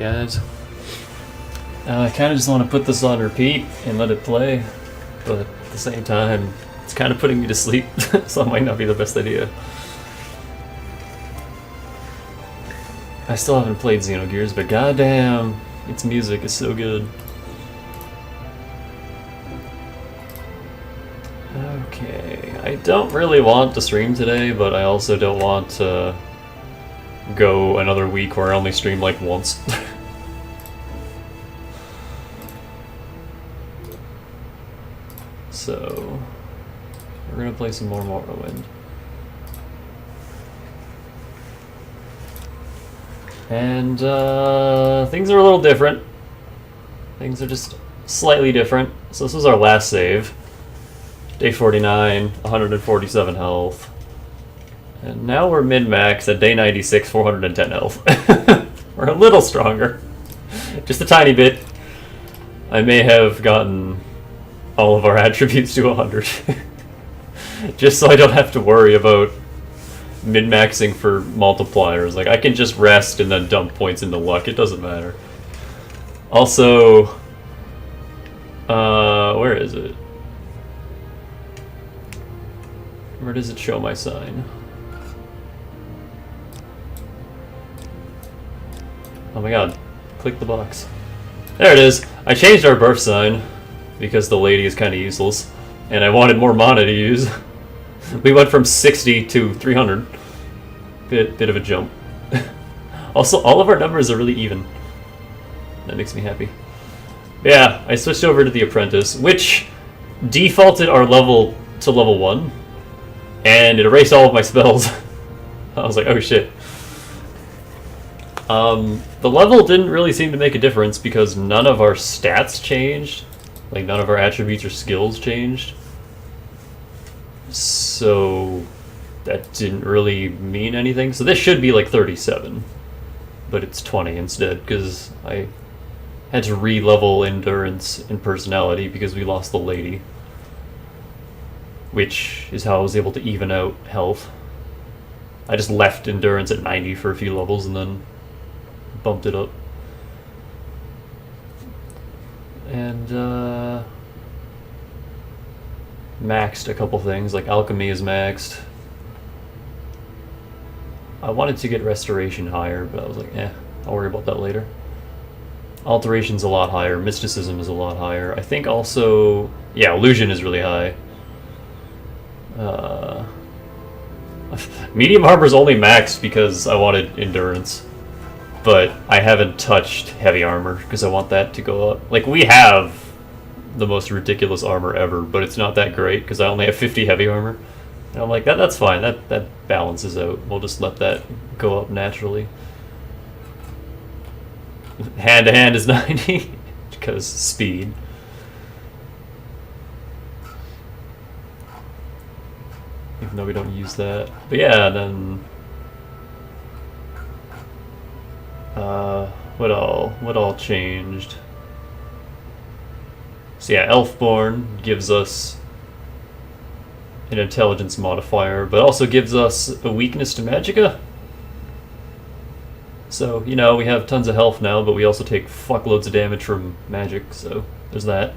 guys. I kind of just want to put this on repeat and let it play, but at the same time, it's kind of putting me to sleep, so it might not be the best idea. I still haven't played Xenogears, but goddamn, its music is so good. Okay, I don't really want to stream today, but I also don't want to go another week where I only stream like once. So, we're gonna play some more Morrowind. And things are a little different. Things are just slightly different. So this was our last save. Day 49, 147 health. And now we're min-max at day 96, 410 health. We're a little stronger. Just a tiny bit. I may have gotten all of our attributes to 100. Just so I don't have to worry about min-maxing for multipliers. Like, I can just rest and then dump points into luck. It doesn't matter. Also, where is it? Where does it show my sign? Oh my god. Click the box. There it is. I changed our birth sign because the lady is kind of useless, and I wanted more mana to use. We went from 60 to 300. Bit of a jump. Also, all of our numbers are really even. That makes me happy. Yeah, I switched over to the Apprentice, which defaulted our level to level 1, and it erased all of my spells. I was like, oh shit. The level didn't really seem to make a difference because none of our stats changed. Like, none of our attributes or skills changed. So that didn't really mean anything. So this should be like 37, but it's 20 instead because I had to re-level endurance and personality because we lost the lady, which is how I was able to even out health. I just left endurance at 90 for a few levels and then bumped it up. And maxed a couple things, like alchemy is maxed. I wanted to get restoration higher, but I was like, I'll worry about that later. Alteration's a lot higher, mysticism is a lot higher. I think also, yeah, illusion is really high. Medium armor's only maxed because I wanted endurance. But I haven't touched heavy armor because I want that to go up. Like, we have the most ridiculous armor ever, but it's not that great because I only have 50 heavy armor. And I'm like, that's fine. That balances out. We'll just let that go up naturally. Hand to hand is 90 because speed. Even though we don't use that. But yeah, then what all changed? So yeah, Elfborn gives us an intelligence modifier, but also gives us a weakness to magicka. So, you know, we have tons of health now, but we also take fuckloads of damage from magic, so there's that.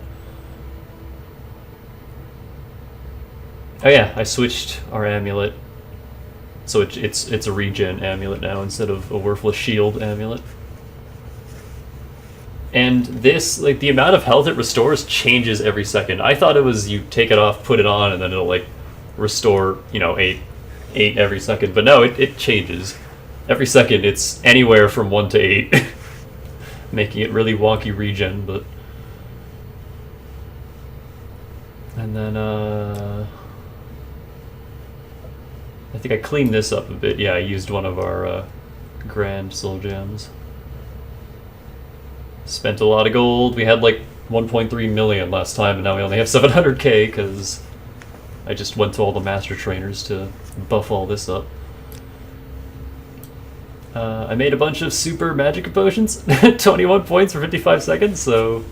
Oh yeah, I switched our amulet. So it's a regen amulet now instead of a worthless shield amulet. And this, like, the amount of health it restores changes every second. I thought it was you take it off, put it on, and then it'll, like, restore, you know, 8 every second. But no, it changes. Every second it's anywhere from 1 to 8. Making it really wonky regen, but... And then, I think I cleaned this up a bit. Yeah, I used one of our grand soul gems. Spent a lot of gold. We had like 1.3 million last time, and now we only have 700k because I just went to all the master trainers to buff all this up. I made a bunch of super magic potions. 21 points for 55 seconds, so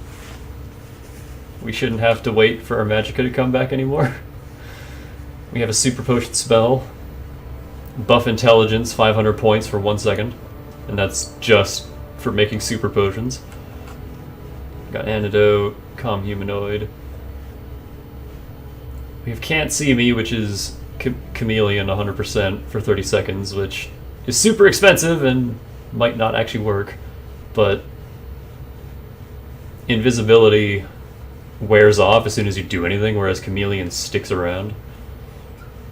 we shouldn't have to wait for our magicka to come back anymore. We have a super potion spell. Buff intelligence, 500 points for 1 second. And that's just for making super potions. Got Antidote, Calm Humanoid. We have Can't See Me, which is Chameleon 100% for 30 seconds, which is super expensive and might not actually work, but invisibility wears off as soon as you do anything, whereas Chameleon sticks around.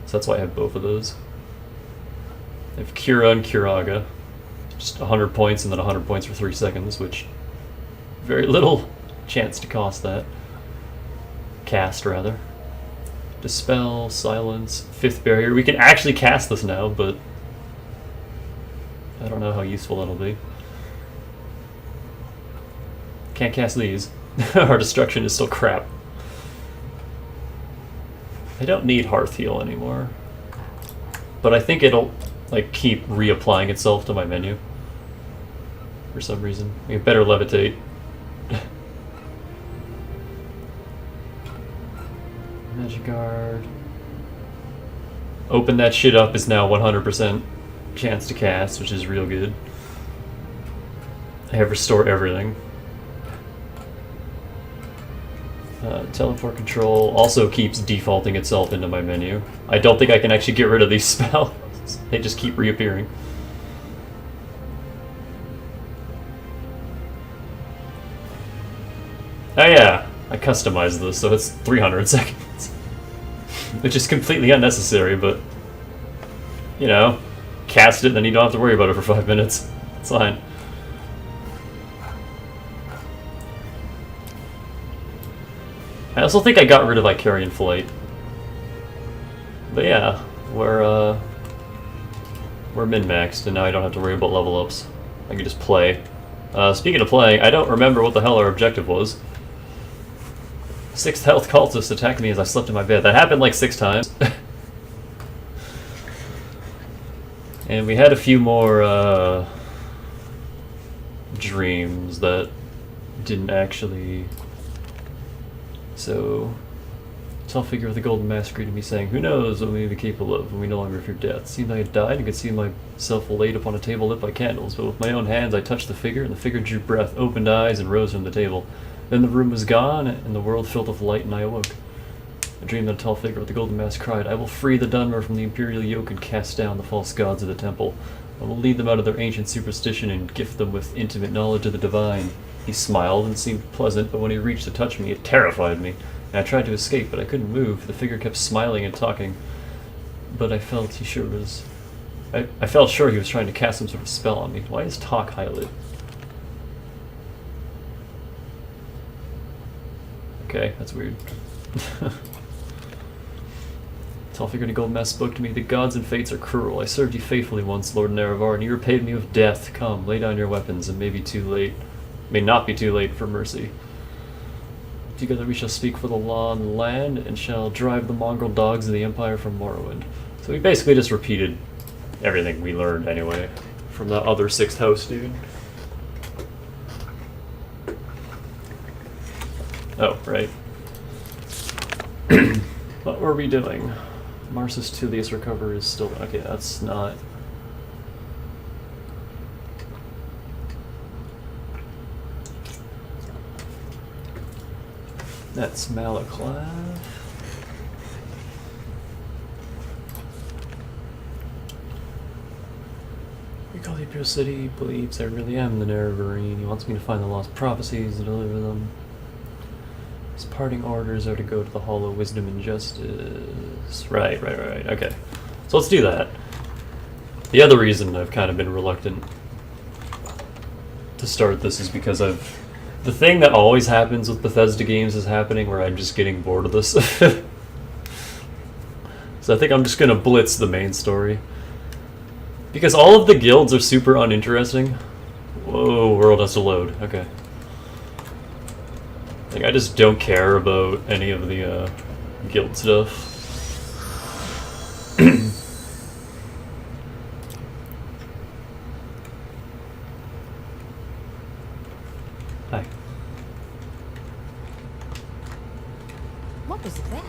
So that's why I have both of those. I have Cura and Curaga. Just 100 points and then 100 points for 3 seconds, which very little chance to cost that. Cast, rather. Dispel, Silence, Fifth Barrier. We can actually cast this now, but I don't know how useful that'll be. Can't cast these. Our destruction is still crap. I don't need Hearth Heal anymore, but I think it'll like keep reapplying itself to my menu for some reason. We have better Levitate. Magic Guard. Open that shit up is now 100% chance to cast, which is real good. I have Restore Everything. Teleport Control also keeps defaulting itself into my menu. I don't think I can actually get rid of these spells. They just keep reappearing. Oh yeah, I customized this, so it's 300 seconds. Which is completely unnecessary, but, you know, cast it, then you don't have to worry about it for 5 minutes. It's fine. I also think I got rid of Icarian Flight. But yeah, we're min-maxed, and now I don't have to worry about level ups. I can just play. Speaking of playing, I don't remember what the hell our objective was. 6th health cultist attacked me as I slept in my bed. That happened like 6 times. And we had a few more dreams that didn't actually... So, tall figure with a golden mask greeted me saying, "Who knows what we may be capable of when we no longer fear death. Seemed I had died and could see myself laid upon a table lit by candles, but with my own hands I touched the figure, and the figure drew breath, opened eyes, and rose from the table. Then the room was gone, and the world filled with light, and I awoke. I dreamed that a tall figure with the golden mask cried, 'I will free the Dunmer from the imperial yoke and cast down the false gods of the temple. I will lead them out of their ancient superstition and gift them with intimate knowledge of the divine.' He smiled and seemed pleasant, but when he reached to touch me, it terrified me. And I tried to escape, but I couldn't move. The figure kept smiling and talking, but I felt he sure was... I felt sure he was trying to cast some sort of spell on me. Why is talk highlighted? Okay, that's weird. Tall figure in a gold mask spoke to me. 'The gods and fates are cruel. I served you faithfully once, Lord Nerevarine, and you repaid me with death. Come, lay down your weapons, and may not be too late for mercy. Together we shall speak for the law and the land, and shall drive the mongrel dogs of the Empire from Morrowind.' So we basically just repeated everything we learned anyway from that other 6th house dude. Oh, right. What were we doing? Marsus Tullius recover is still... Okay, that's not... That's Malaclav. Recall the Imperial City. He believes I really am the Nerevarine. He wants me to find the lost prophecies and deliver them. His parting orders are to go to the Hall of Wisdom and Justice. Right. Okay. So let's do that. The other reason I've kind of been reluctant to start this is because the thing that always happens with Bethesda games is happening, where I'm just getting bored of this. So I think I'm just going to blitz the main story. Because all of the guilds are super uninteresting. Whoa, world has to load. Okay. Like, I just don't care about any of the guild stuff. Hi. What was that?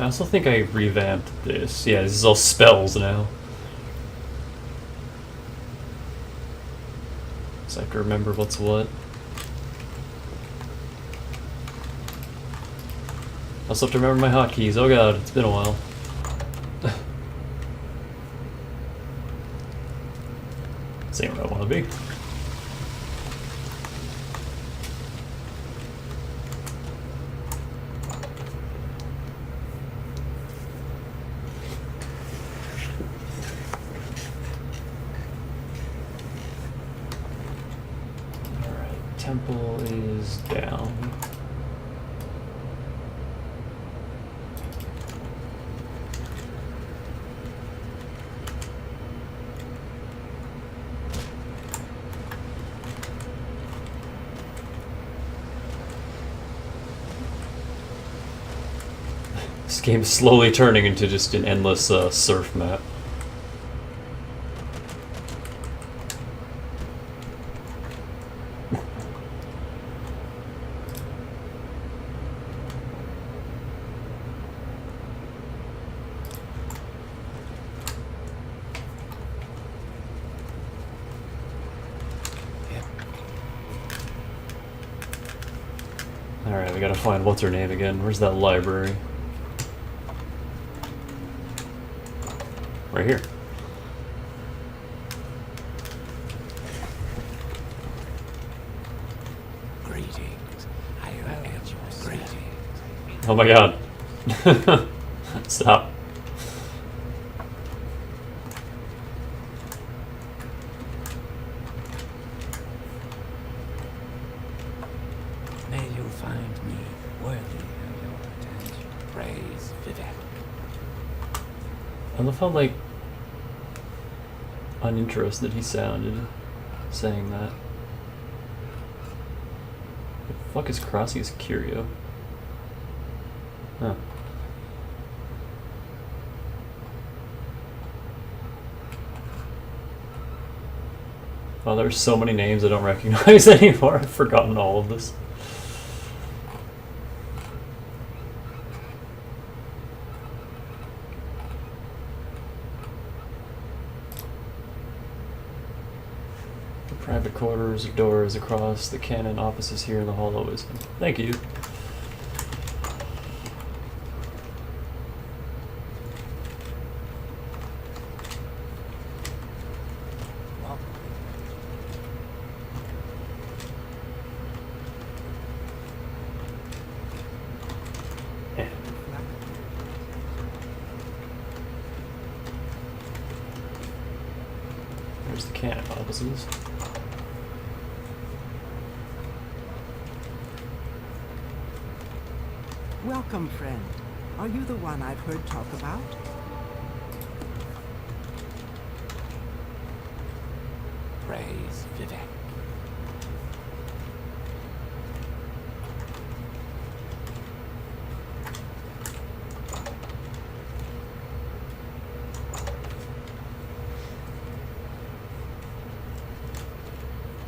I also think I revamped this. Yeah, this is all spells now. So I have to remember what's what. I also have to remember my hotkeys. Oh god, it's been a while. This ain't where I want to be. Alright, temple is down. This game's slowly turning into just an endless surf map. Alright, we gotta find what's her name again. Where's that library? Right here. Greetings. I am your greetings. Oh my god. Stop. May you find me worthy of your attention. Praise Vivek. I love how, like, uninterested he sounded saying that. The fuck is Crossius Curio? Huh. Oh, there's so many names I don't recognize anymore. I've forgotten all of this. The private quarters, doors across the cannon, offices here in the hall always. Thank you. There's the cannon offices. Welcome, friend. Are you the one I've heard talk about? Praise Vivek.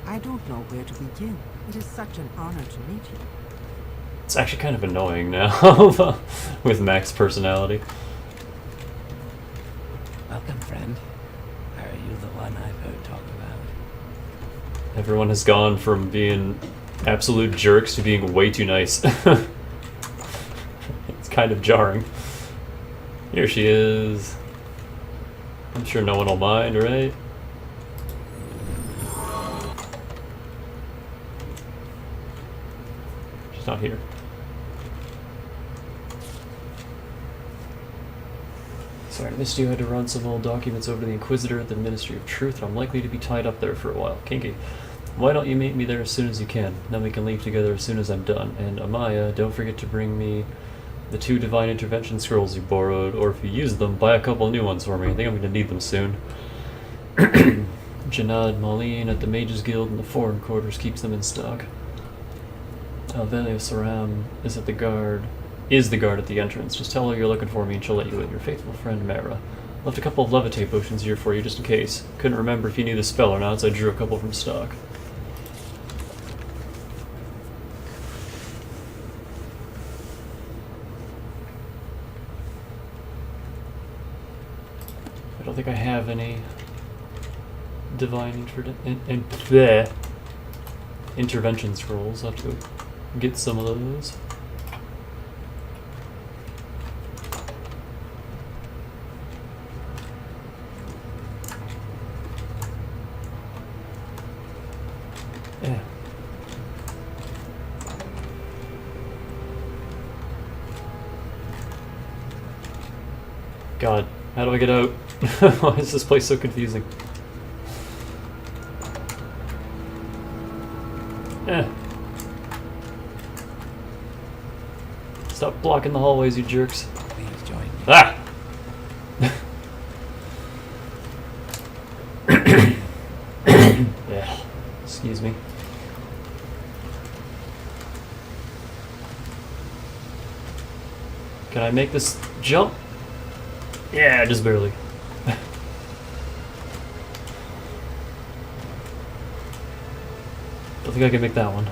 I don't know where to begin. It is such an honor to meet you. It's actually kind of annoying now with Mac's personality. Welcome, friend. Are you the one I've heard talk about? Everyone has gone from being absolute jerks to being way too nice. It's kind of jarring. Here she is. I'm sure no one will mind, right? She's not here. Sorry, I missed you. I had to run some old documents over to the Inquisitor at the Ministry of Truth, and I'm likely to be tied up there for a while. Kinky. Why don't you meet me there as soon as you can? Then we can leave together as soon as I'm done. And Amaya, don't forget to bring me the 2 Divine Intervention scrolls you borrowed, or if you use them, buy a couple new ones for me. I think I'm going to need them soon. Janad Moline at the Mages Guild in the foreign quarters keeps them in stock. Alvelia Saram is the guard at the entrance. Just tell her you're looking for me and she'll let you in. Your faithful friend Mara. Left a couple of levitate potions here for you just in case. Couldn't remember if you knew the spell or not, so I drew a couple from stock. don't think I have any divine bleh, intervention scrolls. I'll have to go get some of those. Yeah. God, how do I get out? Why is this place so confusing? Stop blocking the hallways, you jerks. Please join me. Ah! Yeah, excuse me. Can I make this jump? Yeah, just barely. Don't think I can make that one.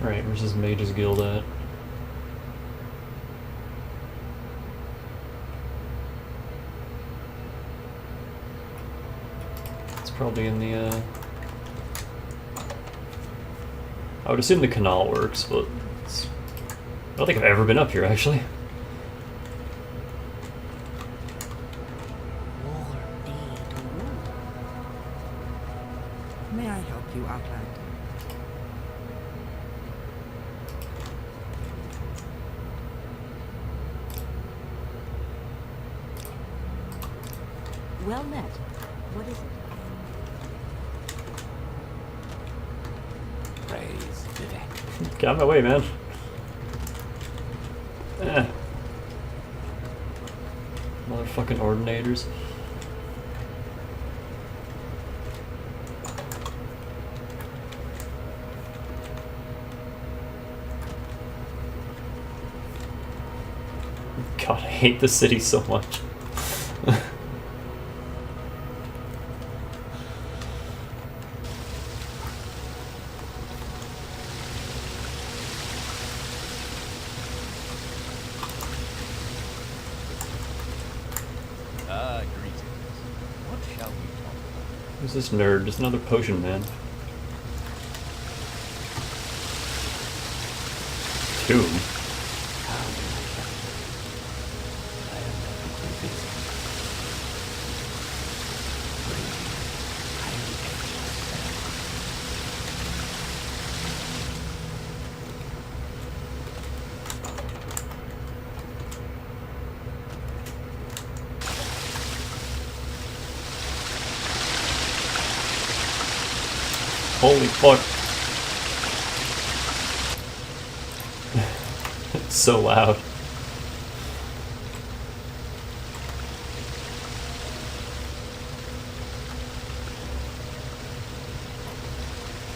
Alright, where's this Mage's Guild at? It's probably in the, I would assume the canal works, but I don't think I've ever been up here, actually. May I help you, Outlander? Well met. What is it? Praise Vivek. Get out of my way, man. Motherfucking ordinators. God, I hate the city so much. Greetings. What shall we talk about? Who's this nerd? Just another potion man. Tomb. How do I help you? I am perfectly busy. Bring me highly anxious spell. Holy fuck. It's so loud.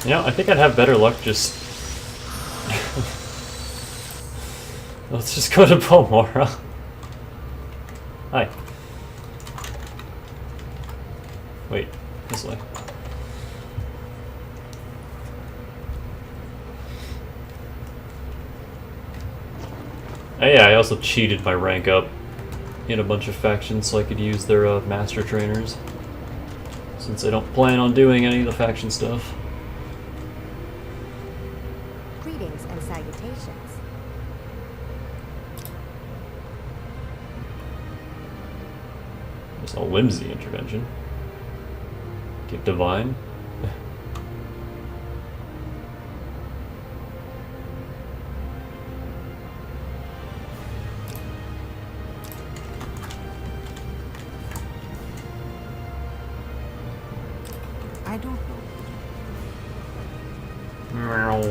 You know, I think I'd have better luck just... Let's just go to Palmora. Hi. Wait, this way. Oh yeah, I also cheated my rank up in a bunch of factions so I could use their master trainers. Since I don't plan on doing any of the faction stuff. Greetings and salutations. There's a whimsy intervention. Get divine. I don't know. Meow.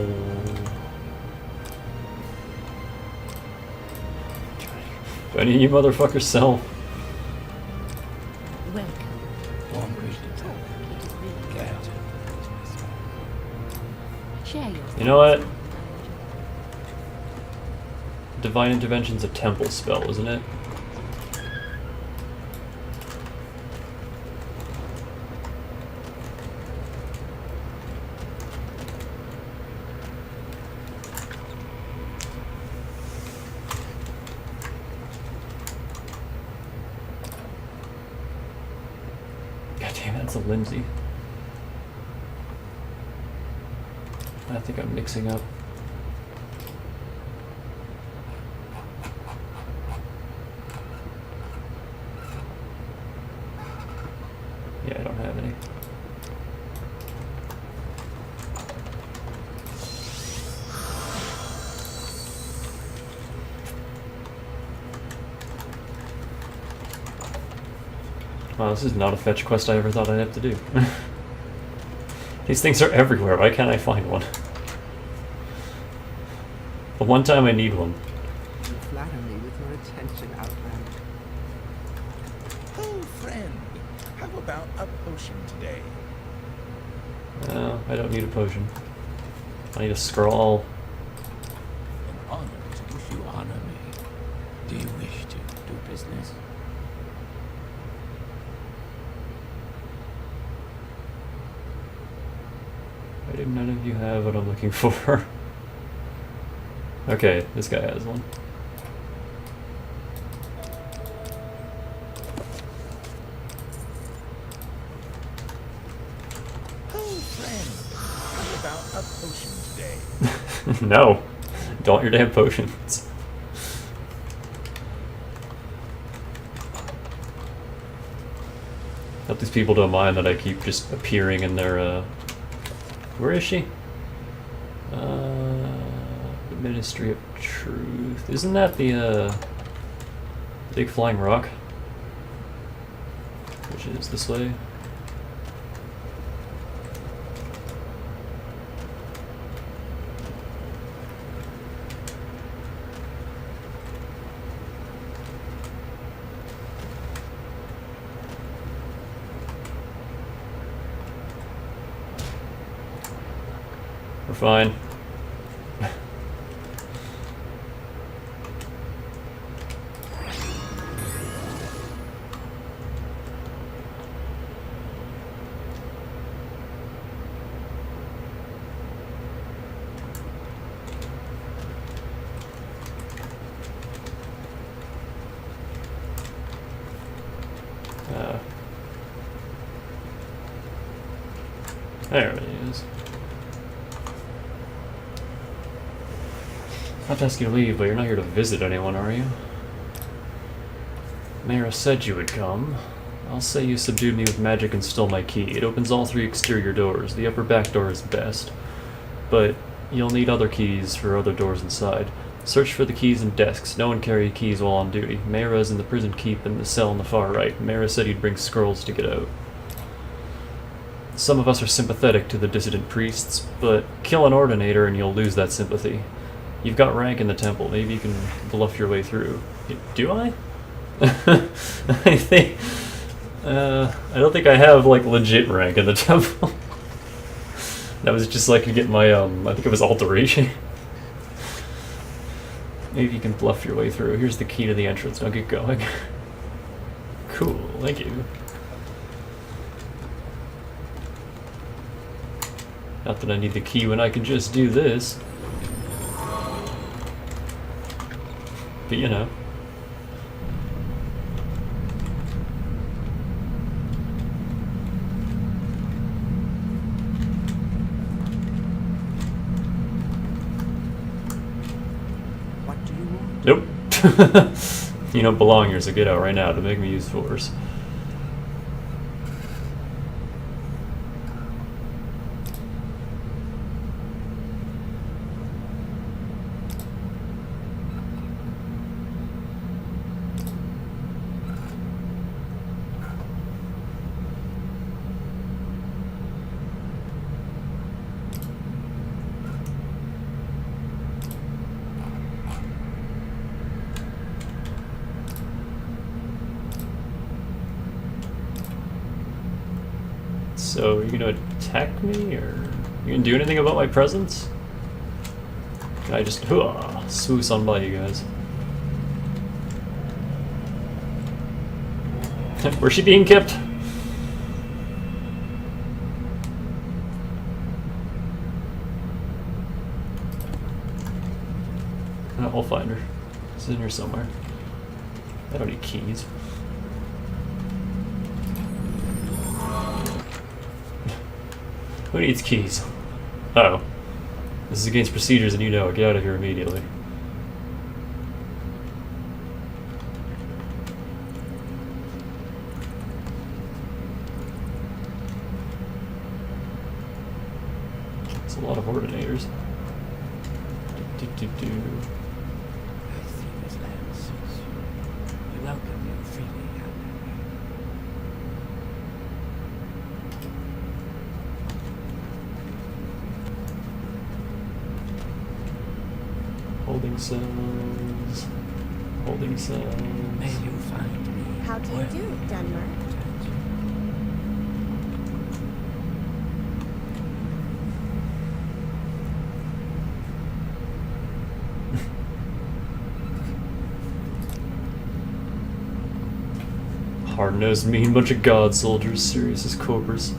Do any of you motherfuckers sell? Welcome. Warm greetings. It is really Glad to Share your You know what? thoughts. Divine intervention's a temple spell, isn't it? Mouth of Lindsay. I think I'm mixing up. Yeah, I don't have any. Wow, this is not a fetch quest I ever thought I'd have to do. These things are everywhere. Why can't I find one? But one time I need one. You flatter me with your attention, Outland. Oh, friend, how about a potion today? No, I don't need a potion. I need a scroll. An honor to wish you honor me. Do you wish to do business? Why do none of you have what I'm looking for? Okay, this guy has one. Oh, friend, how about a potion today? No, don't want your damn potions. Hope these people don't mind that I keep just appearing in their, where is she? The Ministry of Truth. Isn't that the big flying rock? Which is this way? We're fine. There it is. Not to ask you to leave, but you're not here to visit anyone, are you? Mara said you would come. I'll say you subdued me with magic and stole my key. It opens all 3 exterior doors. The upper back door is best, but you'll need other keys for other doors inside. Search for the keys in desks. No one carried keys while on duty. Mara is in the prison keep in the cell on the far right. Mara said he'd bring scrolls to get out. Some of us are sympathetic to the dissident priests, but kill an ordinator and you'll lose that sympathy. You've got rank in the temple. Maybe you can bluff your way through. Do I? I think... I don't think I have, like, legit rank in the temple. That was just so I could get my, I think it was alteration. Maybe you can bluff your way through. Here's the key to the entrance. Now get going. Cool, thank you. Not that I need the key when I can just do this. But you know. What do you want? Nope. You don't belong here, so get out right now to make me use force. So, are you gonna attack me, or you gonna do anything about my presence? Can I just swoosh on by you guys? Where's she being kept? I'll find her. She's in here somewhere. I don't need keys. Who needs keys? Uh-oh. This is against procedures and you know it. Get out of here immediately. It's a lot of ordinators. Do, do, do, do. I see this land suits you. We welcome you freely, Hamlet. Holding cells. Holding cells. May you find me. How do you worthy do, of Dunmer? your attention. Hard-nosed, mean bunch of god soldiers, serious as cobras.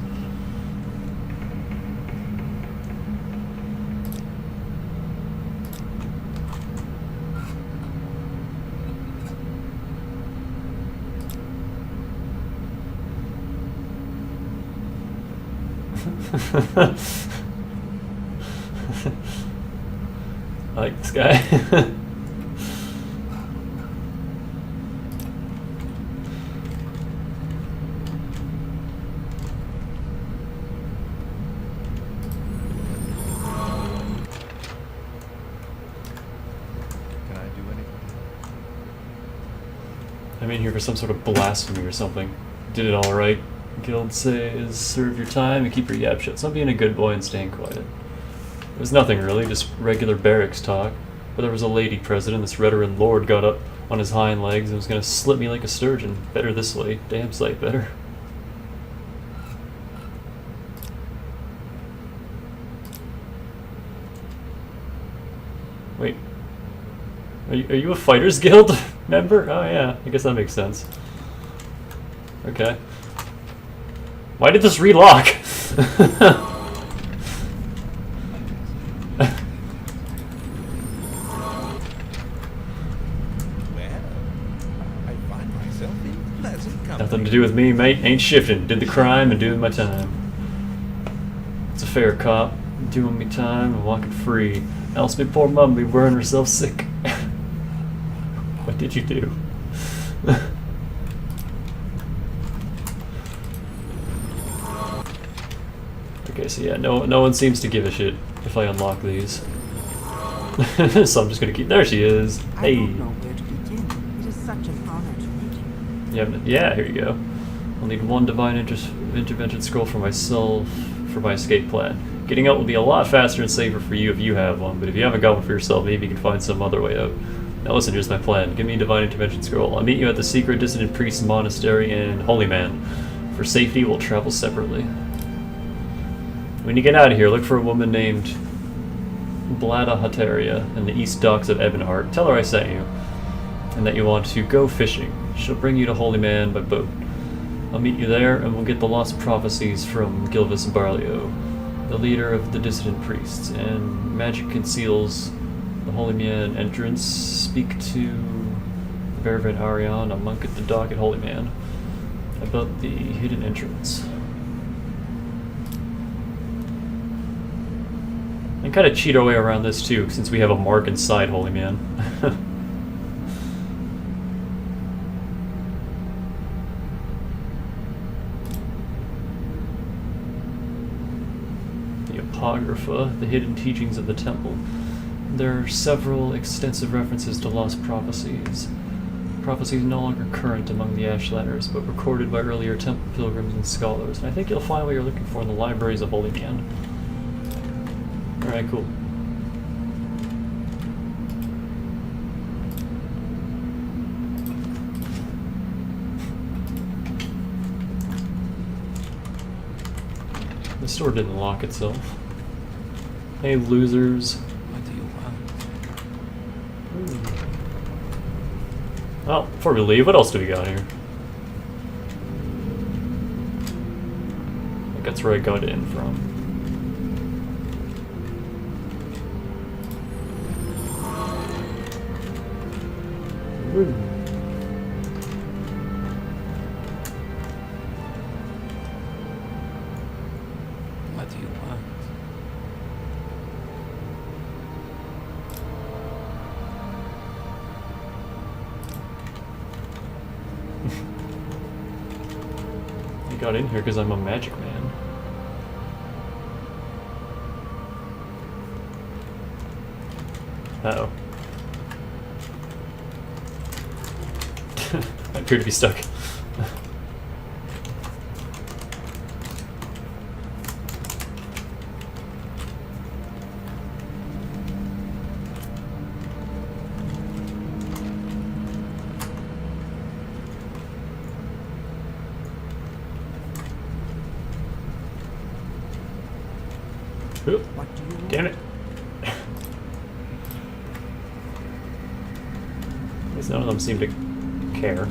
I like this guy. Can I do anything? I'm in here for some sort of blasphemy or something. Did it all right. Guild says serve your time and keep your yap shut. So I'm being a good boy and staying quiet. It was nothing really, just regular barracks talk. But there was a lady president. This Redoran lord got up on his hind legs and was gonna slip me like a sturgeon. Better this way. Damn sight better. Wait. Are you a Fighters Guild member? Oh yeah, I guess that makes sense. Okay. Why did this relock? Well, I find myself in pleasant company. Nothing to do with me, mate. Ain't shifting. Did the crime and doing my time. It's a fair cop. Doing me time and walking free. Else me poor mum be wearing herself sick. What did you do? Okay, so yeah, no one seems to give a shit if I unlock these. So I'm just gonna keep. There she is. I Hey. don't know where to begin. It is such an honor to meet you. Yeah, here you go. I'll need one divine intervention scroll for myself for my escape plan. Getting out will be a lot faster and safer for you if you have one, but if you haven't got one for yourself, maybe you can find some other way out. Now listen, here's my plan. Give me a divine intervention scroll. I'll meet you at the secret dissident priest monastery in Holy Man. For safety, we'll travel separately. When you get out of here, look for a woman named Blada Hataria in the east docks of Ebonheart. Tell her I sent you, and that you want to go fishing. She'll bring you to Holy Man by boat. I'll meet you there, and we'll get the lost prophecies from Gilvis Barlio, the leader of the dissident priests, and magic conceals the Holy Man entrance. Speak to Vervin Arion, a monk at the dock at Holy Man, about the hidden entrance. And kind of cheat our way around this too, since we have a mark inside Holy Man. The Apocrypha, the hidden teachings of the temple. There are several extensive references to lost prophecies. Prophecies no longer current among the Ashlanders, but recorded by earlier temple pilgrims and scholars. And I think you'll find what you're looking for in the libraries of Holy Man. Alright, cool. The store didn't lock itself. Hey, losers. What do you want? Well, before we leave, what else do we got here? I think that's where I got in from. Woo. What do you want? got in here because I'm a magic man. Uh-oh. I appear to be stuck. Oop, What do you want? damn it. At least none of them seem to care.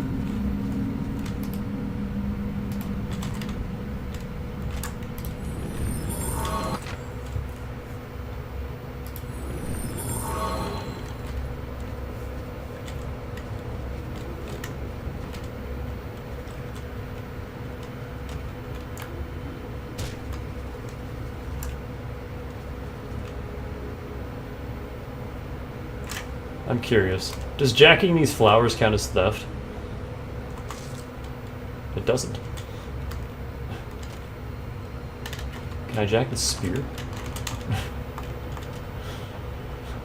I'm curious. Does jacking these flowers count as theft? It doesn't. Can I jack the spear?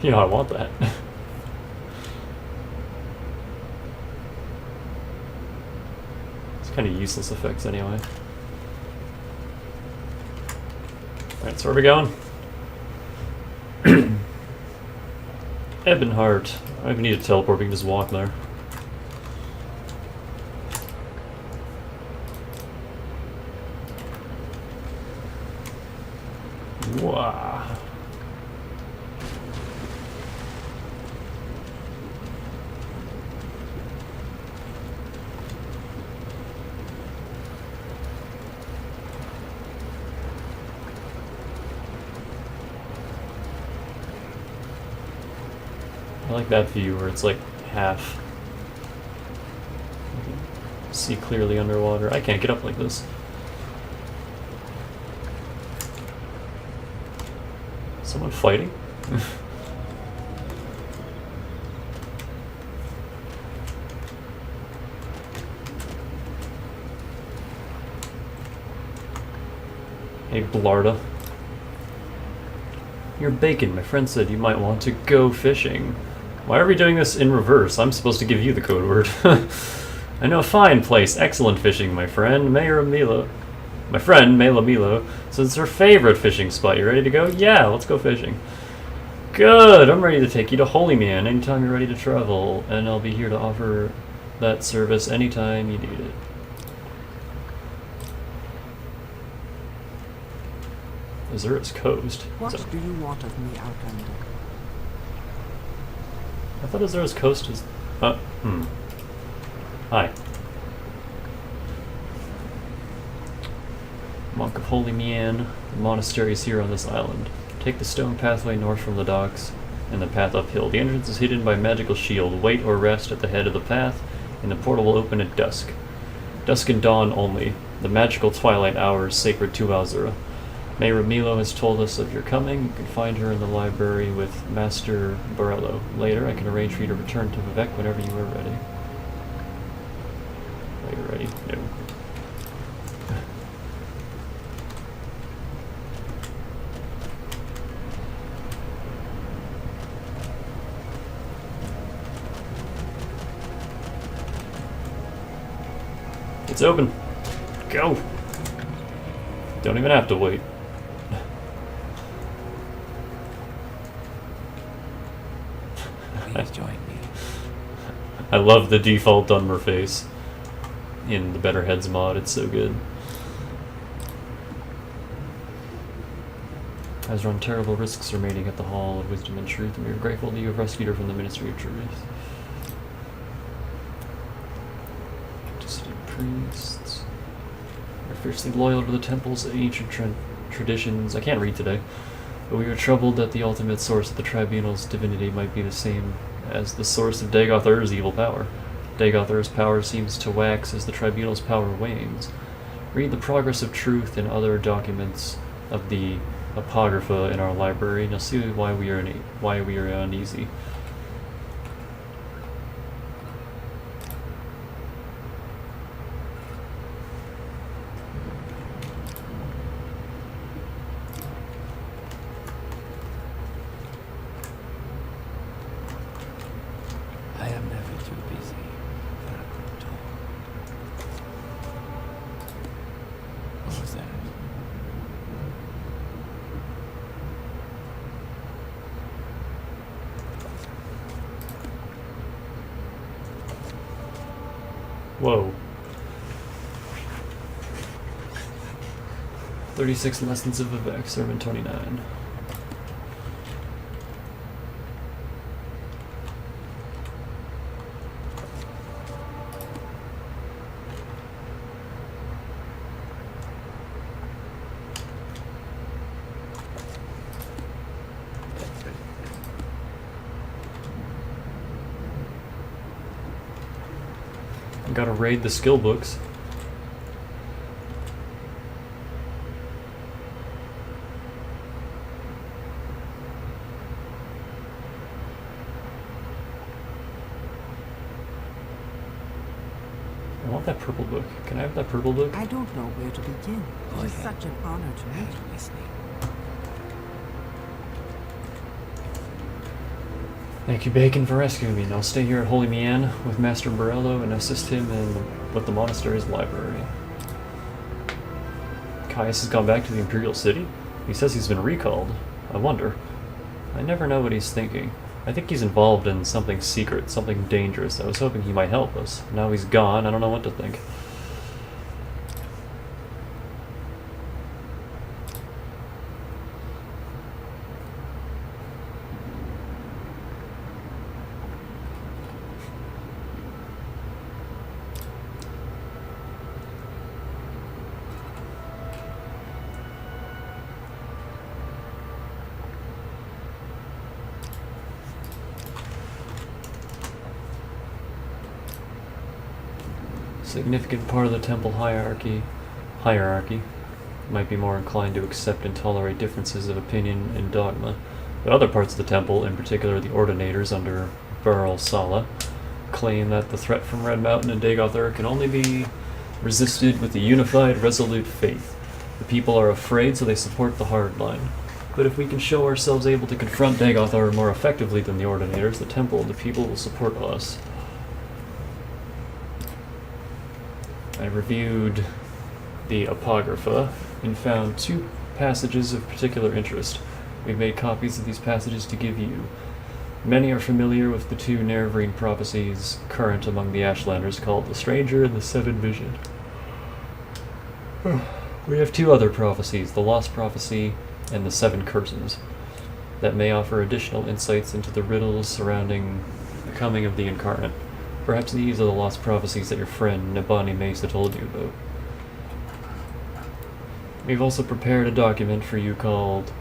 You know, I want that. It's kind of useless effects anyway. Alright, so where are we going? Ebonheart. I don't even need a teleport, we can just walk there. Wow. I like that view where it's like half. You can see clearly underwater. I can't get up like this. Someone fighting? Hey, Blarda. You're bacon. My friend said you might want to go fishing. Why are we doing this in reverse? I'm supposed to give you the code word. I know a fine place. Excellent fishing, my friend. Mayor Milo. My friend, Mela Milo, says it's her favorite fishing spot. You ready to go? Yeah, let's go fishing. Good! I'm ready to take you to Holy Man anytime you're ready to travel, and I'll be here to offer that service anytime you need it. Azura's Coast? What So- do you want of me, Outlander? I thought Azura's Coast is... Hi. Monk of Holy Mian. The monastery is here on this island. Take the stone pathway north from the docks and the path uphill. The entrance is hidden by a magical shield. Wait or rest at the head of the path, and the portal will open at dusk. Dusk and dawn only. The magical twilight hour is sacred to Azura. Mayor Milo has told us of your coming. You can find her in the library with Master Borello. Later, I can arrange for you to return to Vivek whenever you are ready. Are you ready? No. It's open. Go. Don't even have to wait. Please join me. I love the default Dunmer face in the Better Heads mod. It's so good. Has run terrible risks remaining at the Hall of Wisdom and Truth, and we are grateful that you have rescued her from the Ministry of Truth. City priests are fiercely loyal to the temples and ancient traditions. I can't read today. But we are troubled that the ultimate source of the tribunal's divinity might be the same as the source of Dagoth Ur's evil power. Dagoth Ur's power seems to wax as the tribunal's power wanes. Read the Progress of Truth and other documents of the Apocrypha in our library, and you'll see why we are uneasy. Whoa. 36 lessons of Vivek, sermon 29. Gotta raid the skill books. I want that purple book. Can I have that purple book? I don't know where to begin. Go It is ahead. such an honor to meet you. I'm listening. Thank you, Bacon, for rescuing me, and I'll stay here at Holy Mian with Master Borello and assist him with the monastery's library. Caius has gone back to the Imperial City? He says he's been recalled. I wonder. I never know what he's thinking. I think he's involved in something secret, something dangerous. I was hoping he might help us. Now he's gone, I don't know what to think. Significant part of the temple hierarchy might be more inclined to accept and tolerate differences of opinion and dogma. But other parts of the temple, in particular the ordinators under Burl Sala, claim that the threat from Red Mountain and Dagoth can only be resisted with a unified, resolute faith. The people are afraid, so they support the hard line. But if we can show ourselves able to confront Dagoth more effectively than the ordinators, the temple and the people will support us. I reviewed the Apocrypha and found 2 passages of particular interest. We've made copies of these passages to give you. Many are familiar with the 2 Nerevarine prophecies current among the Ashlanders called the Stranger and the Seven Vision. We have 2 other prophecies, the Lost Prophecy and the 7 Curses, that may offer additional insights into the riddles surrounding the coming of the Incarnate. Perhaps these are the lost prophecies that your friend Nabani Mesa told you about. We've also prepared a document for you called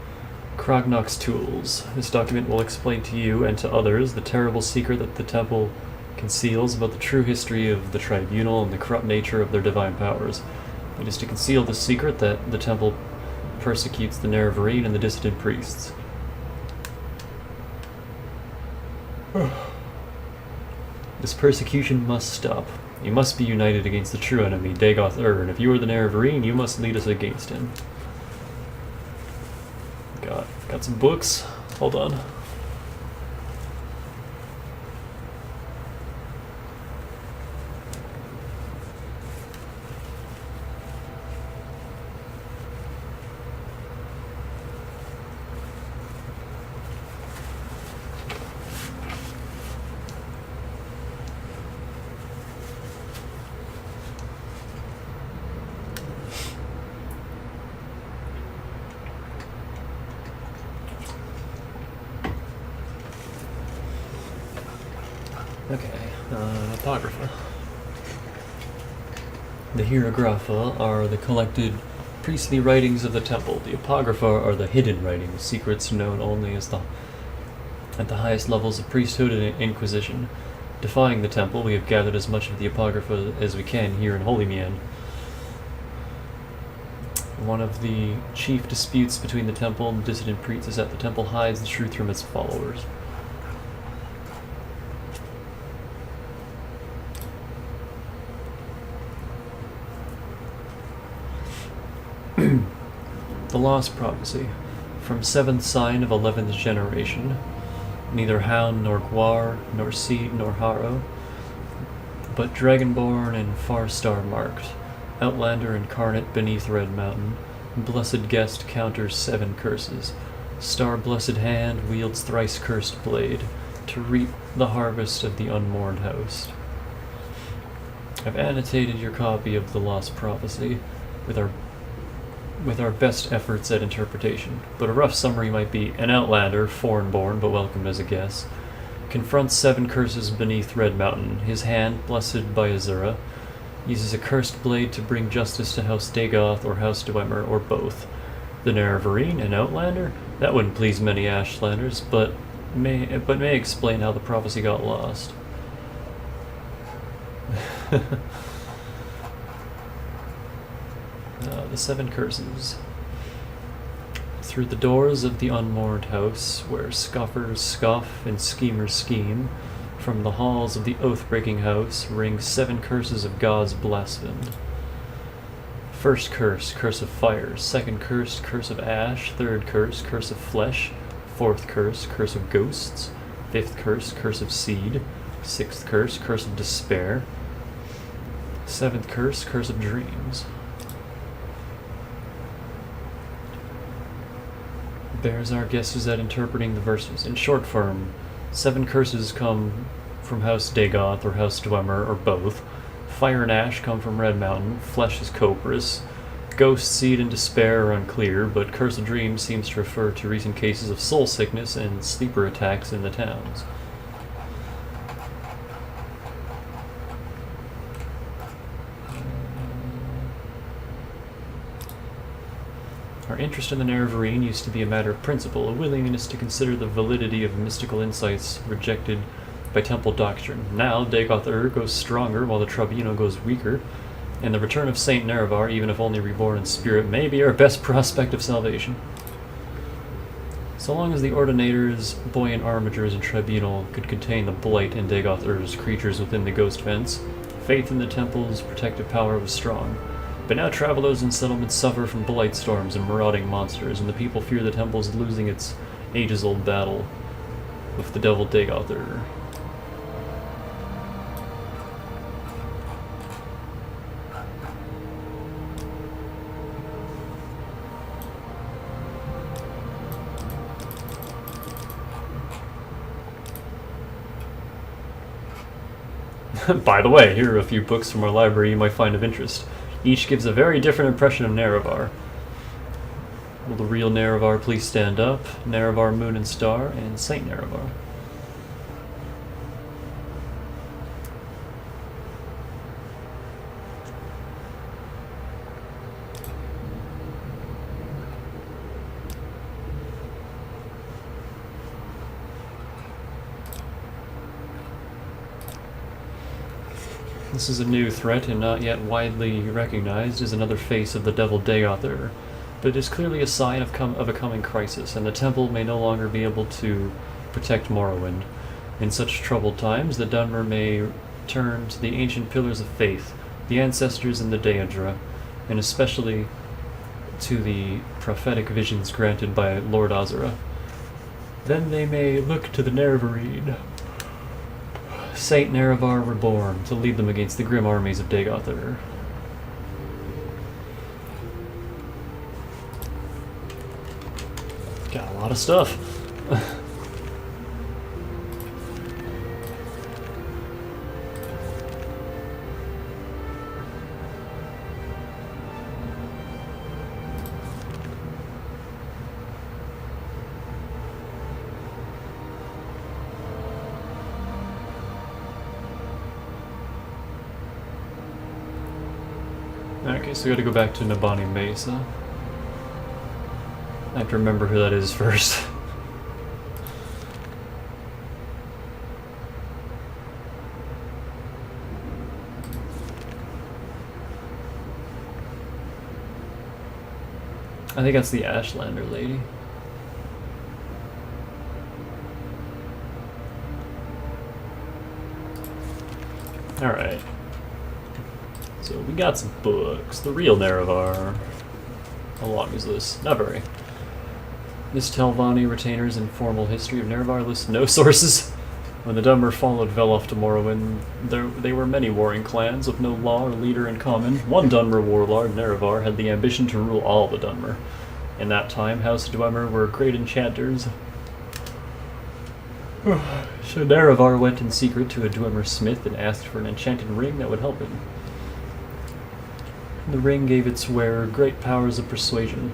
Krognok's Tools. This document will explain to you and to others the terrible secret that the temple conceals about the true history of the tribunal and the corrupt nature of their divine powers. It is to conceal this secret that the temple persecutes the Nerevarine and the dissident priests. This persecution must stop. You must be united against the true enemy, Dagoth and if you are the Nerevarine, you must lead us against him. Got some books. Hold on. Okay, Apocrypha. The Hieroglypha are the collected priestly writings of the temple. The Apocrypha are the hidden writings, secrets known only at the highest levels of priesthood and inquisition. Defying the temple, we have gathered as much of the Apocrypha as we can here in Holy Mian. One of the chief disputes between the temple and dissident priests is that the temple hides the truth from its followers. The Lost Prophecy. From 7th sign of 11th generation, neither hound nor guar, nor seed nor harrow, but dragonborn and far star marked, outlander incarnate beneath Red Mountain, blessed guest counters 7 curses, star blessed hand wields thrice cursed blade, to reap the harvest of the unmourned host. I've annotated your copy of the Lost Prophecy with our best efforts at interpretation, but a rough summary might be: an outlander, foreign-born but welcomed as a guest, confronts 7 curses beneath Red Mountain. His hand, blessed by Azura, uses a cursed blade to bring justice to House Dagoth or House Dwemer, or both. The Nerevarine, an outlander? That wouldn't please many Ashlanders, but may explain how the prophecy got lost. The 7 curses. Through the doors of the unmourned house, where scoffers scoff and schemers scheme, from the halls of the oath-breaking house, ring 7 curses of gods blasphemed. First curse, curse of fire. Second curse, curse of ash. Third curse, curse of flesh. Fourth curse, curse of ghosts. Fifth curse, curse of seed. Sixth curse, curse of despair. Seventh curse, curse of dreams. Bears our guesses at interpreting the verses. In short form, 7 curses come from House Dagoth or House Dwemer, or both. Fire and ash come from Red Mountain. Flesh is Copris. Ghost, seed, and despair are unclear, but Curse of Dreams seems to refer to recent cases of soul sickness and sleeper attacks in the towns. Our interest in the Nerevarine used to be a matter of principle, a willingness to consider the validity of mystical insights rejected by temple doctrine. Now, Dagoth goes stronger while the Tribunal goes weaker, and the return of Saint Nerevar, even if only reborn in spirit, may be our best prospect of salvation. So long as the Ordinators, buoyant armatures, and Tribunal could contain the blight and Dagoth creatures within the ghost fence, faith in the temple's protective power was strong. But now travelers and settlements suffer from blight storms and marauding monsters, and the people fear the temple is losing its ages-old battle with the devil Dagoth. By the way, here are a few books from our library you might find of interest. Each gives a very different impression of Nerevar. Will the real Nerevar please stand up? Nerevar, Moon and Star, and Saint Nerevar. This is a new threat and not yet widely recognized as another face of the devil Dagoth, but it is clearly a sign of a coming crisis, and the temple may no longer be able to protect Morrowind. In such troubled times, the Dunmer may turn to the ancient pillars of faith, the ancestors and the Daedra, and especially to the prophetic visions granted by Lord Azura. Then they may look to the Nerevarine, Saint Nerevar Reborn, to lead them against the grim armies of Dagoth. Got a lot of stuff. Okay, so we gotta go back to Nabani Mesa. I have to remember who that is first. I think that's the Ashlander lady. Alright. So we got some books. The real Nerevar. How long is this? Not very. This Telvanni Retainer's informal history of Nerevar lists no sources. When the Dunmer followed Veloth to Morrowind, they were many warring clans with no law or leader in common. One Dunmer warlord, Nerevar, had the ambition to rule all the Dunmer. In that time, House Dwemer were great enchanters. So Nerevar went in secret to a Dwemer smith and asked for an enchanted ring that would help him. The ring gave its wearer great powers of persuasion.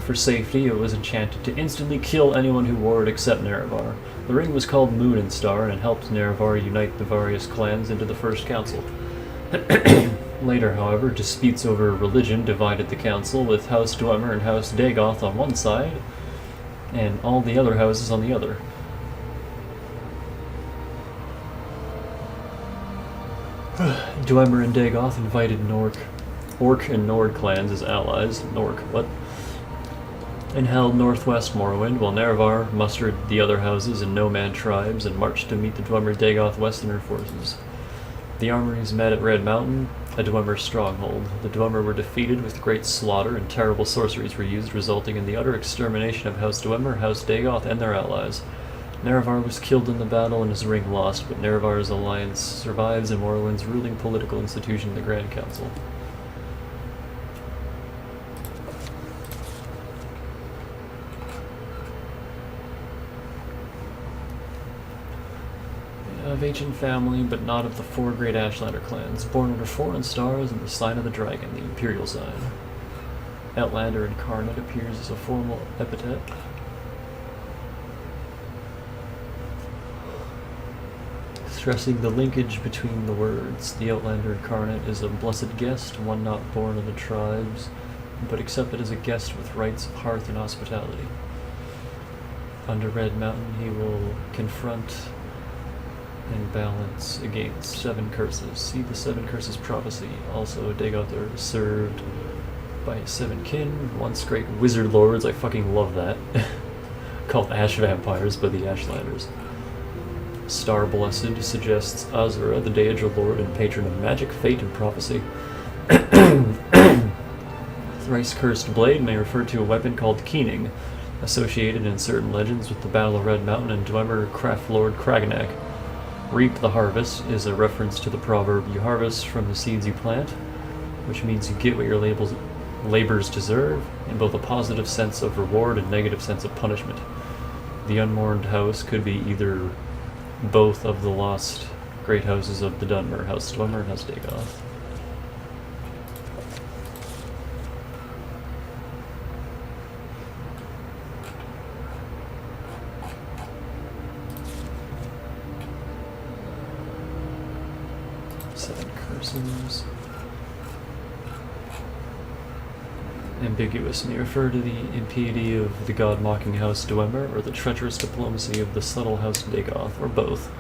For safety, it was enchanted to instantly kill anyone who wore it except Nerevar. The ring was called Moon and Star and helped Nerevar unite the various clans into the First Council. Later, however, disputes over religion divided the council, with House Dwemer and House Dagoth on one side, and all the other houses on the other. Dwemer and Dagoth invited Orc and Nord clans as allies. And held northwest Morrowind, while Nerevar mustered the other houses and nomad tribes and marched to meet the Dwemer-Dagoth Westerner forces. The armories met at Red Mountain, a Dwemer stronghold. The Dwemer were defeated with great slaughter, and terrible sorceries were used, resulting in the utter extermination of House Dwemer, House Dagoth, and their allies. Nerevar was killed in the battle and his ring lost, but Nerevar's alliance survives in Morrowind's ruling political institution, the Grand Council. Of ancient family, but not of the four great Ashlander clans, born under foreign stars and the sign of the dragon, the Imperial sign. Outlander Incarnate appears as a formal epithet. Stressing the linkage between the words, the Outlander Incarnate is a blessed guest, one not born of the tribes, but accepted as a guest with rights of hearth and hospitality. Under Red Mountain, he will confront and balance against 7 curses. See the 7 curses prophecy. Also, Dagoth are served by 7 kin, once great wizard lords. I fucking love that. Called Ash Vampires by the Ashlanders. Star Blessed suggests Azura, the Daedra Lord and patron of magic, fate, and prophecy. Thrice Cursed Blade may refer to a weapon called Keening, associated in certain legends with the Battle of Red Mountain and Dwemer Craft Lord Kraganak. Reap the Harvest is a reference to the proverb, you harvest from the seeds you plant, which means you get what your labors deserve, in both a positive sense of reward and negative sense of punishment. The Unmourned House could be either both of the lost great houses of the Dunmer, House Dwemer and House Dagoth. Ambiguous may refer to the impiety of the god-mocking House Dwemer or the treacherous diplomacy of the subtle House Dagoth, or both.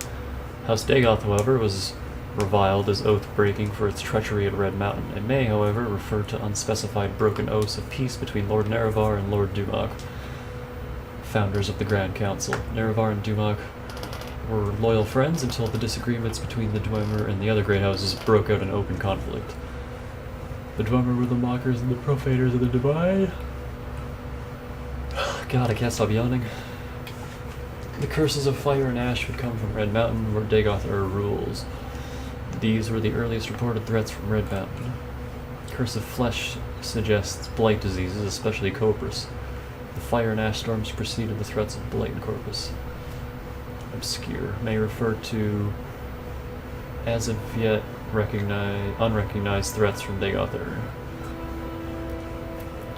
House Dagoth, however, was reviled as oath-breaking for its treachery at Red Mountain. It may, however, refer to unspecified broken oaths of peace between Lord Nerevar and Lord Dumak, founders of the Grand Council. Nerevar and Dumak were loyal friends until the disagreements between the Dwemer and the other great houses broke out in open conflict. The Dwemer were the mockers and the profaners of the divine. God, I can't stop yawning. The curses of fire and ash would come from Red Mountain, where Dagoth rules. These were the earliest reported threats from Red Mountain. Curse of flesh suggests blight diseases, especially Corpus. The fire and ash storms preceded the threats of blight and Corpus. Obscure may refer to as of yet unrecognized threats from Dagoth.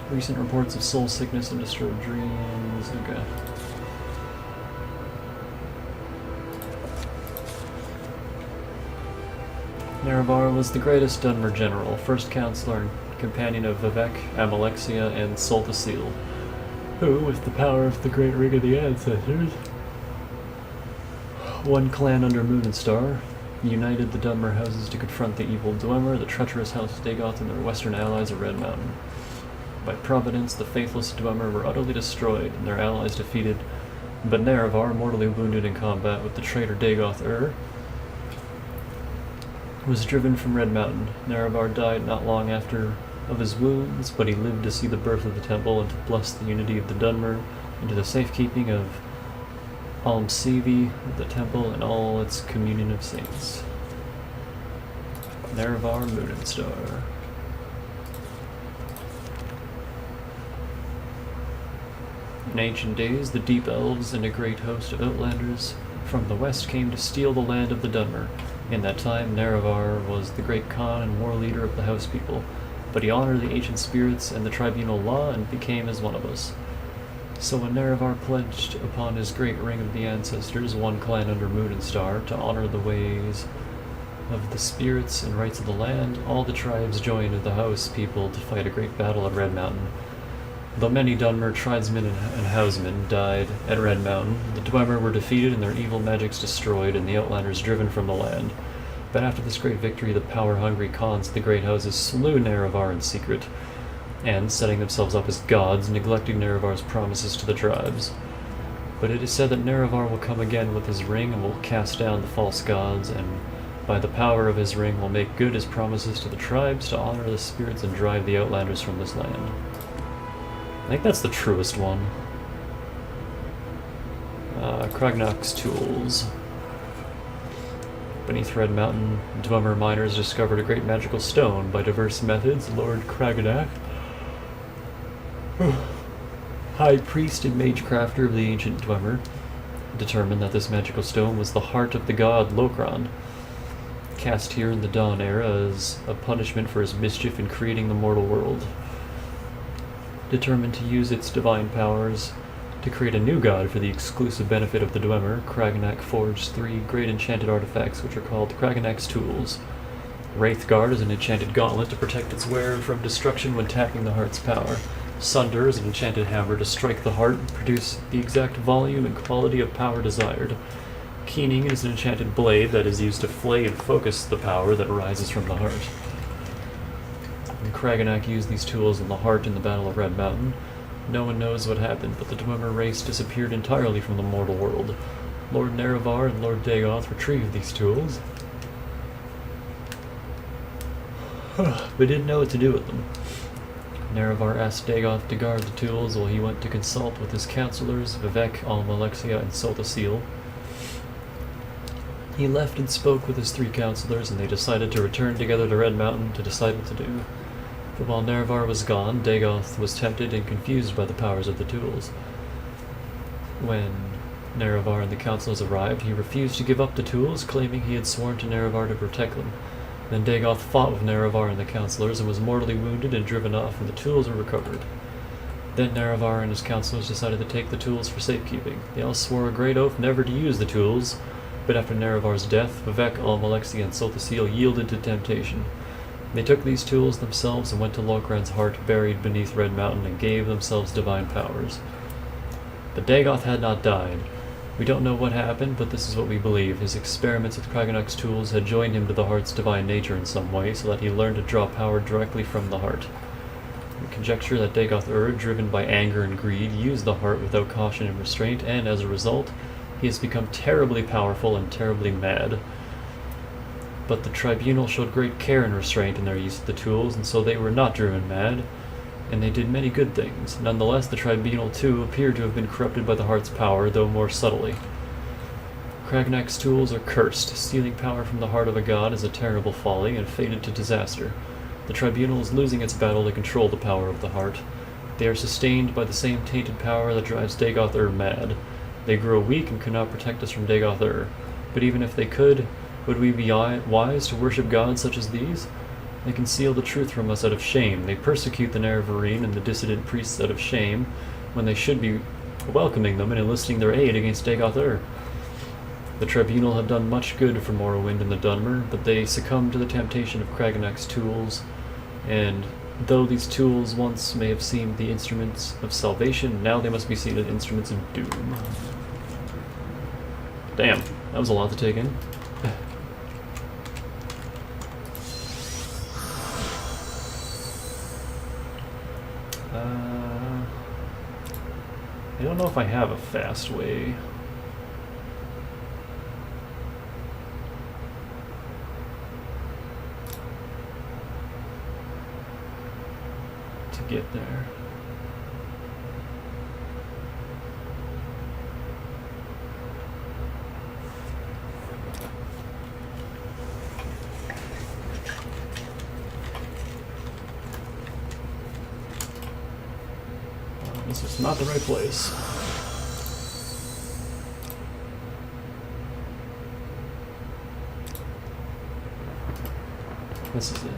Recent reports of soul sickness and disturbed dreams. Okay. Nerevar was the greatest Dunmer general, first counselor and companion of Vivek, Amalexia, and Soltasil, who, with the power of the Great Ring of the Ancestors, one clan under Moon and Star, united the Dunmer houses to confront the evil Dwemer, the treacherous House Dagoth, and their western allies of Red Mountain. By providence, the faithless Dwemer were utterly destroyed, and their allies defeated, but Nerevar, mortally wounded in combat with the traitor Dagoth was driven from Red Mountain. Nerevar died not long after of his wounds, but he lived to see the birth of the temple and to bless the unity of the Dunmer and to the safekeeping of Almsevi, the temple, and all its communion of saints. Nerevar, Moon and Star. In ancient days, the Deep Elves and a great host of Outlanders from the west came to steal the land of the Dunmer. In that time, Nerevar was the great Khan and war leader of the House people, but he honored the ancient spirits and the tribunal law and became as one of us. So when Nerevar pledged upon his great ring of the ancestors, one clan under Moon and Star, to honor the ways of the spirits and rights of the land, all the tribes joined the House people to fight a great battle at Red Mountain. Though many Dunmer tribesmen and housemen died at Red Mountain, the Dwemer were defeated and their evil magics destroyed and the Outlanders driven from the land. But after this great victory, the power-hungry Khans of the great houses slew Nerevar in secret, and, setting themselves up as gods, neglected Nerevar's promises to the tribes. But it is said that Nerevar will come again with his ring and will cast down the false gods, and by the power of his ring will make good his promises to the tribes to honor the spirits and drive the Outlanders from this land. I think that's the truest one. Kragnak's tools. Beneath Red Mountain, Dwemer miners discovered a great magical stone. By diverse methods, Lord Kragnak, High Priest and Mage Crafter of the ancient Dwemer, determined that this magical stone was the heart of the god Lokron, cast here in the Dawn era as a punishment for his mischief in creating the mortal world. Determined to use its divine powers to create a new god for the exclusive benefit of the Dwemer, Kragnak forged 3 great enchanted artifacts which are called Kragnak's Tools. Wraithguard is an enchanted gauntlet to protect its wearer from destruction when tapping the heart's power. Sunder is an enchanted hammer to strike the heart and produce the exact volume and quality of power desired. Keening is an enchanted blade that is used to flay and focus the power that arises from the heart. When Kragnak used these tools in the heart in the Battle of Red Mountain, no one knows what happened, but the Dwemer race disappeared entirely from the mortal world. Lord Nerevar and Lord Dagoth retrieved these tools, but didn't know what to do with them. Nerevar asked Dagoth to guard the tools while he went to consult with his counselors, Vivek, Almalexia, and Soltasil. He left and spoke with his 3 counselors, and they decided to return together to Red Mountain to decide what to do. But while Nerevar was gone, Dagoth was tempted and confused by the powers of the tools. When Nerevar and the counselors arrived, he refused to give up the tools, claiming he had sworn to Nerevar to protect them. Then Dagoth fought with Nerevar and the counselors and was mortally wounded and driven off, and the tools were recovered. Then Nerevar and his counselors decided to take the tools for safekeeping. They all swore a great oath never to use the tools, but after Nerevar's death, Vivek, Almalexia, and Soltasil yielded to temptation. They took these tools themselves and went to Lokran's heart buried beneath Red Mountain and gave themselves divine powers. But Dagoth had not died. We don't know what happened, but this is what we believe. His experiments with Kragnak's tools had joined him to the heart's divine nature in some way, so that he learned to draw power directly from the heart. We conjecture that Dagoth driven by anger and greed, used the heart without caution and restraint, and as a result, he has become terribly powerful and terribly mad. But the tribunal showed great care and restraint in their use of the tools, and so they were not driven mad, and they did many good things. Nonetheless, the tribunal too appeared to have been corrupted by the heart's power, though more subtly. Kragnak's tools are cursed. Stealing power from the heart of a god is a terrible folly, and fated to disaster. The tribunal is losing its battle to control the power of the heart. They are sustained by the same tainted power that drives Dagoth mad. They grow weak and cannot protect us from Dagoth But even if they could, would we be wise to worship gods such as these? They conceal the truth from us out of shame. They persecute the Nerevarine and the dissident priests out of shame, when they should be welcoming them and enlisting their aid against Dagoth The tribunal have done much good for Morrowind and the Dunmer, but they succumbed to the temptation of Kragnak's tools, and though these tools once may have seemed the instruments of salvation, now they must be seen as instruments of doom. Damn, that was a lot to take in. I don't know if I have a fast way. To get there. This is not the right place. This is it.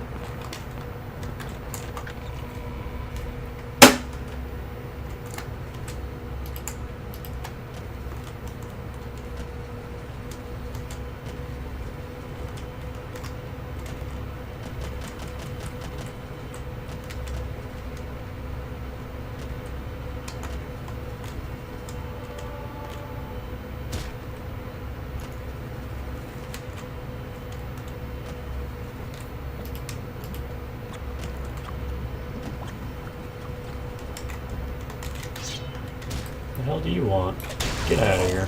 What the hell do you want? Get out of here.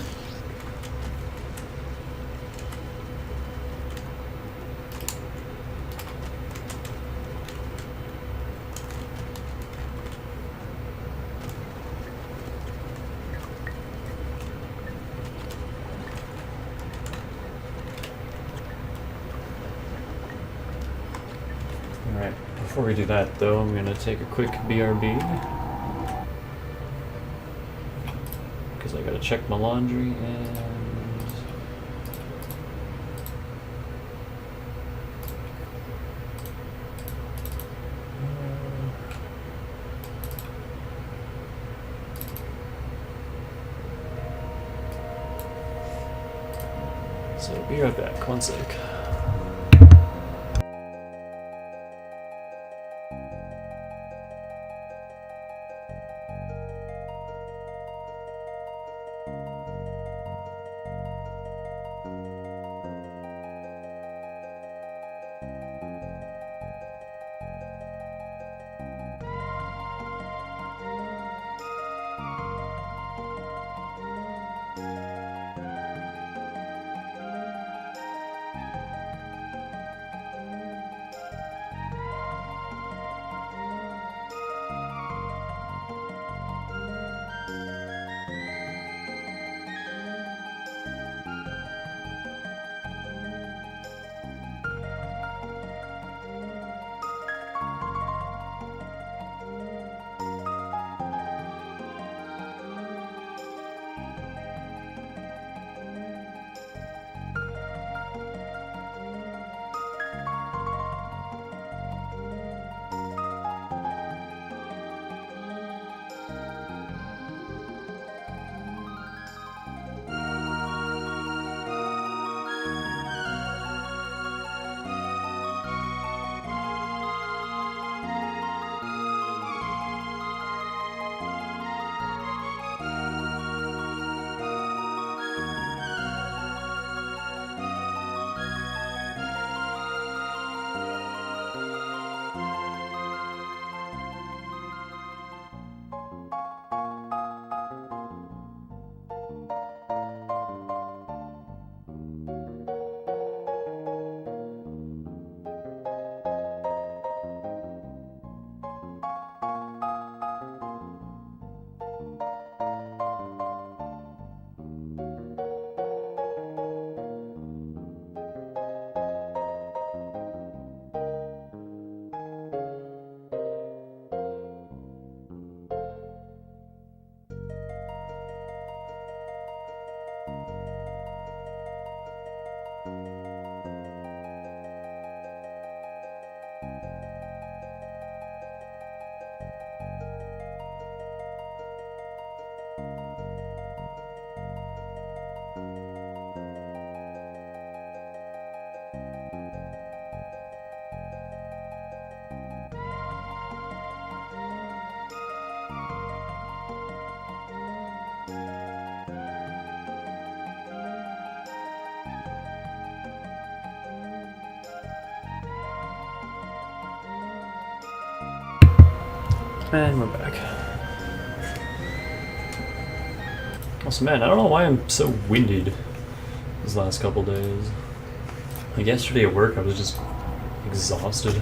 Alright, before we do that though, I'm gonna take a quick BRB. Because I gotta check my laundry and... So be right back, one sec. And we're back. Also, man, I don't know why I'm so winded these last couple days. Like yesterday at work, I was just exhausted.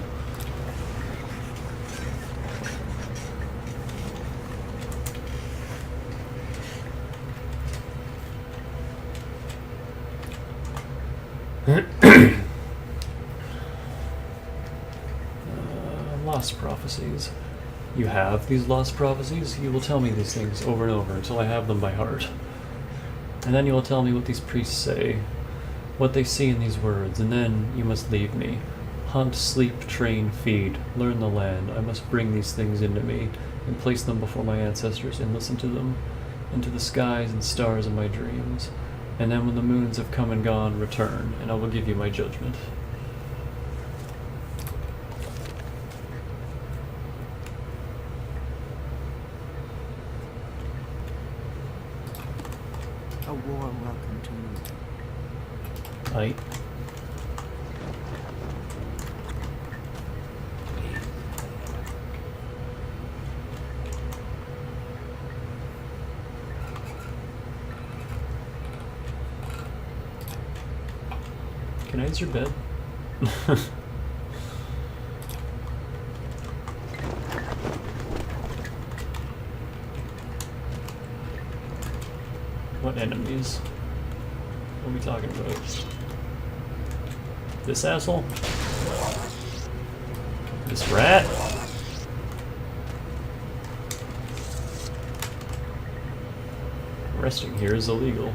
Lost prophecies. You have these lost prophecies? You will tell me these things over and over until I have them by heart. And then you will tell me what these priests say, what they see in these words, and then you must leave me. Hunt, sleep, train, feed, learn the land. I must bring these things into me and place them before my ancestors and listen to them, into the skies and stars of my dreams. And then when the moons have come and gone, return, and I will give you my judgment. A warm welcome to you. Tight. Can I use your bed? What enemies? What are we talking about? This asshole? This rat? Resting here is illegal.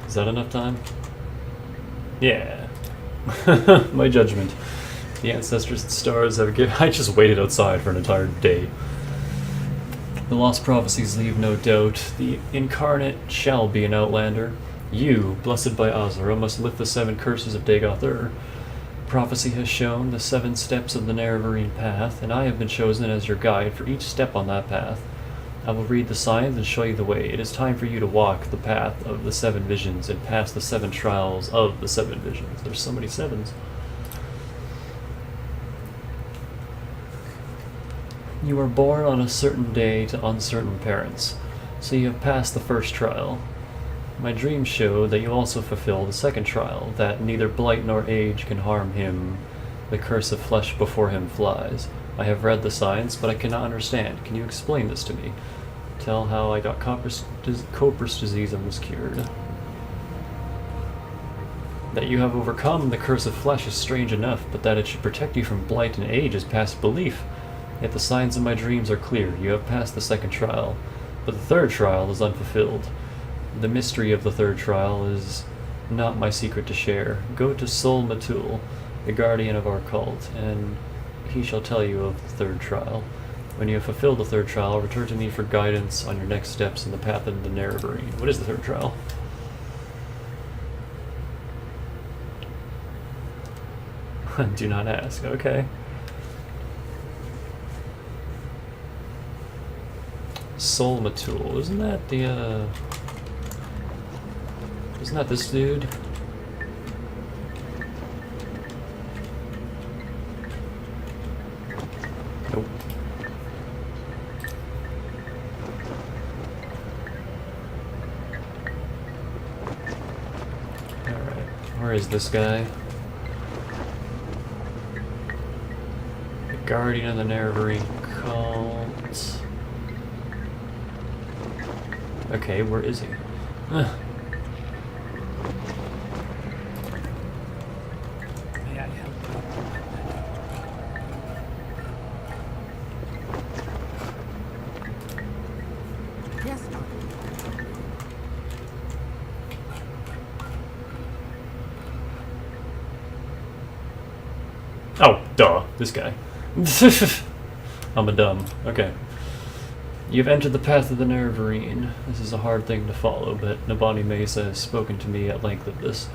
Is that enough time? Yeah. My judgment. The ancestors and stars have given. I just waited outside for an entire day. The lost prophecies leave no doubt. The incarnate shall be an outlander. You, blessed by Azura, must lift the 7 curses of Dagoth-Ur. Prophecy has shown the 7 steps of the Nerevarine path, and I have been chosen as your guide for each step on that path. I will read the signs and show you the way. It is time for you to walk the path of the 7 visions and pass the 7 trials of the 7 visions. There's so many 7s. You were born on a certain day to uncertain parents, so you have passed the first trial. My dreams show that you also fulfill the second trial, that neither blight nor age can harm him. The curse of flesh before him flies. I have read the signs, but I cannot understand. Can you explain this to me? Tell how I got Coper's disease and was cured. That you have overcome the curse of flesh is strange enough, but that it should protect you from blight and age is past belief. Yet the signs of my dreams are clear. You have passed the second trial, but the third trial is unfulfilled. The mystery of the third trial is not my secret to share. Go to Sol Matul, the guardian of our cult, and he shall tell you of the third trial. When you have fulfilled the third trial, return to me for guidance on your next steps in the path of the Nerevarine. What is the third trial? Do not ask. Okay. Sol Matul. Isn't that the, Isn't that this dude? Nope. Alright. Where is this guy? The guardian of the Nerevarine cult. Okay, where is he? May I help you? Yes, Doctor. Oh, duh. This guy. I'm a dumb. Okay. You've entered the path of the Nerevarine. This is a hard thing to follow, but Nabani Mesa has spoken to me at length of this,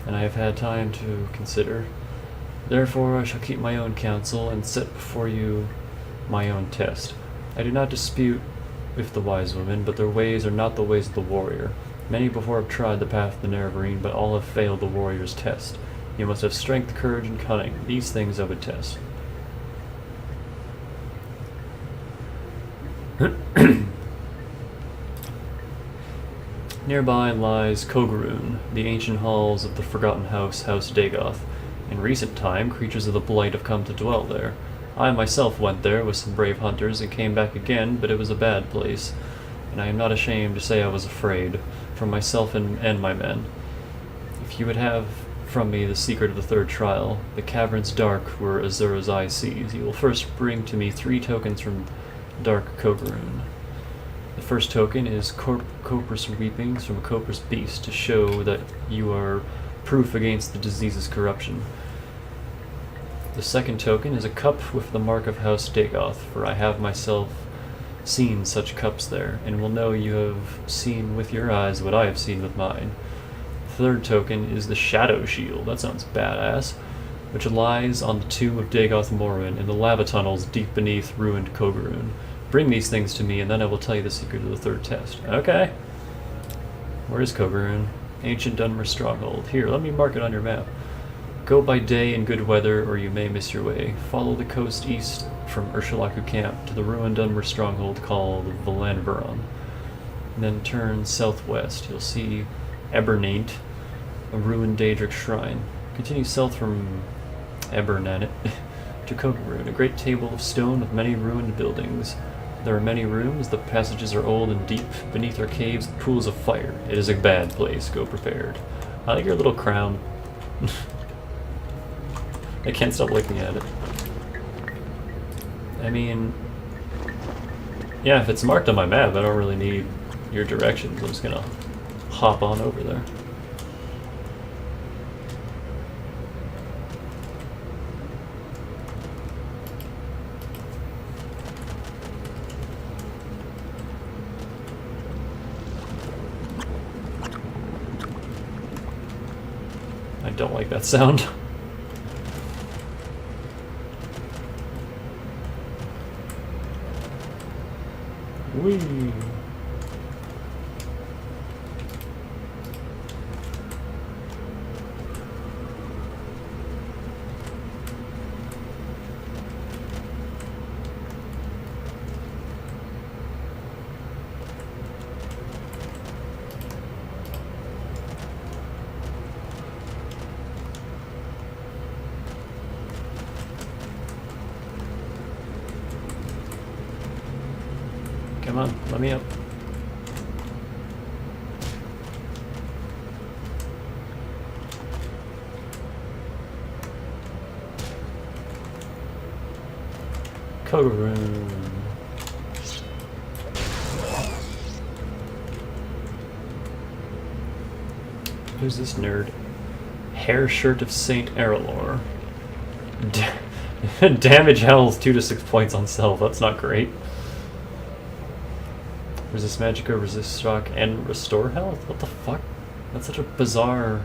and I have had time to consider. Therefore, I shall keep my own counsel and set before you my own test. I do not dispute with the wise women, but their ways are not the ways of the warrior. Many before have tried the path of the Nerevarine, but all have failed the warrior's test. You must have strength, courage, and cunning. These things I would test. Nearby lies Kogarun, the ancient halls of the forgotten house, House Dagoth. In recent time, creatures of the Blight have come to dwell there. I myself went there with some brave hunters and came back again, but it was a bad place, and I am not ashamed to say I was afraid, for myself and my men. If you would have from me the secret of the third trial, the caverns dark where Azura's eye sees, you will first bring to me 3 tokens from Dark Kogarun. The first token is Coprous Weepings from a Coprous Beast to show that you are proof against the disease's corruption. The second token is a cup with the mark of House Dagoth, for I have myself seen such cups there, and will know you have seen with your eyes what I have seen with mine. The third token is the Shadow Shield, that sounds badass, which lies on the tomb of Dagoth Morrowind in the lava tunnels deep beneath ruined Kogarun. Bring these things to me, and then I will tell you the secret of the third test. Okay. Where is Kogarun? Ancient Dunmer Stronghold. Here, let me mark it on your map. Go by day in good weather, or you may miss your way. Follow the coast east from Urshalaku Camp to the ruined Dunmer Stronghold called Valanveron. And then turn southwest. You'll see Ebernaint, a ruined Daedric shrine. Continue south from Ebernaint to Kogarun, a great table of stone with many ruined buildings. There are many rooms, the passages are old and deep. Beneath are caves and pools of fire. It is a bad place, go prepared. I like your little crown. I can't stop looking at it. I mean, yeah, if it's marked on my map, I don't really need your directions. I'm just gonna hop on over there. I don't like that sound. Whee! Come on, let me up. Kogarun. Who's this nerd? Hair shirt of Saint Erelor. Damage health 2 to 6 points on self. That's not great. Resist Magicka, resist shock, and restore health? What the fuck? That's such a bizarre...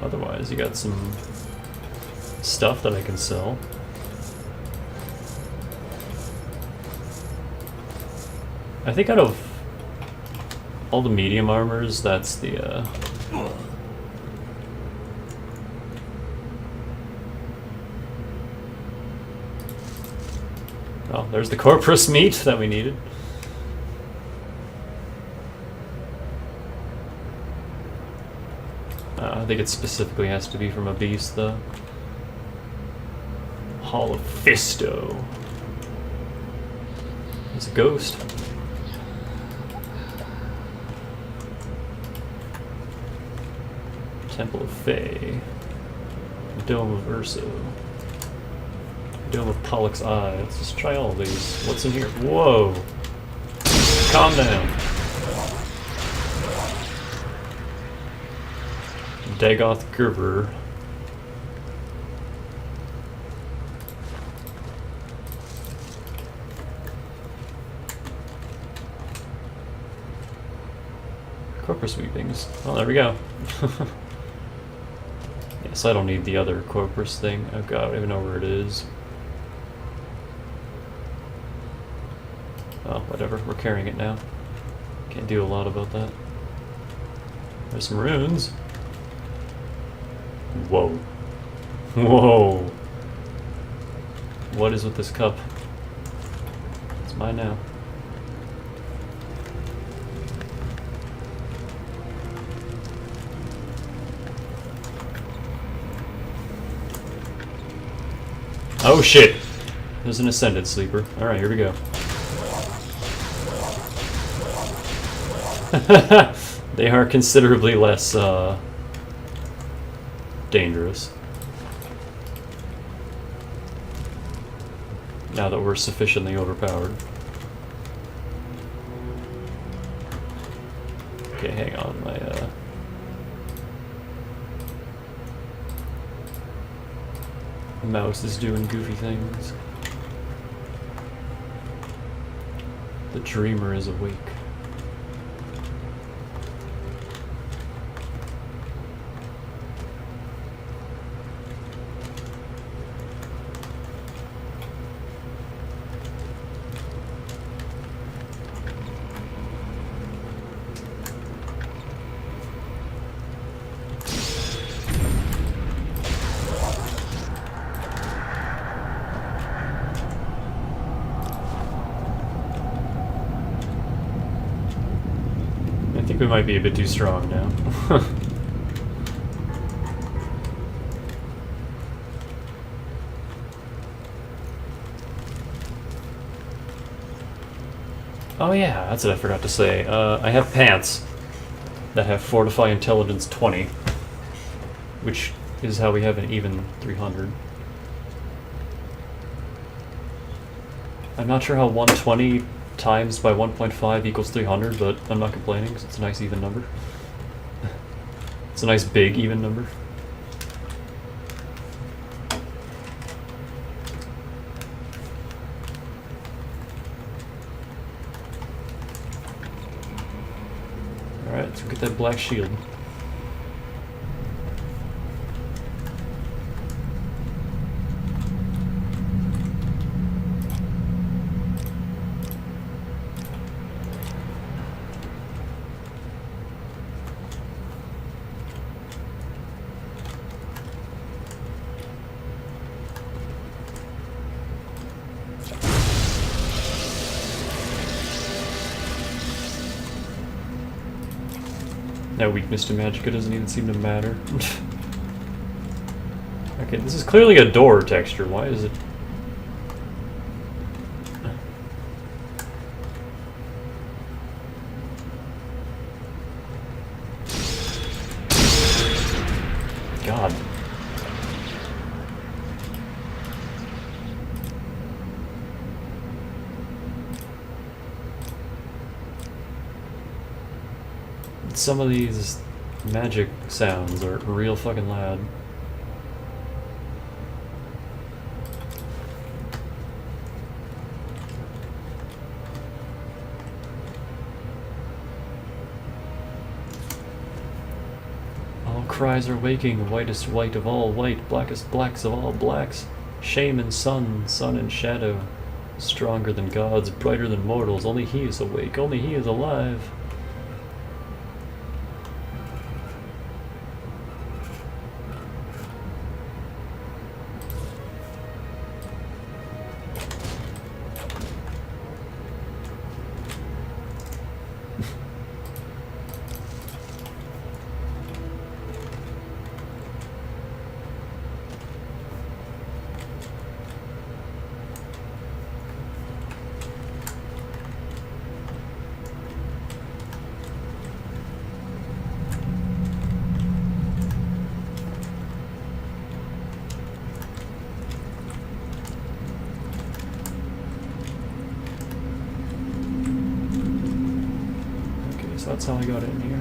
Otherwise, you got some stuff that I can sell. I think out of all the medium armors, that's the, Oh, there's the corpus meat that we needed. I think it specifically has to be from a beast, though. Hall of Fisto. There's a ghost. Temple of Fae. Dome of Urso. Dome of Pollux Eye. Let's just try all these. What's in here? Whoa! Calm down. Dagoth Gerber. Corpus Weepings. Oh, there we go. Yes, I don't need the other Corpus thing. Oh god, I don't even know where it is. Oh, whatever. We're carrying it now. Can't do a lot about that. There's some runes. Whoa. Whoa. What is with this cup? It's mine now. Oh shit! There's an Ascended Sleeper. Alright, here we go. They are considerably less, dangerous. Now that we're sufficiently overpowered. Okay, hang on, my mouse is doing goofy things. The dreamer is awake. I think we might be a bit too strong now. Oh yeah, that's what I forgot to say. I have pants that have Fortify Intelligence 20, which is how we have an even 300. I'm not sure how 120 times by 1.5 equals 300, but I'm not complaining because it's a nice even number. It's a nice big even number. Alright, let's get that black shield. No weakness to magic, it doesn't even seem to matter. Okay, this is clearly a door texture. Why is it... God. Some of these magic sounds are real fucking loud. All cries are waking, whitest white of all white, blackest blacks of all blacks. Shame and sun, sun and shadow. Stronger than gods, brighter than mortals, only he is awake, only he is alive. So that's how I got in here.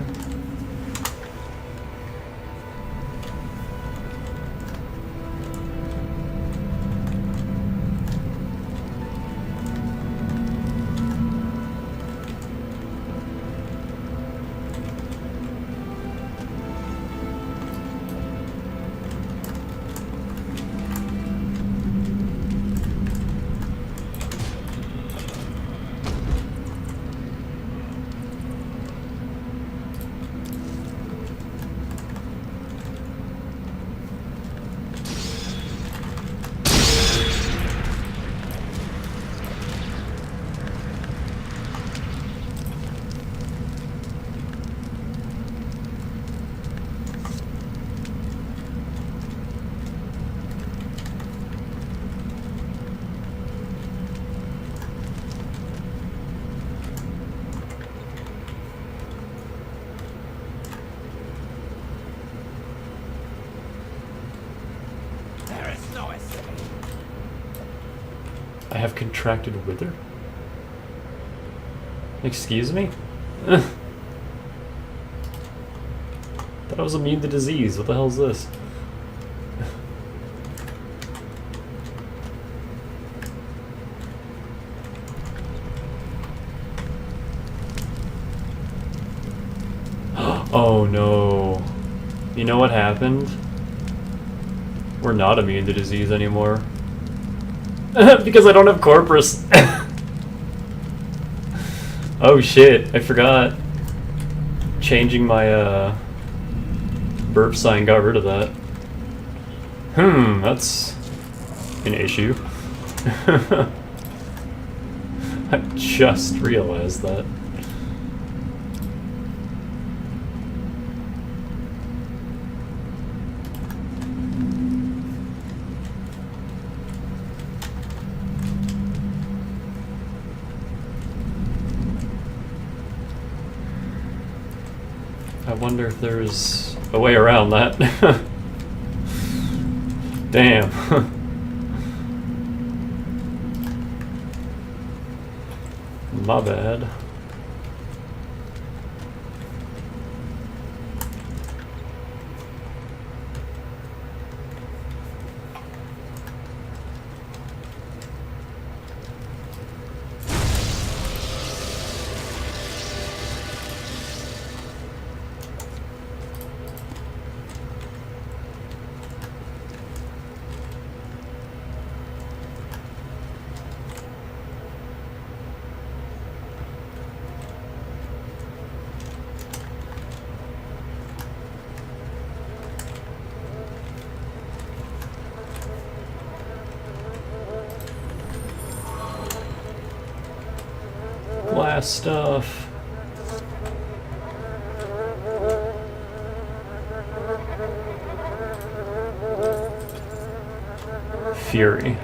I've contracted wither? Excuse me? Thought I was immune to disease. What the hell is this? Oh no. You know what happened? We're not immune to disease anymore. Because I don't have Corpus. Oh shit, I forgot. Changing my burp sign got rid of that. That's an issue. I just realized that. I wonder if there's a way around that. Damn. My bad. Glass stuff. Fury.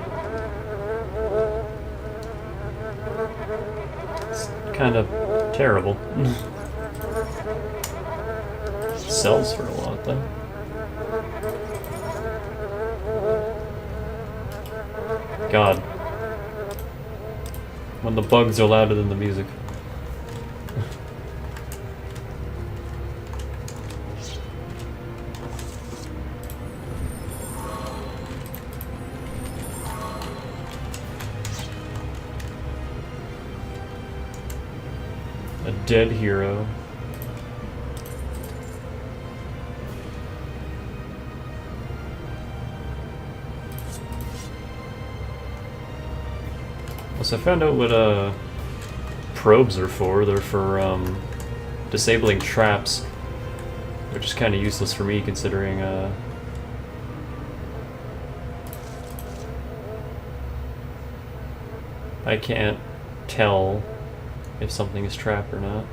It's kind of terrible. Sells for a lot though. God. When the bugs are louder than the music. A dead hero. So I found out what probes are for. They're for disabling traps, which is kind of useless for me considering I can't tell if something is trapped or not.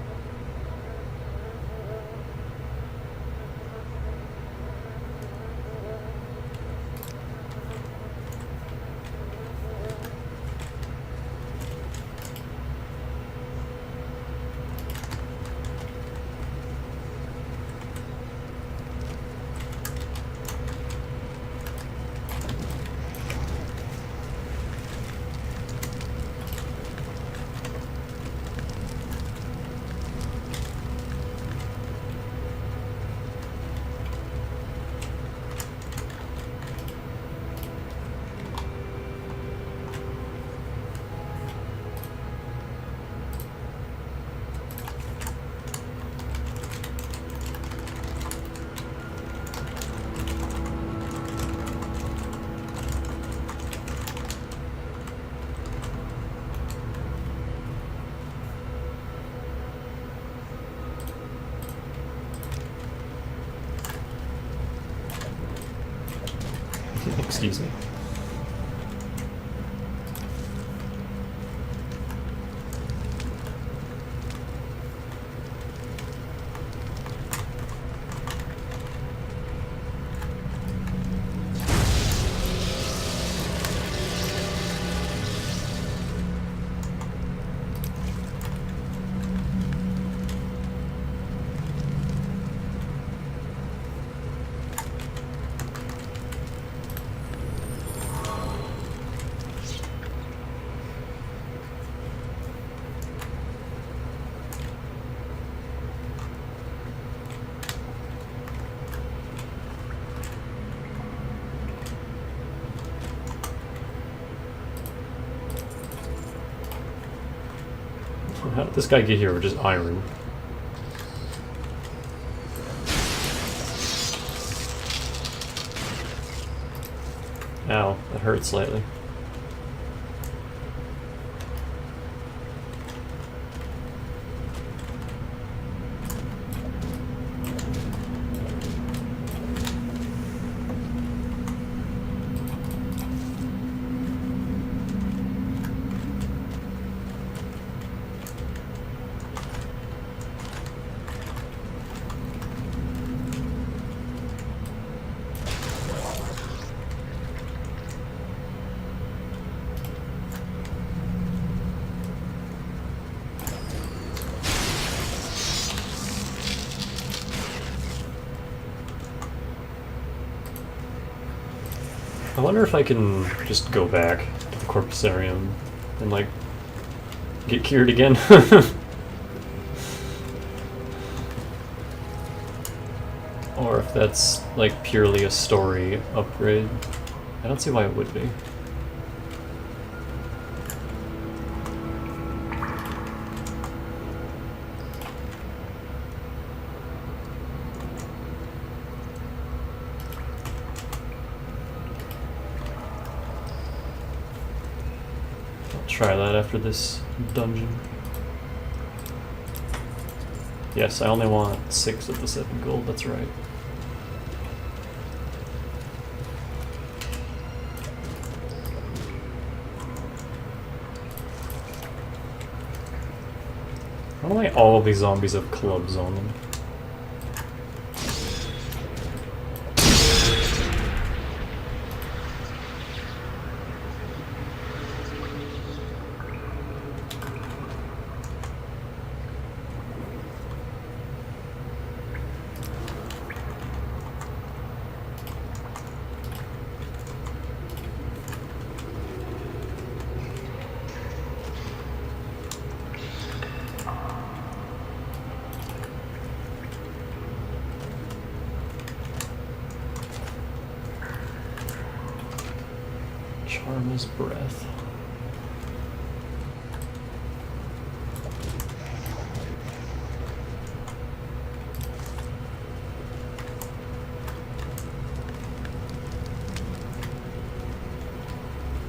Excuse me. How did this guy get here with just iron? Ow, that hurt slightly. I wonder if I can just go back to the Corpusarium and, like, get cured again. Or if that's, like, purely a story upgrade. I don't see why it would be. Try that after this dungeon. Yes, I only want 6 of the 7 gold, that's right. I don't know why all of these zombies have clubs on them. Charmless breath.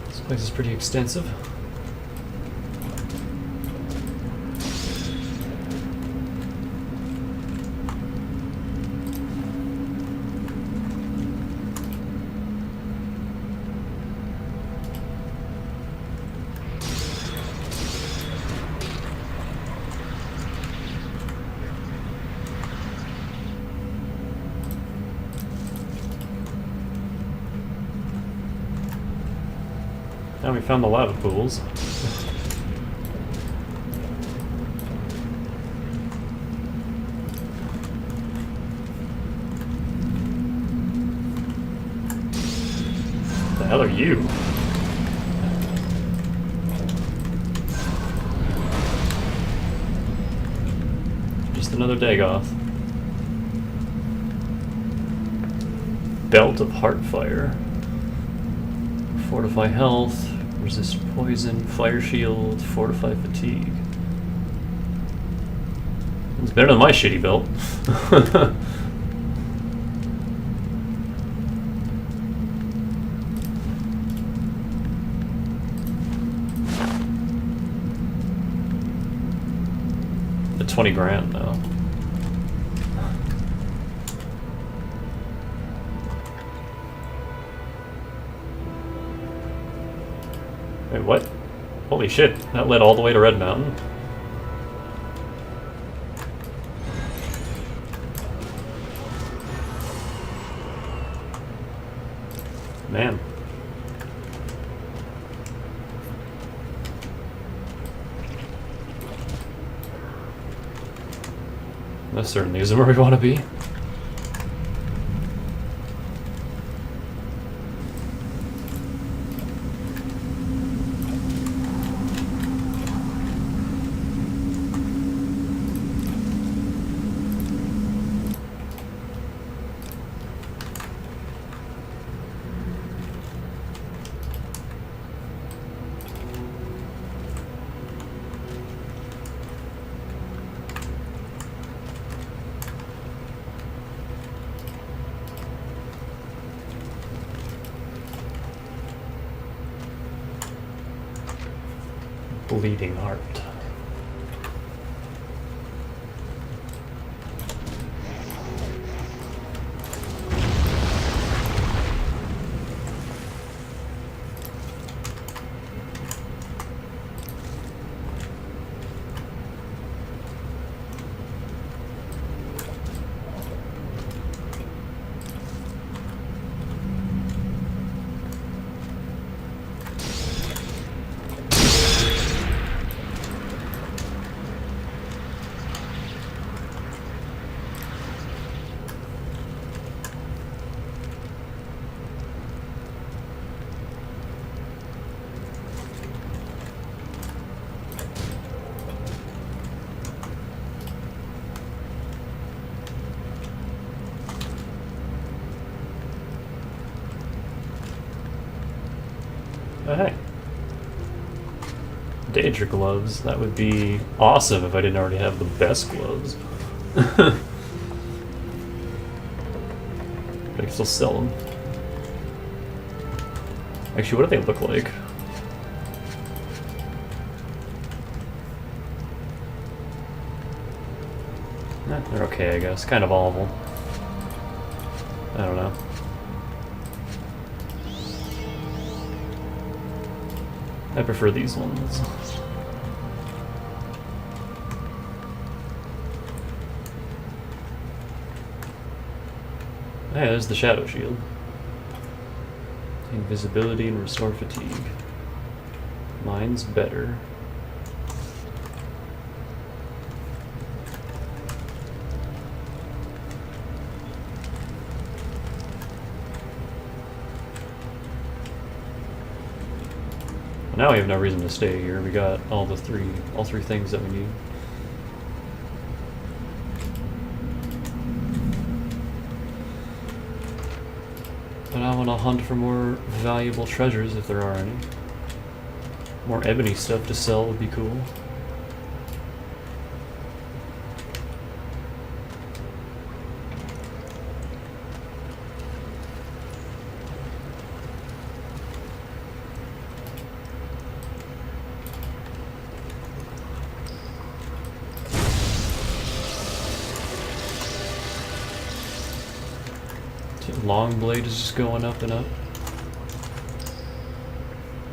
This place is pretty extensive. Now we found the lava pools. The hell are you? Just another Dagoth. Belt of Heartfire. Fortify health, resist poison, fire shield, fortify fatigue. It's better than my shitty belt. The 20 grand though. Wait, what? Holy shit, that led all the way to Red Mountain. Man. That certainly isn't where we want to be. Bleeding Heart. Oh, hey. Danger gloves. That would be awesome if I didn't already have the best gloves. But I can still sell them. Actually, what do they look like? They're okay, I guess. Kind of awful. I don't know. I prefer these ones. Hey, there's the Shadow Shield. Invisibility and restore fatigue. Mine's better. Now we have no reason to stay here. We got all three things that we need. But I want to hunt for more valuable treasures if there are any. More ebony stuff to sell would be cool. Long blade is just going up and up.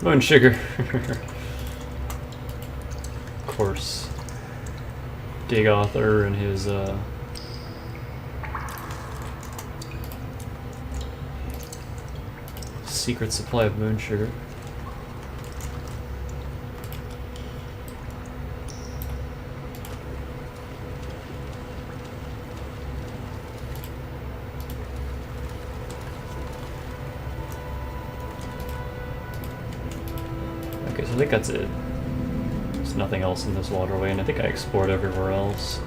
Moon sugar. Of course. Dig Author and his secret supply of moon sugar. I think that's it. There's nothing else in this waterway, and I think I explored everywhere else.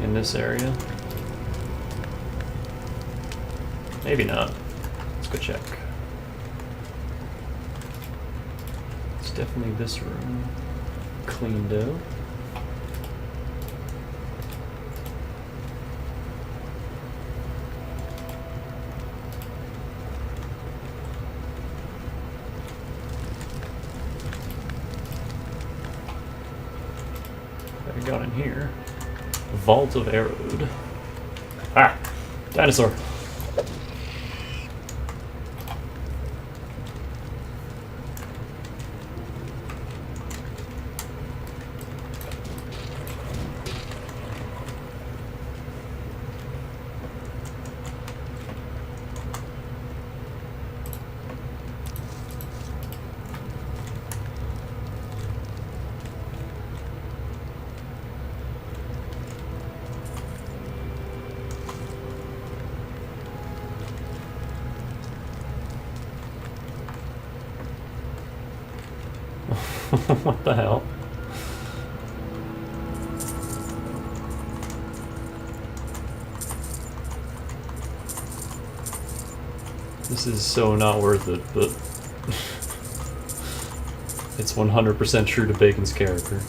In this area? Maybe not. Let's go check. It's definitely this room. Cleaned out. Got in here. Vault of Arrowed. Ah! Dinosaur! What the hell? This is so not worth it, but it's 100% true to Bacon's character.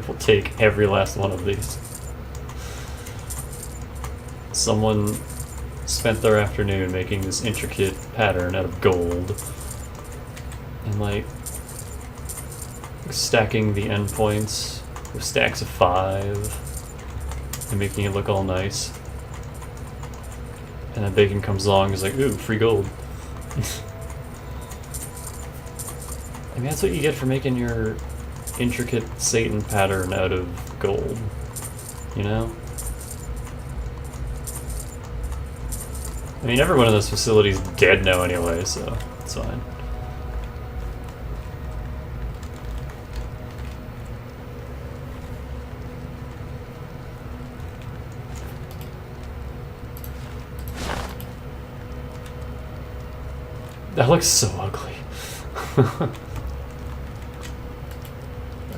will take every last one of these. Someone spent their afternoon making this intricate pattern out of gold. And like stacking the endpoints with stacks of 5 and making it look all nice. And then Bacon comes along and is like, ooh, free gold. I mean, that's what you get for making your intricate Satan pattern out of gold, you know? I mean, every one of those facilities is dead now anyway, so it's fine. That looks so ugly.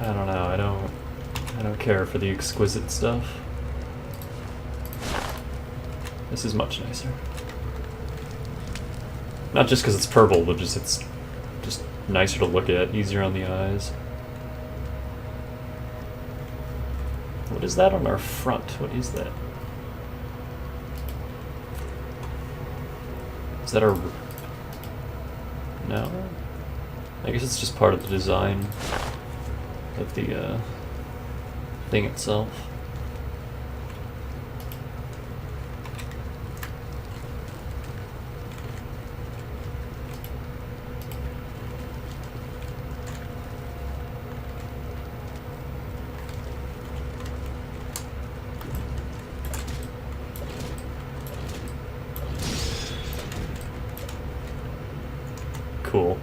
I don't know, I don't care for the exquisite stuff. This is much nicer. Not just because it's purple, but just it's just nicer to look at, easier on the eyes. What is that on our front? What is that? Is that our... No? I guess it's just part of the design of the thing itself. Cool.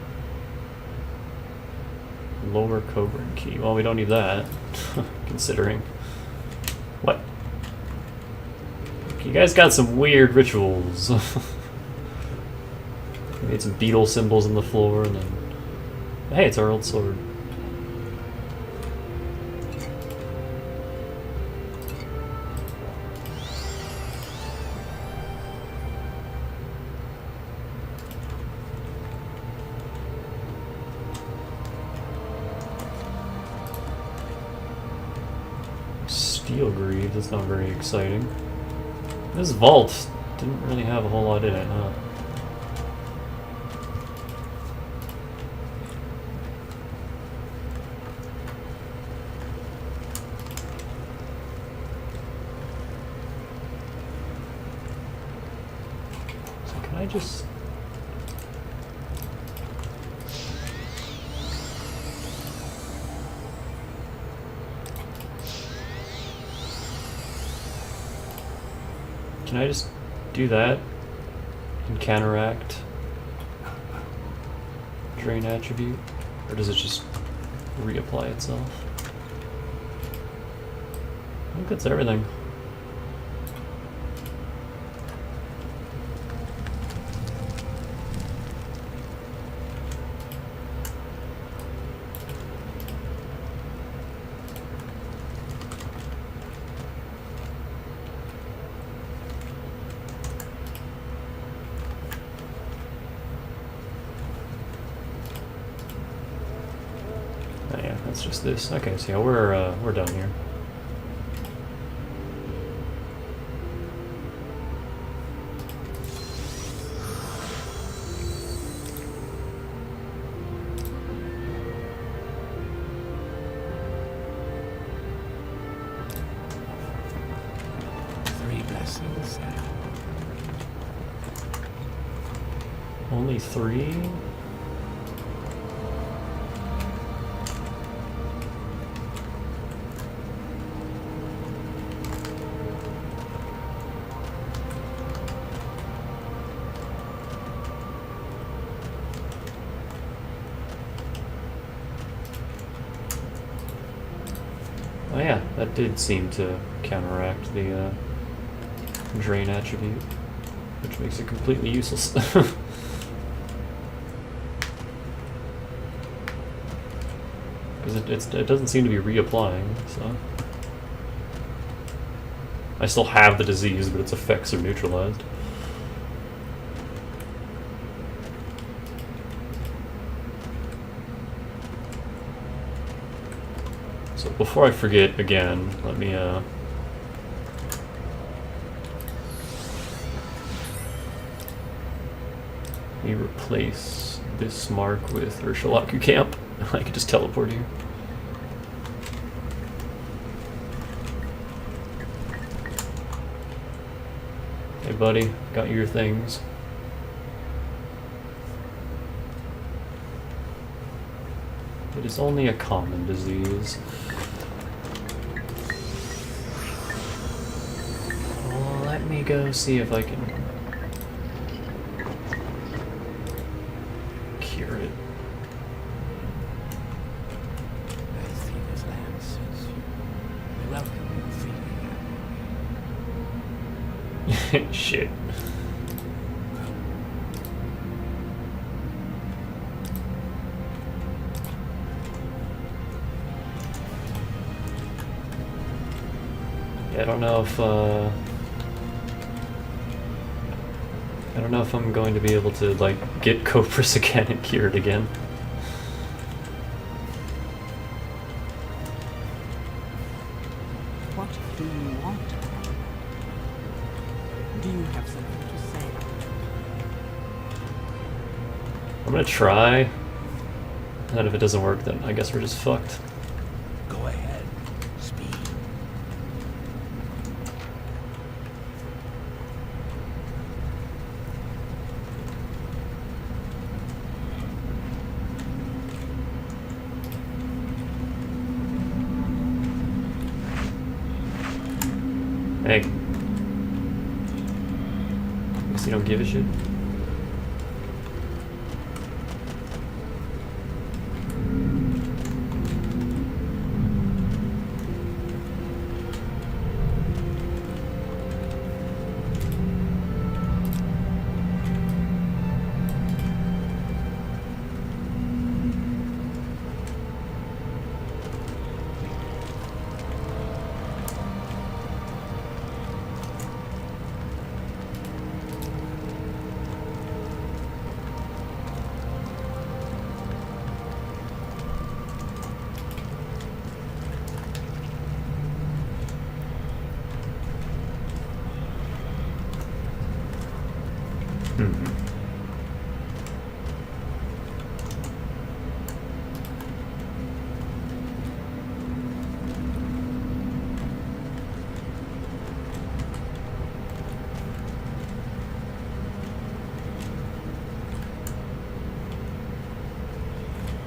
Lower Cobran key. Well, we don't need that, considering. What? You guys got some weird rituals. Made some beetle symbols on the floor, and then... Hey, it's our old sword. Steel Greave, that's not very exciting. This vault didn't really have a whole lot in it, huh? So can I just... Can I just do that and counteract drain attribute? Or does it just reapply itself? I think that's everything. Oh yeah, that's just this. Okay, so yeah, we're done here. Three blessings. Only 3? Oh yeah, that did seem to counteract the drain attribute, which makes it completely useless. Because it doesn't seem to be reapplying, so... I still have the disease, but its effects are neutralized. So before I forget again, let me replace this mark with Urshulaku Camp. I could just teleport here. Hey buddy, got your things. It is only a common disease. Well, let me go see if I can cure it. I see this land suits you. We welcome you freely. Shit. I don't know if I'm going to be able to like get Copris again and cure it again. What do you want? Do you have something to say? I'm gonna try, and if it doesn't work, then I guess we're just fucked. Go ahead. Speed. Hey. Guess you don't give a shit.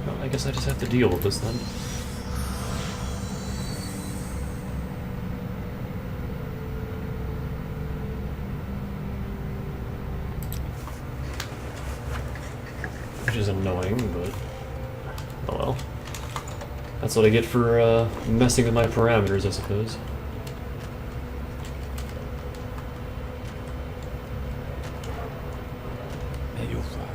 Well, I guess I just have to deal with this then. Which is annoying, but oh well. That's what I get for messing with my parameters, I suppose. May you find.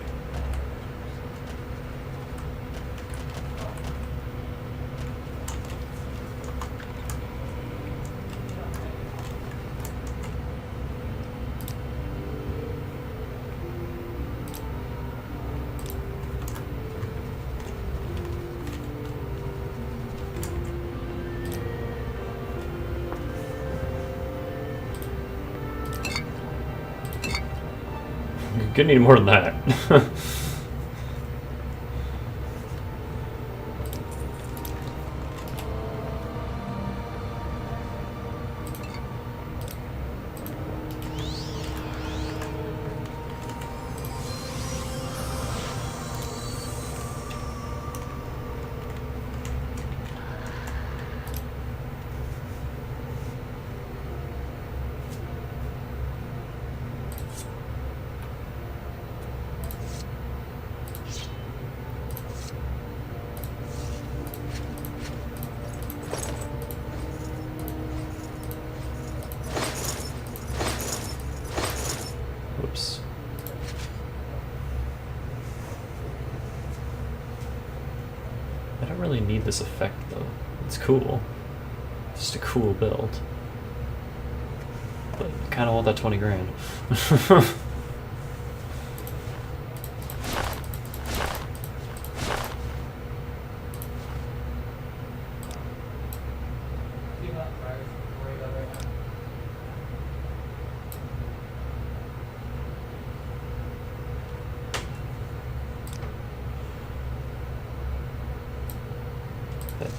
Gonna need more than that. Whoops. I don't really need this effect though. It's cool. It's just a cool build. But I kinda want that 20 grand.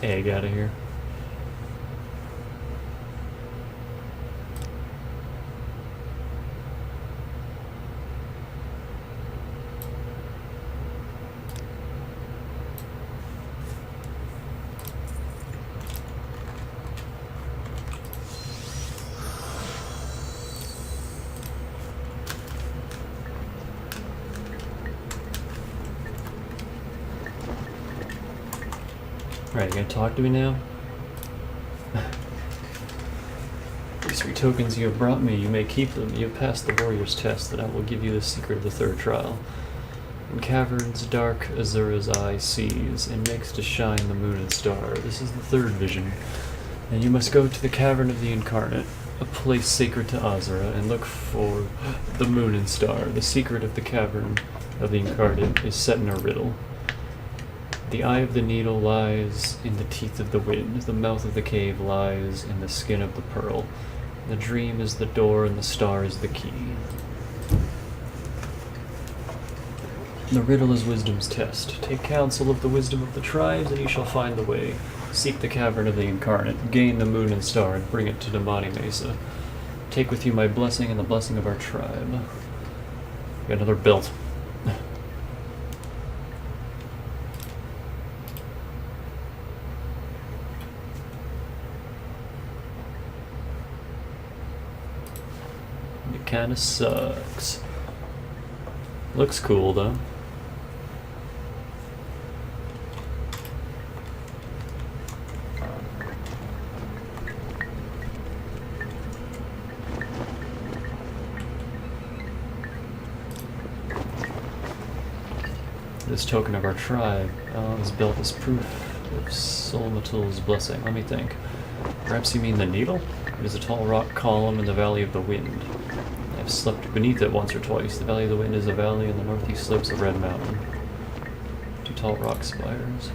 egg out of here. Alright, you gonna talk to me now? These 3 tokens you have brought me, you may keep them. You have passed the warrior's test, and I will give you the secret of the 3rd trial. In caverns dark Azura's eye sees, and makes to shine the moon and star. This is the 3rd vision. And you must go to the cavern of the incarnate, a place sacred to Azura, and look for the moon and star. The secret of the cavern of the incarnate is set in a riddle. The eye of the needle lies in the teeth of the wind. The mouth of the cave lies in the skin of the pearl. The dream is the door, and the star is the key. The riddle is wisdom's test. Take counsel of the wisdom of the tribes, and you shall find the way. Seek the cavern of the incarnate. Gain the moon and star, and bring it to Damani Mesa. Take with you my blessing and the blessing of our tribe. Got another belt. It kinda sucks. Looks cool though. This token of our tribe is built as proof of Solmatul's blessing. Let me think. Perhaps you mean the needle? It is a tall rock column in the Valley of the Wind. I've slept beneath it once or twice. The Valley of the Wind is a valley in the northeast slopes of Red Mountain. 2 tall rock spires.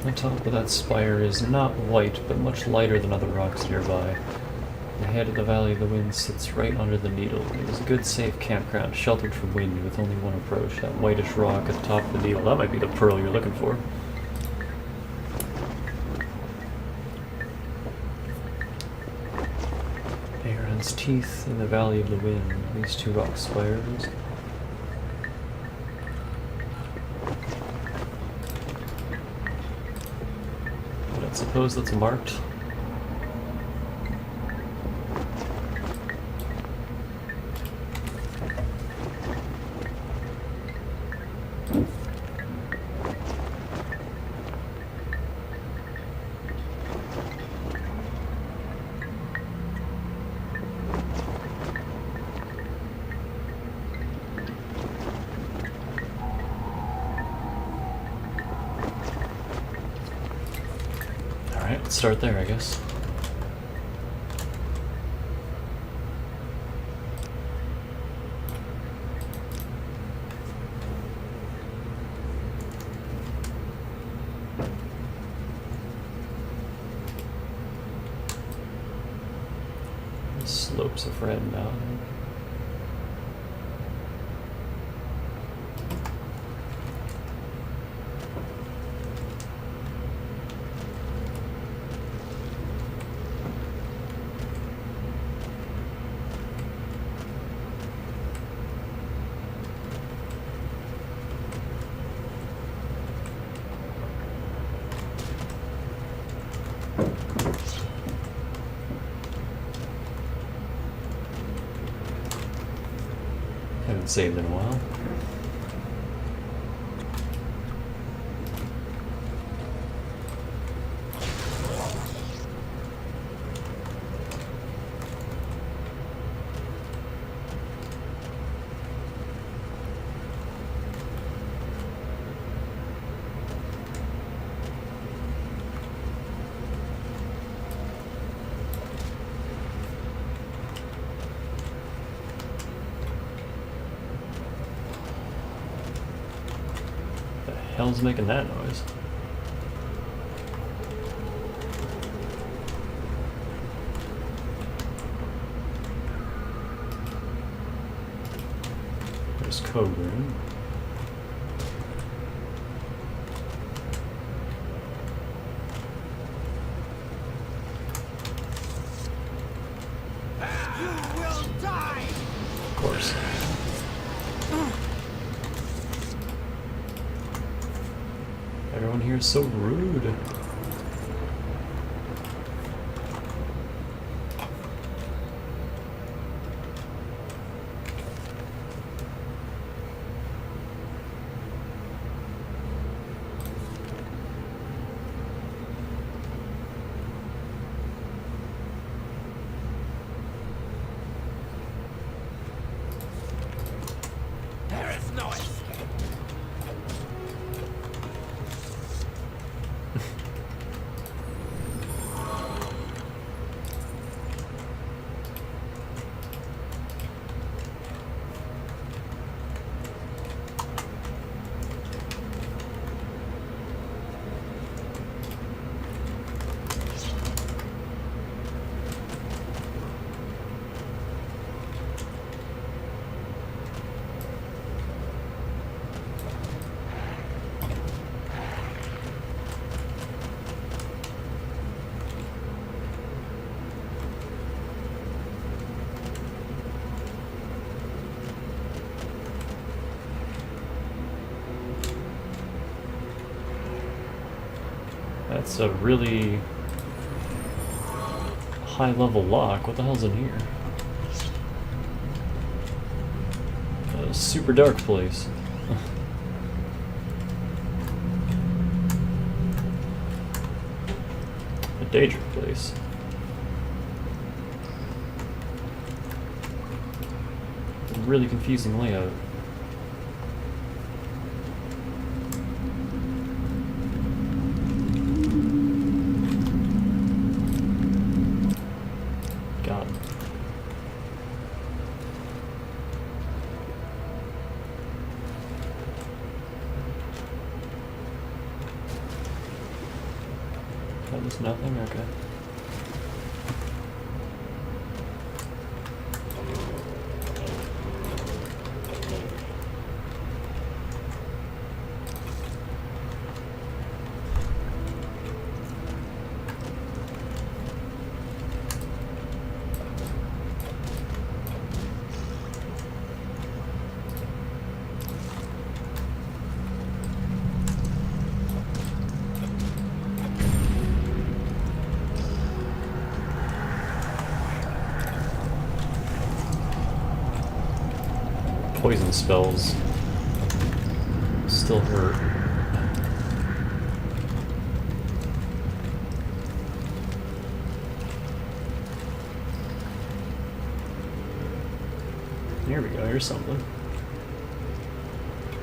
The top of that spire is not white, but much lighter than other rocks nearby. The head of the Valley of the Wind sits right under the needle. It is a good, safe campground, sheltered from wind, with only one approach. That whitish rock at the top of the needle. That might be the pearl you're looking for. Aaron's teeth in the Valley of the Wind. These 2 rock spires. I suppose that's marked. Alright, let's start there, I guess. The slopes of Red Mountain. Haven't saved in a while. hell's making that noise? There's code room. You will die! Of course. Everyone here is so rude. There is no escape. That's a really high level lock. What the hell's in here? A super dark place. A Daedric place. Really confusing layout. God. That was nothing? Okay. Poison spells still hurt. Here we go, here's something.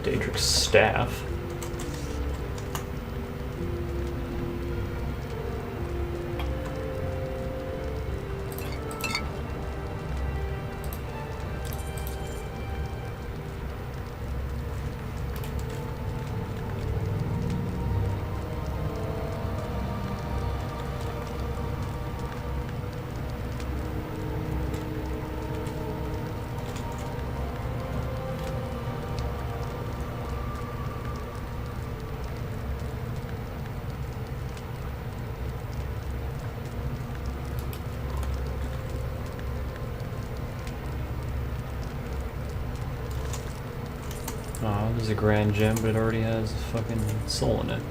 Daedric's staff. Oh, there's a grand gem, but it already has a fucking soul in it.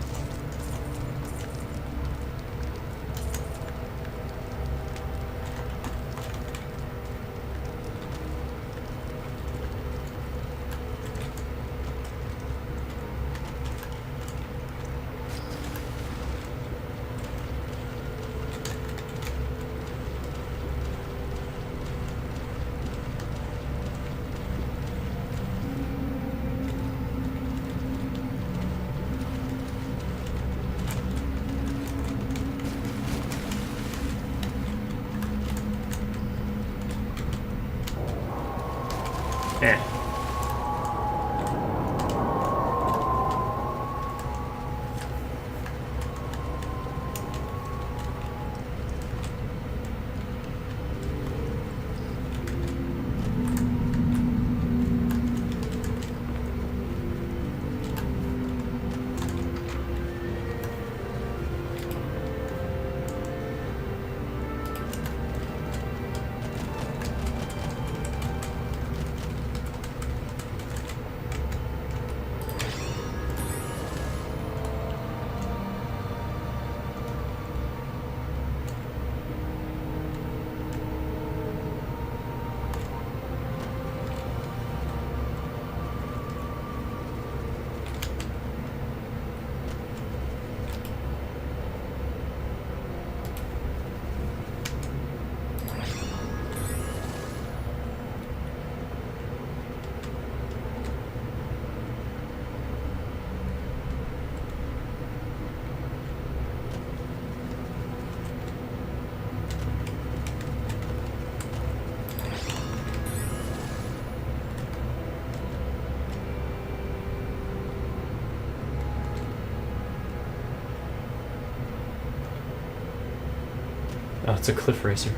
Oh, it's a cliff racer.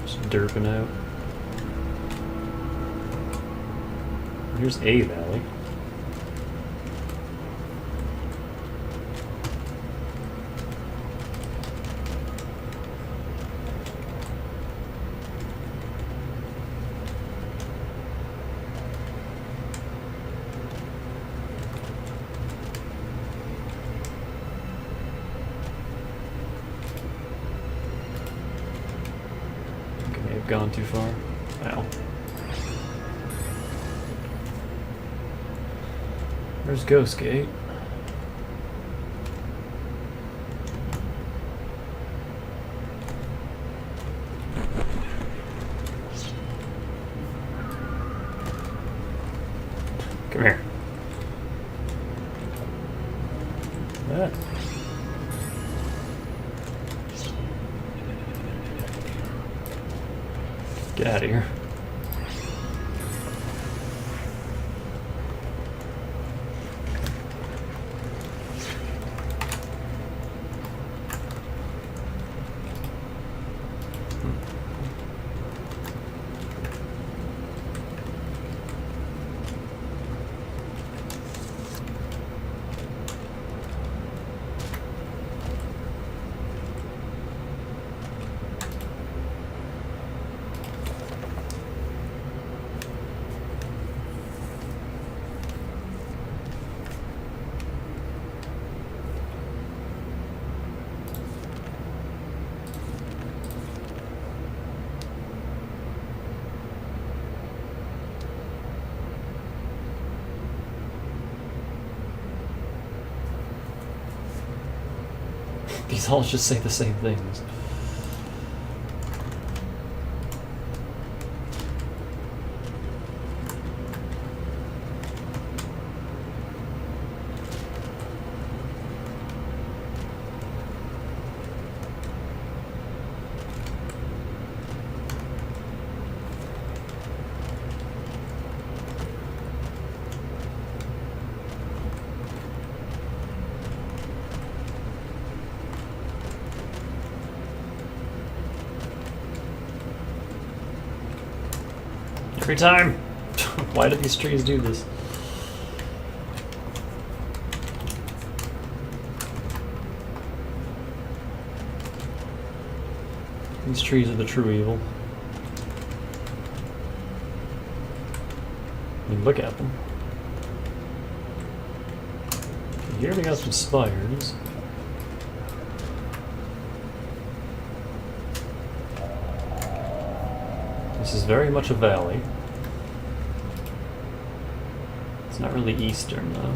Just derping out. Here's a valley. Gone too far. Wow. There's Ghost Gate. Come here. That. Get out of here. These all just say the same things. Every time! Why do these trees do this? These trees are the true evil. I mean, look at them. Here we got some spires. This is very much a valley. It's not really eastern though.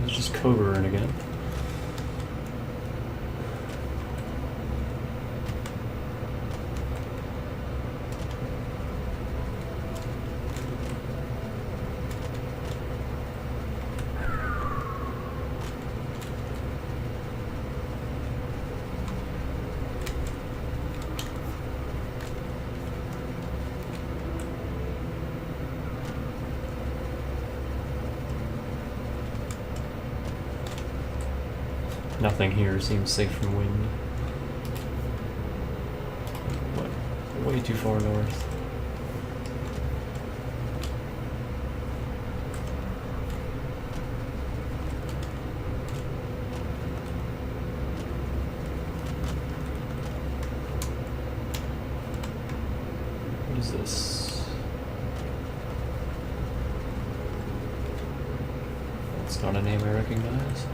It's just Coburn again. Nothing here seems safe from wind. What? Way too far north. What is this? It's not a name I recognize.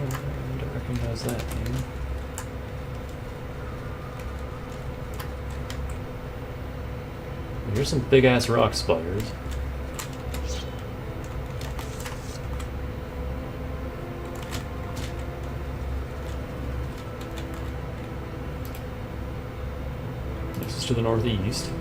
I don't recognize that name. Here's some big ass rock spiders. This is to the northeast.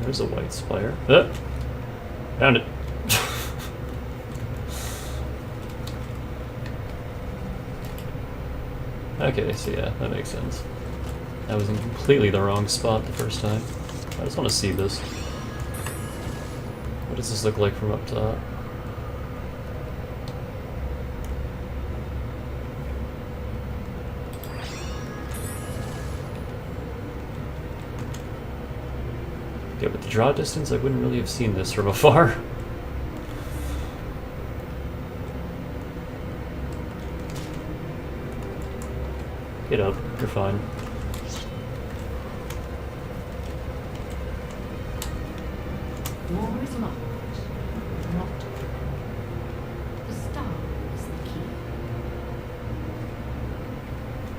There's a white spire. Found it. Okay, so yeah, that makes sense. I was in completely the wrong spot the first time. I just want to see this. What does this look like from up top? Yeah, with the draw distance, I wouldn't really have seen this from afar. Get up, you're fine. War is locked, not the star is the key.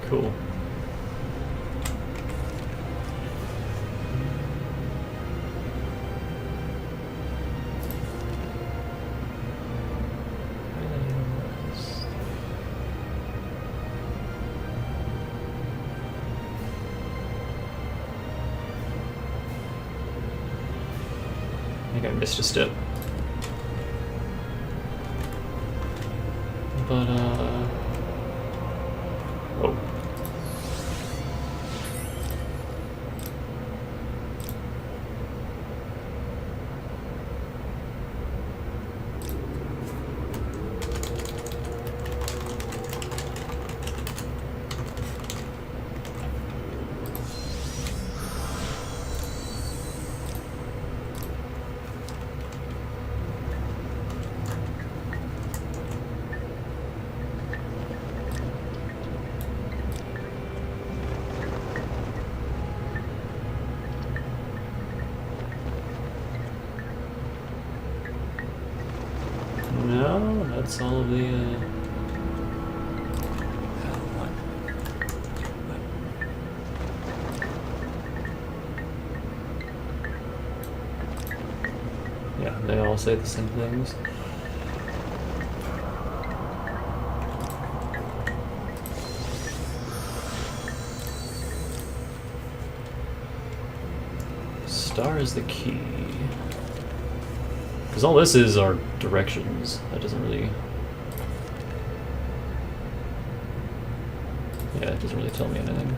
Cool. I think I missed a step. But, oh. No, that's all of the. What? Yeah, they all say the same things. Star is the key. Because all this is are directions. That doesn't really... Yeah, it doesn't really tell me anything.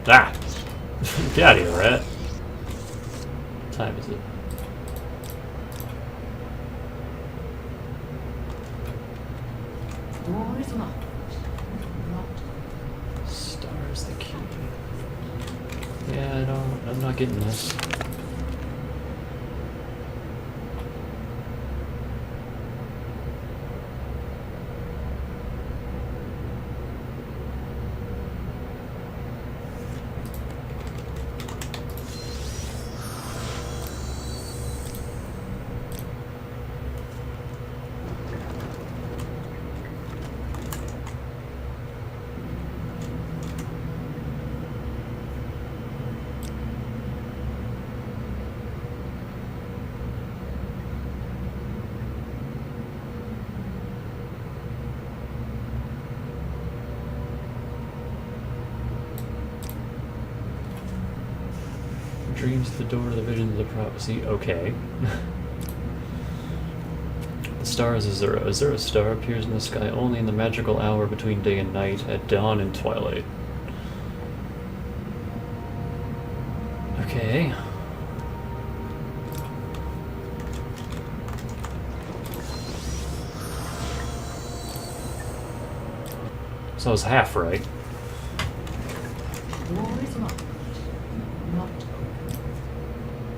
Ah! Get out of here, rat. What time is it? Door is locked. Locked. Star's the key. Yeah, I'm not getting this. Dreams of the door, the vision of the prophecy. Okay. The star is Azura. Azura's star appears in the sky only in the magical hour between day and night, at dawn and twilight. Okay. So I was half right. Door is locked. Not open.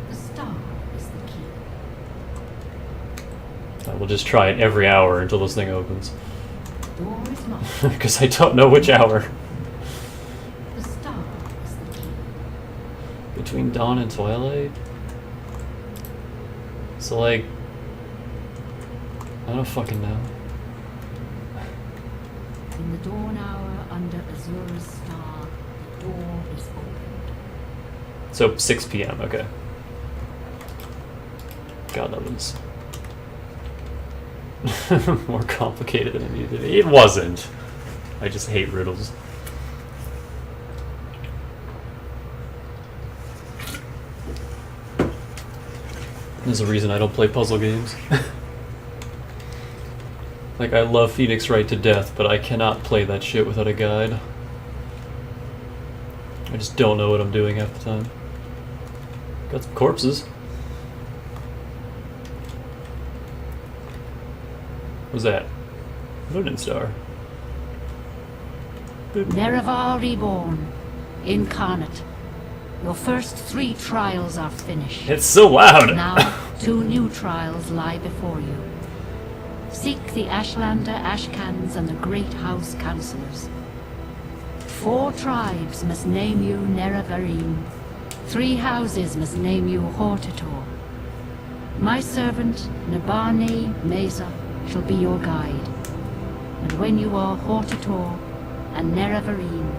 The star is the key. I will just try it every hour until this thing opens. Door is locked. Because I don't know which hour. The star is the key. Between dawn and twilight? So, like... I don't fucking know. In the dawn hour under Azura's star, the door is opened. So, 6 p.m., okay. God, that was... more complicated than it needed to be. It wasn't. I just hate riddles. There's a reason I don't play puzzle games. Like, I love Phoenix Wright to death, but I cannot play that shit without a guide. I just don't know what I'm doing half the time. Got some corpses. What's that? Moon Star. Nerevar reborn, incarnate. Your first 3 trials are finished. It's so loud! Now, 2 new trials lie before you. Seek the Ashlander Ashcans and the Great House Councillors. 4 tribes must name you Nerevarine. 3 houses must name you Hortator. My servant, Nabane Mesa, shall be your guide. And when you are Hortator and Nerevarine,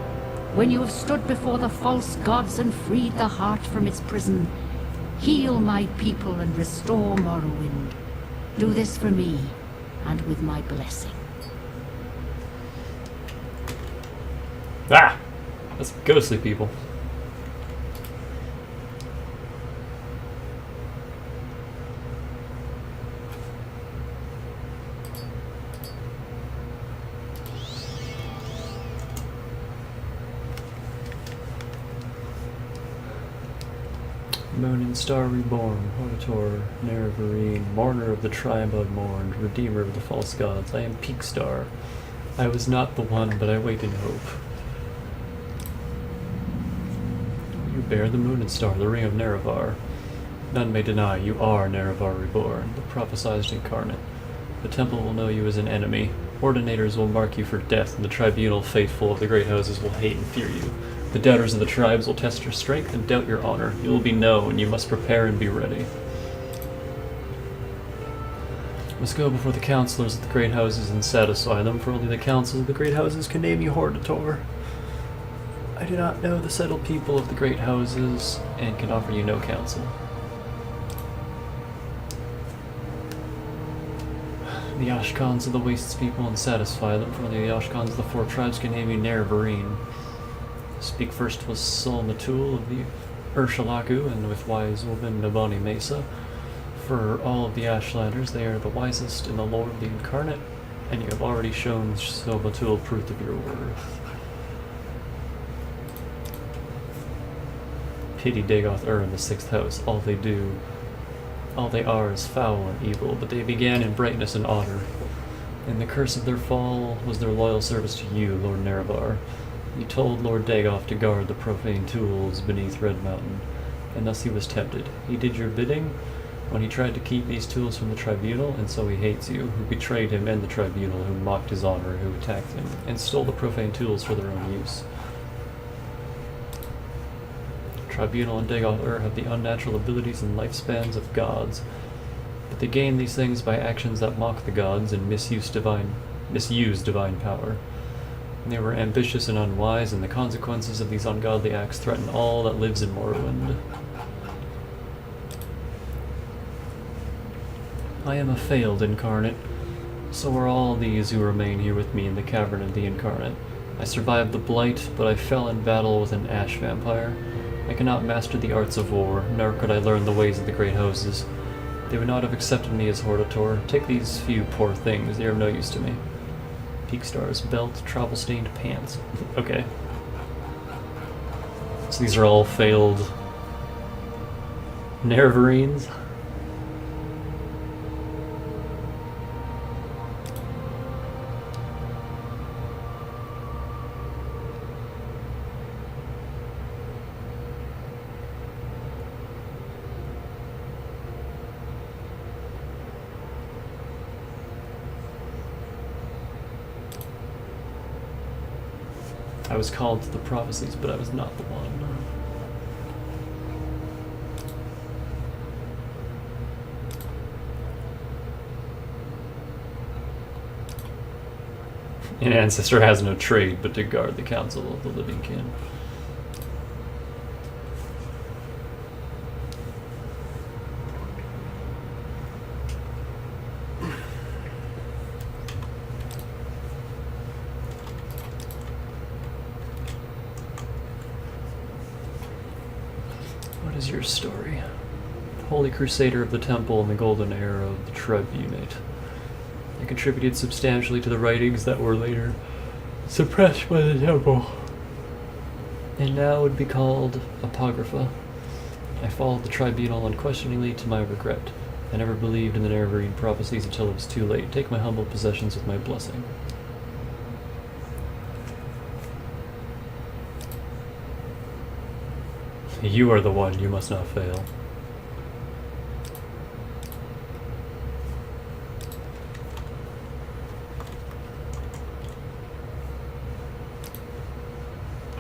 when you have stood before the false gods and freed the heart from its prison, heal my people and restore Morrowind. Do this for me, and with my blessing. Ah! That's ghostly people. Moon and Star reborn, Hortator, Nerevarine, mourner of the tribe unmourned, redeemer of the false gods. I am Peak Star. I was not the one, but I wait in hope. You bear the Moon and Star, the ring of Nerevar. None may deny you are Nerevar reborn, the prophesized incarnate. The temple will know you as an enemy. Ordinators will mark you for death, and the tribunal faithful of the great houses will hate and fear you. The doubters of the tribes will test your strength and doubt your honor. You will be known. You must prepare and be ready. You must go before the counselors of the great houses and satisfy them, for only the councils of the great houses can name you Hordator. I do not know the settled people of the great houses, and can offer you no counsel. The Ashkans of the Wastes people and satisfy them, for only the Ashkans of the four tribes can name you Nerevarine. Speak first with Sol Matul of the Urshalaku, and with wise woman Nabani Mesa. For all of the Ashlanders, they are the wisest in the lore of the Incarnate, and you have already shown Sol Matul proof of your worth. Pity Dagoth in the sixth house. All they are is foul and evil, but they began in brightness and honor. And the curse of their fall was their loyal service to you, Lord Nerevar. You told Lord Dagoth to guard the profane tools beneath Red Mountain, and thus he was tempted. He did your bidding when he tried to keep these tools from the tribunal, and so he hates you, who betrayed him and the tribunal, who mocked his honor, who attacked him, and stole the profane tools for their own use. Tribunal and Dagoth have the unnatural abilities and lifespans of gods, but they gain these things by actions that mock the gods and misuse divine power. And they were ambitious and unwise, and the consequences of these ungodly acts threaten all that lives in Morrowind. I am a failed incarnate. So are all these who remain here with me in the cavern of the incarnate. I survived the blight, but I fell in battle with an ash vampire. I cannot master the arts of war, nor could I learn the ways of the great houses. They would not have accepted me as Hordator. Take these few poor things, they are of no use to me. Peak stars, belt, travel-stained pants. Okay. So these are all failed Nerevarines. I was called to the prophecies, but I was not the one. An ancestor has no trade but to guard the council of the living kin. What is your story? Holy Crusader of the Temple in the Golden Era of the Tribunate. I contributed substantially to the writings that were later suppressed by the Temple, and now would be called Apocrypha. I followed the Tribunal unquestioningly to my regret. I never believed in the Nerevarine prophecies until it was too late. Take my humble possessions with my blessing. You are the one, you must not fail.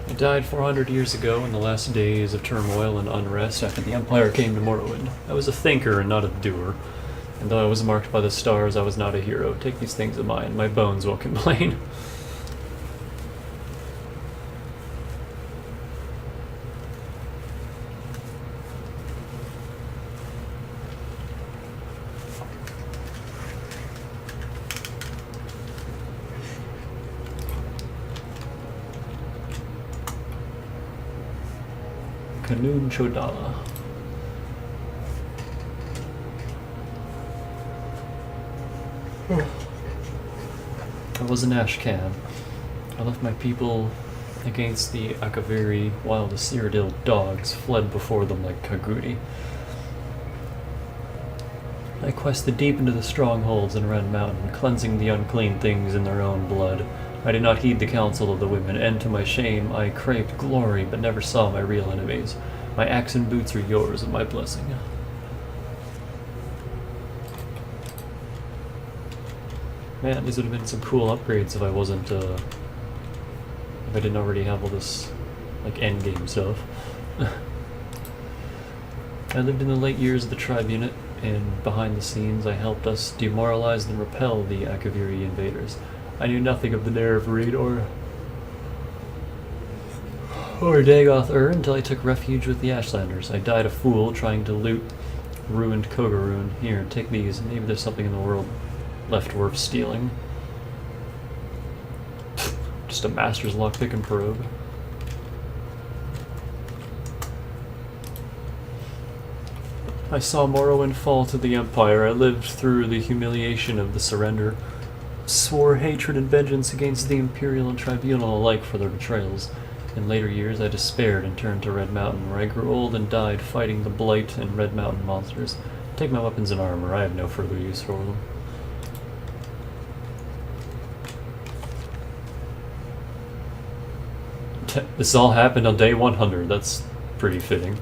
I died 400 years ago in the last days of turmoil and unrest after the Empire came to Morrowind. I was a thinker and not a doer, and though I was marked by the stars, I was not a hero. Take these things of mine, my bones will complain. Kanun Chodala. I was an Ashcan. I left my people against the Akaviri while the Cyrodiil dogs fled before them like Kaguri. I quested deep into the strongholds in Red Mountain, cleansing the unclean things in their own blood. I did not heed the counsel of the women, and to my shame, I craved glory, but never saw my real enemies. My axe and boots are yours, and my blessing. Man, these would have been some cool upgrades if I wasn't, if I didn't already have all this, like, endgame stuff. I lived in the late years of the tribe unit, and behind the scenes I helped us demoralize and repel the Akaviri invaders. I knew nothing of the Nerevarine or Dagoth until I took refuge with the Ashlanders. I died a fool trying to loot ruined Kogarun. Here, take these. Maybe there's something in the world left worth stealing. Just a master's lockpick and probe. I saw Morrowind fall to the Empire. I lived through the humiliation of the surrender. Swore hatred and vengeance against the Imperial and Tribunal alike for their betrayals. In later years, I despaired and turned to Red Mountain, where I grew old and died fighting the Blight and Red Mountain monsters. Take my weapons and armor. I have no further use for them. This all happened on day 100. That's pretty fitting.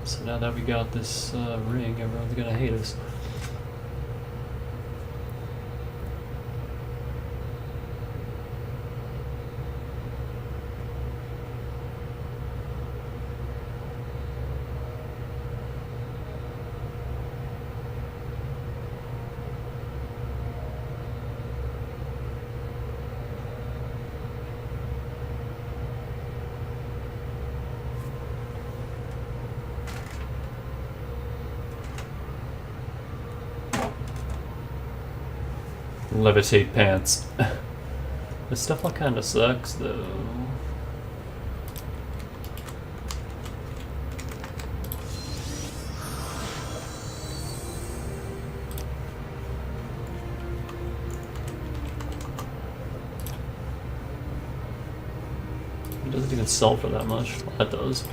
So now that we got this ring, everyone's gonna hate us. Levitate pants. This stuff all kind of sucks, though. It doesn't even sell for that much. Well, that does.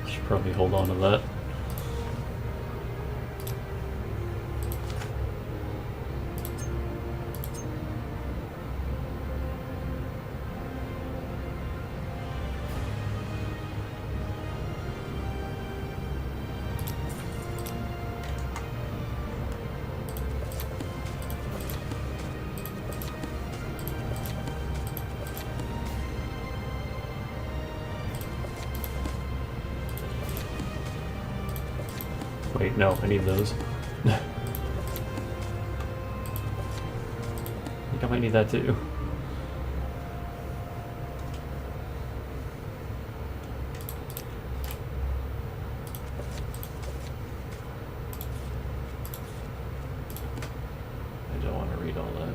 Should probably hold on to that. Wait, no, I need those. I think I might need that too. I don't want to read all that.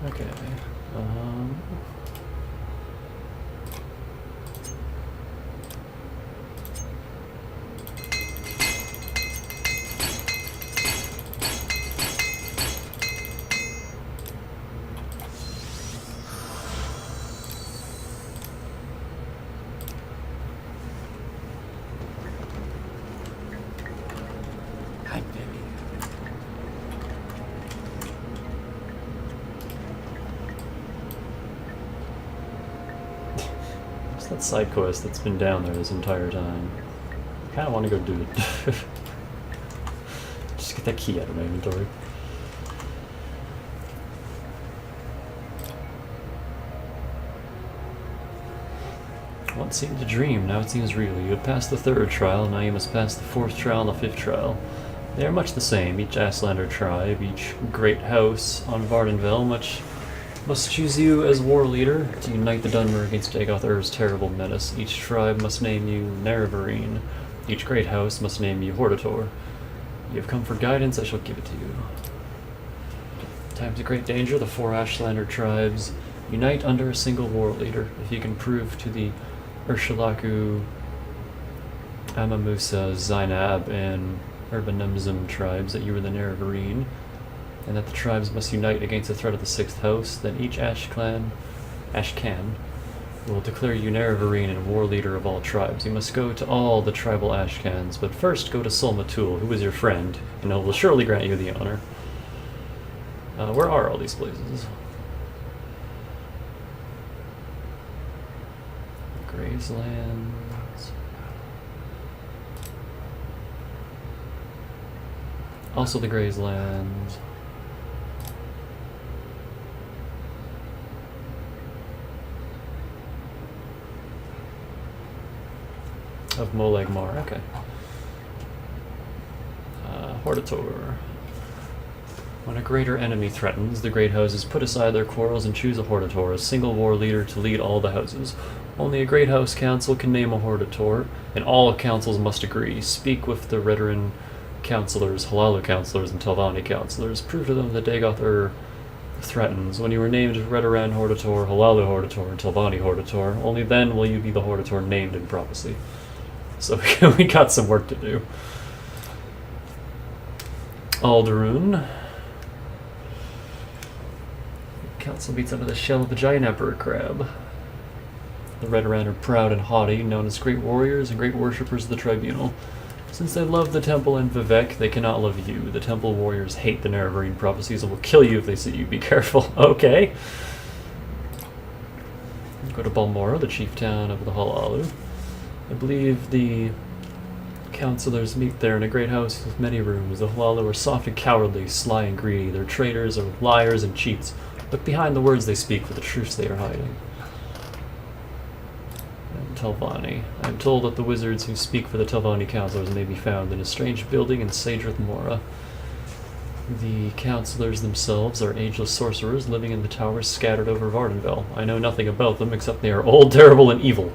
Okay. I'm very What's that side quest that's been down there this entire time? I kind of want to go do it. Just get that key out of my inventory. Once seemed a dream, now it seems real. You have passed the 3rd trial, now you must pass the 4th trial and the 5th trial. They are much the same, each Ashlander tribe, each great house on Vardenville must choose you as war leader to unite the Dunmer against Dagoth Ur's terrible menace. Each tribe must name you Nerevarine. Each great house must name you Hortator. You have come for guidance, I shall give it to you. Times of great danger, the 4 Ashlander tribes unite under a single war leader. If you can prove to the Ursulaku, Amamusa, Zainab, and Urbanumzum tribes that you are the Nerevarine, and that the tribes must unite against the threat of the 6th house, then each Ashkan will declare you Nerevarine and war leader of all tribes. You must go to all the tribal Ashkans, but first go to Solmatul, who is your friend, and he will surely grant you the honor. Where are all these places? Gravelands. Also the Gravelands. Of Molegmar, okay. Hortator. When a greater enemy threatens, the great houses put aside their quarrels and choose a Hortator, a single war leader to lead all the houses. Only a great house council can name a Hortator, and all councils must agree. Speak with the Redoran councillors, Halalu councillors, and Telvanni councillors. Prove to them that Dagoth Ur threatens. When you are named Redoran Hortator, Halalu Hortator, and Telvanni Hortator, only then will you be the Hortator named in prophecy. So we got some work to do. Alderun. Council beats under the shell of the giant emperor crab. The Redoran are proud and haughty, known as great warriors and great worshippers of the tribunal. Since they love the temple and Vivek, they cannot love you. The temple warriors hate the Nerevarine prophecies and will kill you if they see you. Be careful. Okay. Go to Balmora, the chief town of the Halalu. I believe the councillors meet there in a great house with many rooms. The Halalu are soft and cowardly, sly and greedy. Their traitors are liars and cheats. Look behind the words they speak for the truths they are hiding. And Telvanni. I am told that the wizards who speak for the Telvanni councillors may be found in a strange building in Sadrith Mora. The councillors themselves are ageless sorcerers living in the towers scattered over Vardenville. I know nothing about them except they are old, terrible, and evil.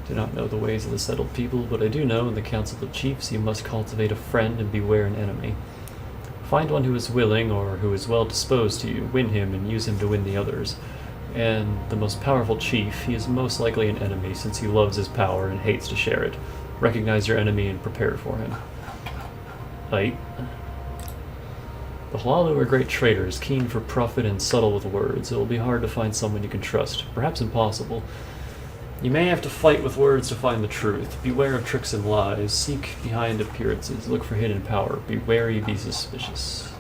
Do not know the ways of the settled people, but I do know in the Council of Chiefs you must cultivate a friend and beware an enemy. Find one who is willing or who is well disposed to you, win him and use him to win the others. And the most powerful chief, he is most likely an enemy since he loves his power and hates to share it. Recognize your enemy and prepare for him. Right. The Halalu are great traders, keen for profit and subtle with words. It will be hard to find someone you can trust, perhaps impossible. You may have to fight with words to find the truth. Beware of tricks and lies. Seek behind appearances. Look for hidden power. Be wary, be suspicious.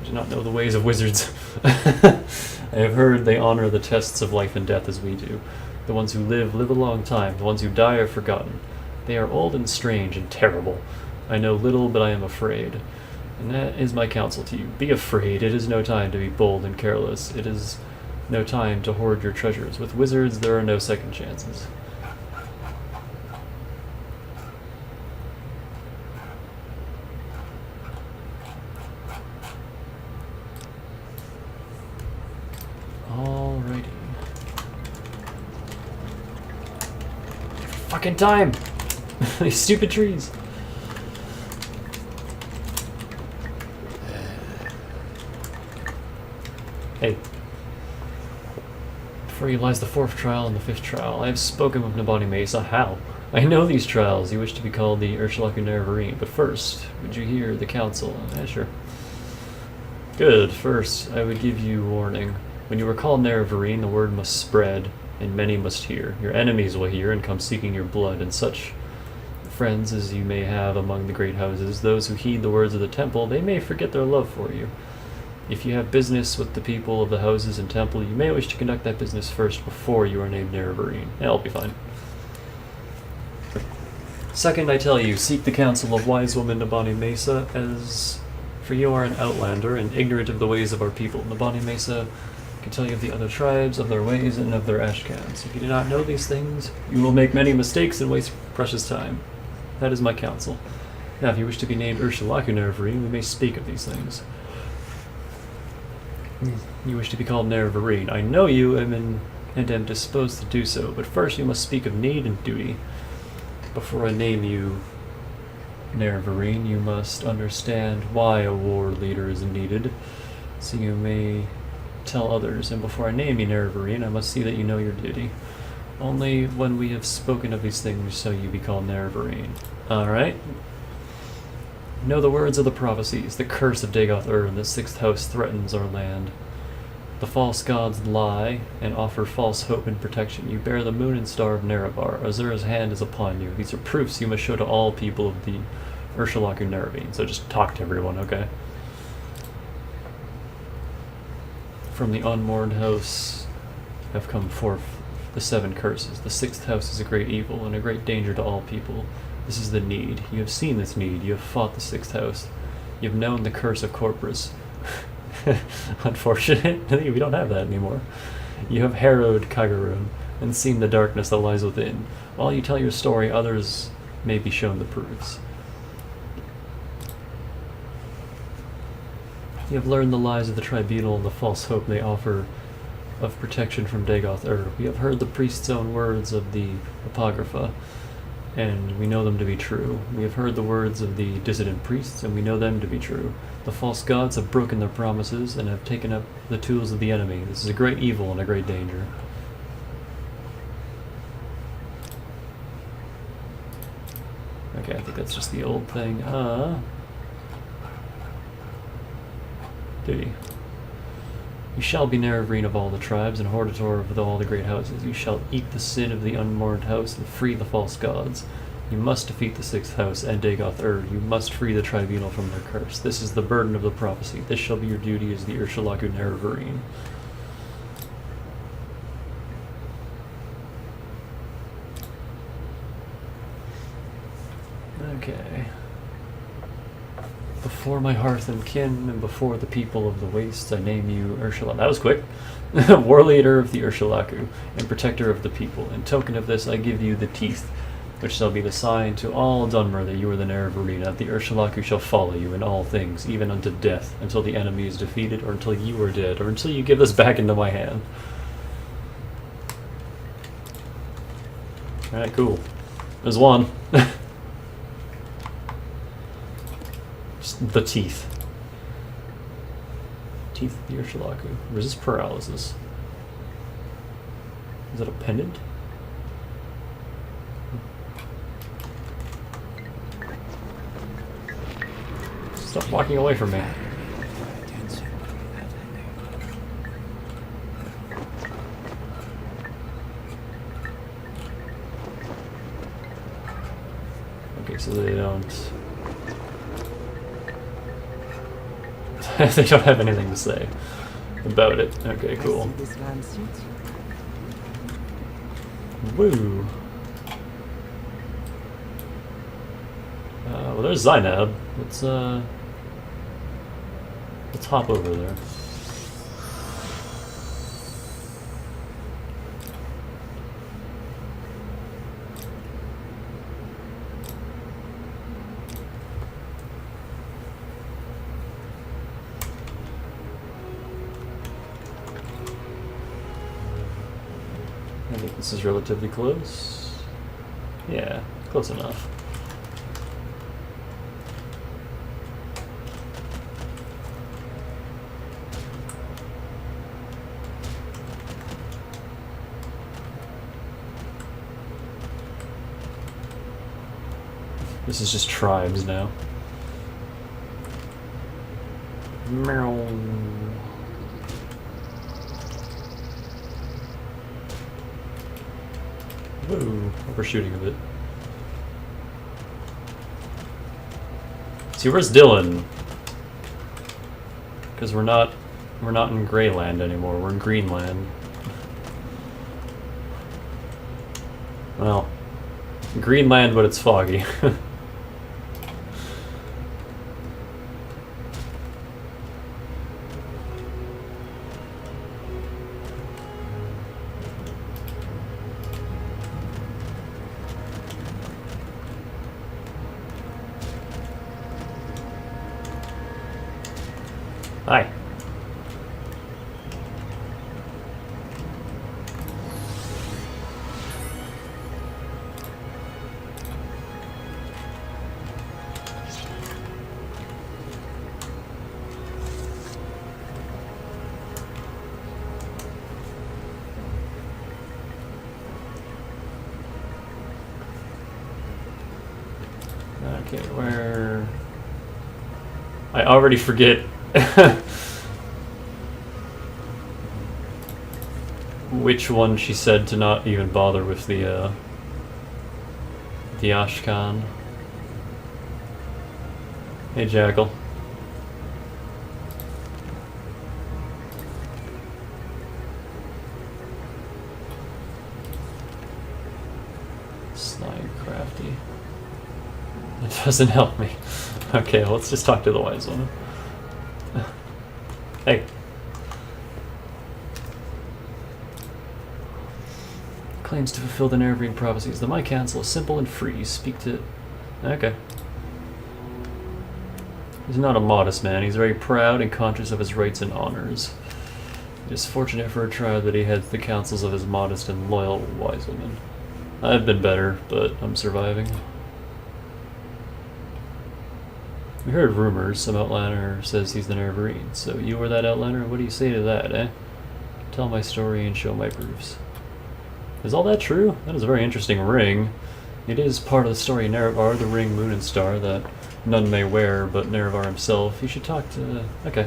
I do not know the ways of wizards. I have heard they honor the tests of life and death as we do. The ones who live a long time. The ones who die are forgotten. They are old and strange and terrible. I know little, but I am afraid. And that is my counsel to you. Be afraid. It is no time to be bold and careless. It is no time to hoard your treasures. With wizards, there are no second chances. Alrighty. Fucking time! These stupid trees. Hey. Before you lies the 4th trial and the 5th trial. I have spoken with Nabani Mesa. How? I know these trials. You wish to be called the Ursulaku Nerevarine, but first, would you hear the council? Yeah, sure. Good. First, I would give you warning. When you are called Nerevarine, the word must spread, and many must hear. Your enemies will hear and come seeking your blood, and such friends as you may have among the great houses, those who heed the words of the temple, they may forget their love for you. If you have business with the people of the houses and temple, you may wish to conduct that business first before you are named Nerevarine. That'll be fine. Second, I tell you, seek the counsel of wise woman Nabani Mesa as For you are an outlander and ignorant of the ways of our people. The Bonnie Mesa can tell you of the other tribes, of their ways, and of their ashcans. If you do not know these things, you will make many mistakes and waste precious time. That is my counsel. Now, if you wish to be named Urshulaku Nerevarine, we may speak of these things. You wish to be called Nerevarine. I know you and am disposed to do so, but first you must speak of need and duty. Before I name you Nerevarine, you must understand why a war leader is needed, so you may tell others. And before I name you Nerevarine, I must see that you know your duty. Only when we have spoken of these things shall you be called Nerevarine. Alright. Know the words of the prophecies. The curse of Dagoth-Ur and the sixth house threatens our land. The false gods lie and offer false hope and protection. You bear the moon and star of Nerevar. Azura's hand is upon you. These are proofs you must show to all people of the Urshulaku Nerevarine. So just talk to everyone, okay? From the unmourned house have come forth the 7 curses. The 6th house is a great evil and a great danger to all people. This is the need. You have seen this need. You have fought the 6th house. You have known the curse of Corpus. Unfortunately, we don't have that anymore. You have harrowed Kagurun and seen the darkness that lies within. While you tell your story, others may be shown the proofs. You have learned the lies of the tribunal and the false hope they offer of protection from Dagoth-Ur. We have heard the priest's own words of the Apocrypha, and we know them to be true. We have heard the words of the dissident priests, and we know them to be true. The false gods have broken their promises and have taken up the tools of the enemy. This is a great evil and a great danger. Okay, I think that's just the old thing. Duty. You shall be Nerevarine of all the tribes, and Hortator of all the great houses. You shall eat the sin of the unmourned house and free the false gods. You must defeat the 6th house and Dagoth-Ur. You must free the tribunal from their curse. This is the burden of the prophecy. This shall be your duty as the Urshulaku Nerevarine. Okay. Before my hearth and kin, and before the people of the wastes, I name you Urshula. That was quick. War leader of the Urshulaku, and protector of the people. In token of this, I give you the teeth, which shall be the sign to all Dunmer that you are the Nerevarine, that the Urshulaku shall follow you in all things, even unto death, until the enemy is defeated, or until you are dead, or until you give us back into my hand. Alright, cool. There's one. Just the teeth. Teeth of the Urshulaku. Resist paralysis. Is that a pendant? Stop walking away from me. Okay, so they don't... they don't have anything to say about it. Okay, cool. I see this land suits you. Woo! Well, there's Zainab. Let's hop over there. I think this is relatively close. Yeah, close enough. This is just tribes now. Meow. Woo, overshooting a bit. See, where's Dylan? Because we're not in Greyland anymore. We're in Greenland. Well, Greenland, but it's foggy. Hi. Okay, where... I already forget which one she said to not even bother with the Ashkan. Hey, Jackal. Slime crafty. It doesn't help me. Okay, well, let's just talk to the wise one. Hey. Claims to fulfill the Nerevarine prophecies. The My Council is simple and free. Speak to... Okay. He's not a modest man. He's very proud and conscious of his rights and honors. It is fortunate for a tribe that he heads the councils of his modest and loyal wise women. I've been better, but I'm surviving. We heard rumors. Some outlander says he's the Nerevarine. So you were that outlander? What do you say to that, eh? Tell my story and show my proofs. Is all that true? That is a very interesting ring. It is part of the story of Nerevar, the ring, moon, and star that none may wear but Nerevar himself. You should talk to... Okay.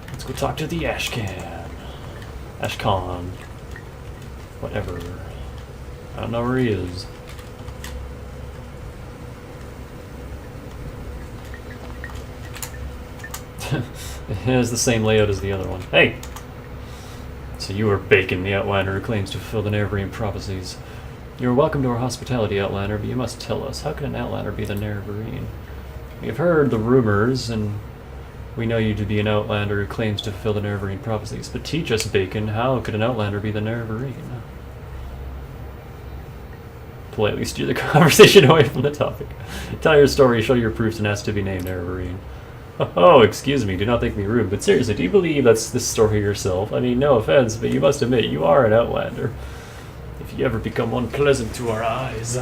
Let's go talk to the Ashkan. Ashkan. Whatever. I don't know where he is. It has the same layout as the other one. Hey! So you are Bacon, the Outlander who claims to fulfill the Nerevarine prophecies. You are welcome to our hospitality, Outlander, but you must tell us, how can an Outlander be the Nerevarine? We have heard the rumors, and we know you to be an Outlander who claims to fulfill the Nerevarine prophecies. But teach us, Bacon, how could an Outlander be the Nerevarine? Politely steer the conversation away from the topic. Tell your story, show your proofs, and ask to be named Nerevarine. Oh, excuse me, do not think me rude, but seriously, do you believe that's the story yourself? I mean, no offense, but you must admit, you are an Outlander. If you ever become unpleasant to our eyes.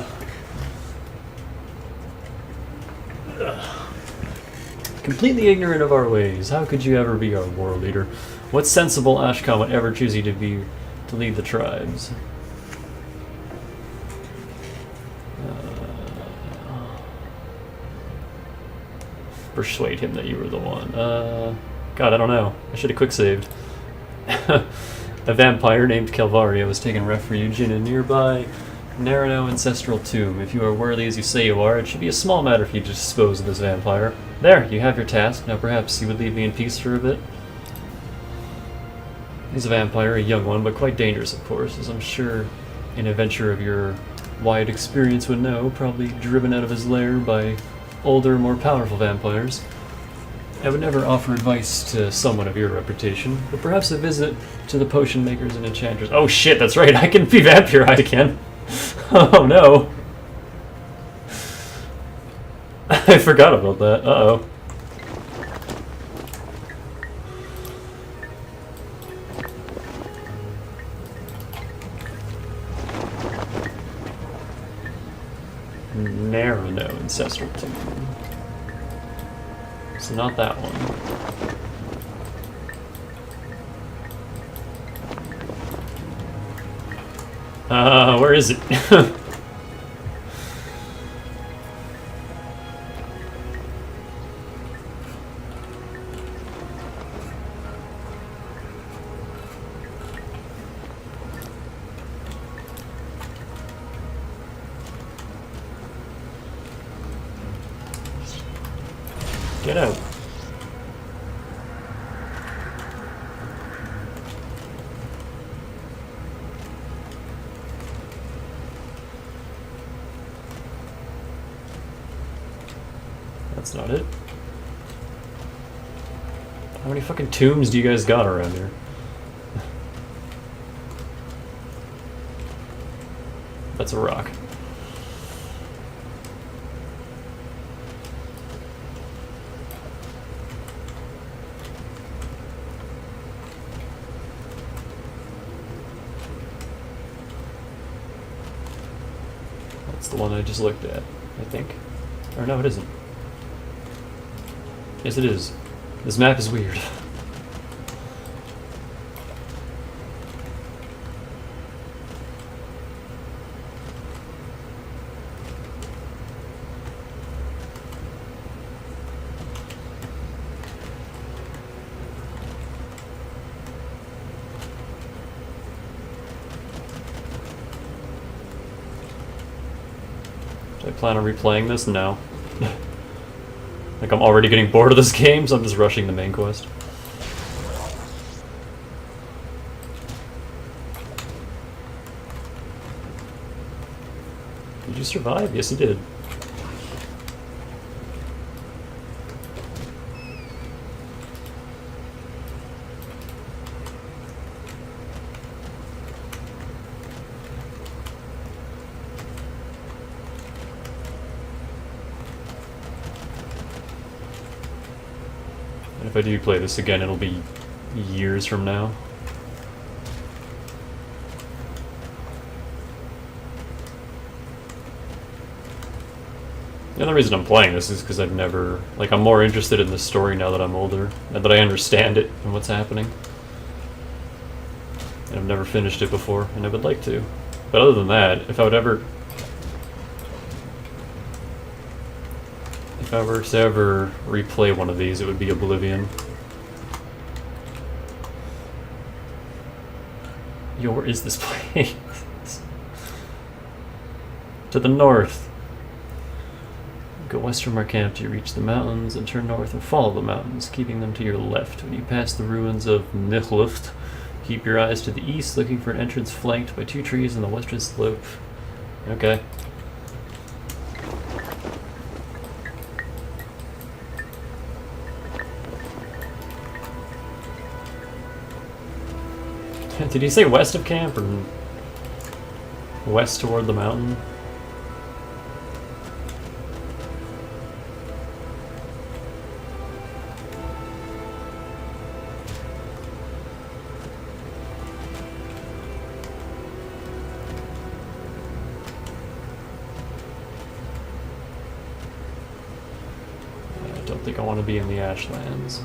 Completely ignorant of our ways, how could you ever be our world leader? What sensible Ashkan would ever choose you to lead the tribes? Persuade him that you were the one. God, I don't know. I should have quick saved. A vampire named Calvaria was taking refuge in a nearby Narano ancestral tomb. If you are worthy as you say you are, it should be a small matter for you to dispose of this vampire. There, you have your task. Now perhaps you would leave me in peace for a bit. He's a vampire, a young one, but quite dangerous, of course, as I'm sure an adventurer of your wide experience would know, probably driven out of his lair by older, more powerful vampires. I would never offer advice to someone of your reputation, but perhaps a visit to the potion makers and enchanters. Oh shit, that's right, I can be vampirized again. Oh no. I forgot about that. Uh-oh. Narano ancestral tomb. So not that one. Where is it? Get out. That's not it. How many fucking tombs do you guys got around here? That's a rock. It's the one I just looked at, I think. Or no, it isn't. Yes, it is. This map is weird. Do I plan on replaying this? No. Like, I'm already getting bored of this game, so I'm just rushing the main quest. Did you survive? Yes, you did. If I do play this again, it'll be years from now. The other reason I'm playing this is because I've never... Like, I'm more interested in the story now that I'm older, and that I understand it and what's happening. And I've never finished it before, and I would like to. But other than that, if I were to ever replay one of these, it would be Oblivion. Yo, where is this place? To the north. Go west from our camp till you reach the mountains, and turn north and follow the mountains, keeping them to your left. When you pass the ruins of Nichluft, keep your eyes to the east, looking for an entrance flanked by 2 trees on the western slope. Okay. Did he say west of camp or west toward the mountain? I don't think I want to be in the Ashlands.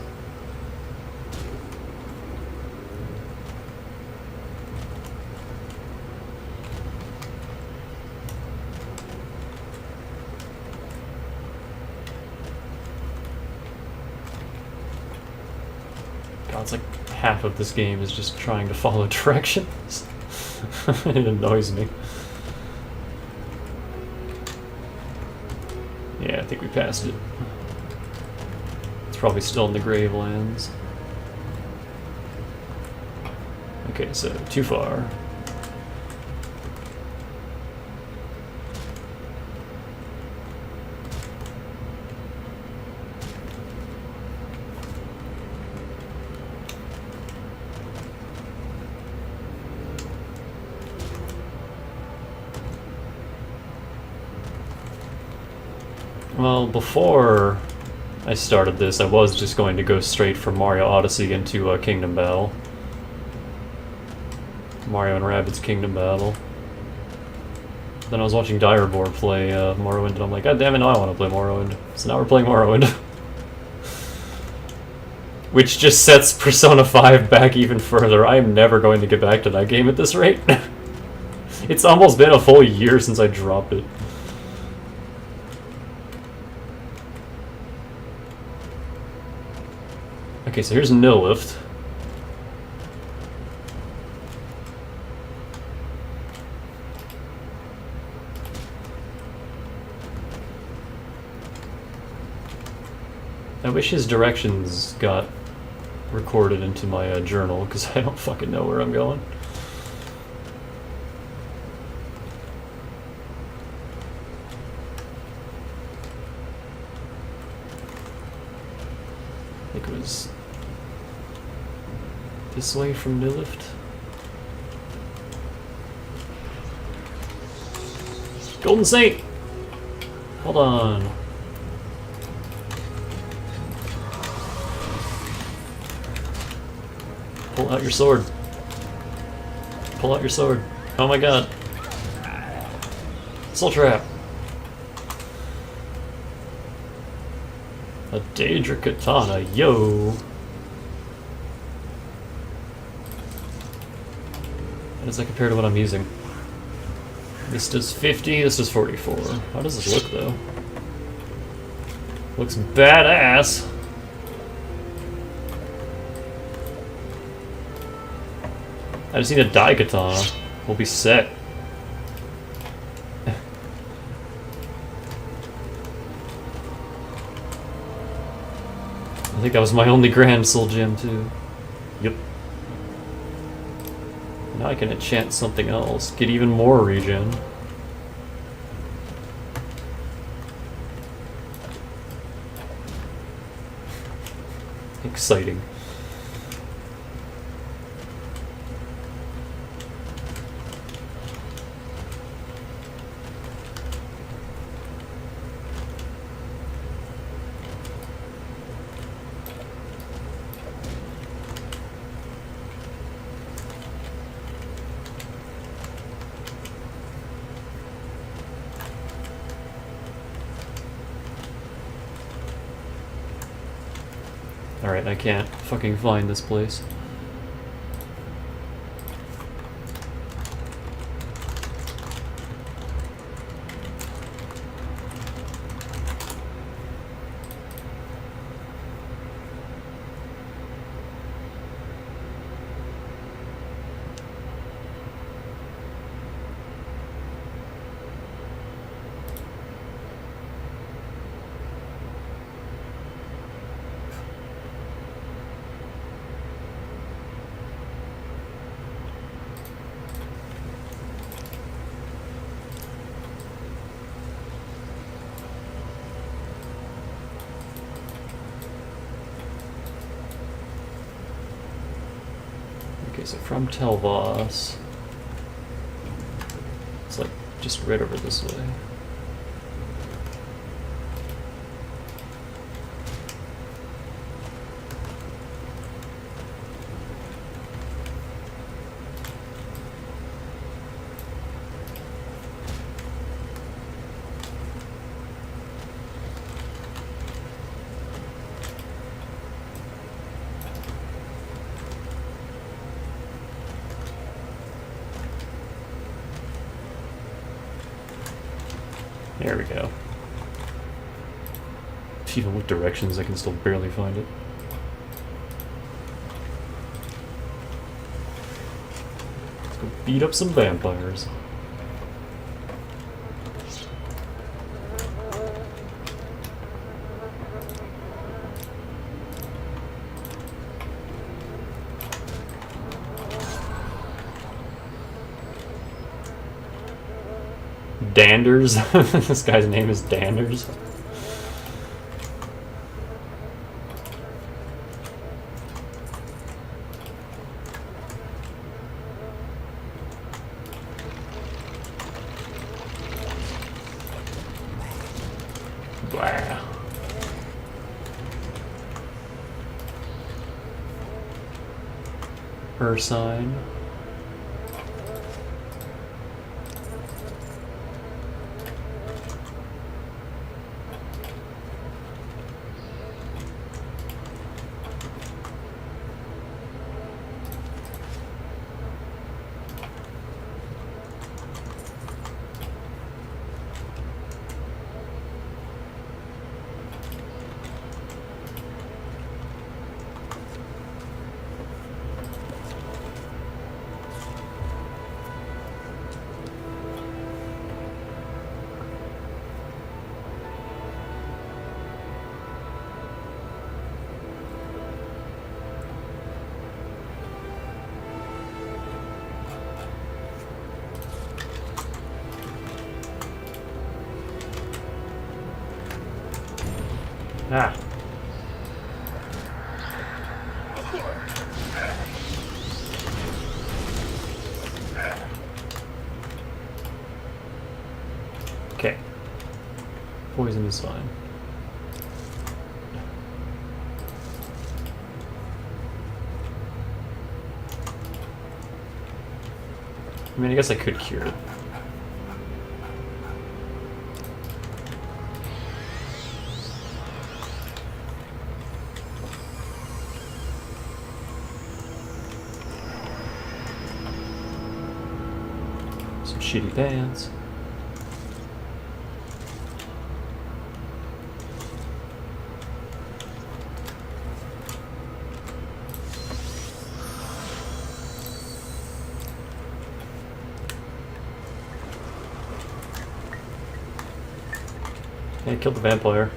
It's like half of this game is just trying to follow directions. It annoys me. Yeah, I think we passed it. It's probably still in the Gravelands. Okay, so too far. Well, before I started this, I was just going to go straight from Mario Odyssey into Kingdom Battle. Mario and Rabbids Kingdom Battle. Then I was watching Direbor play Morrowind, and I'm like, God damn it, now I want to play Morrowind. So now we're playing Morrowind. Which just sets Persona 5 back even further. I am never going to get back to that game at this rate. It's almost been a full year since I dropped it. Okay, so here's Nillift. I wish his directions got recorded into my journal, because I don't fucking know where I'm going. I think it was this way from Nillift. Golden Saint! Hold on. Pull out your sword. Pull out your sword. Oh my god. Soul Trap. A Daedra Katana, yo! How does that compare to what I'm using? This does 50, this does 44. How does this look, though? Looks badass! I just need a Dai Katana. We'll be set. I think that was my only Grand Soul gem, too. Yep. Now I can enchant something else. Get even more regen. Exciting. Alright, I can't fucking find this place. Okay, so from Telvos, it's like just right over this way. There we go. Even with directions, I can still barely find it. Let's go beat up some vampires. Danders? This guy's name is Danders. Blah. Ursine. Ah. Okay. Poison is fine. I mean, I guess I could cure it. Some shitty pants. Hey, killed the vampire.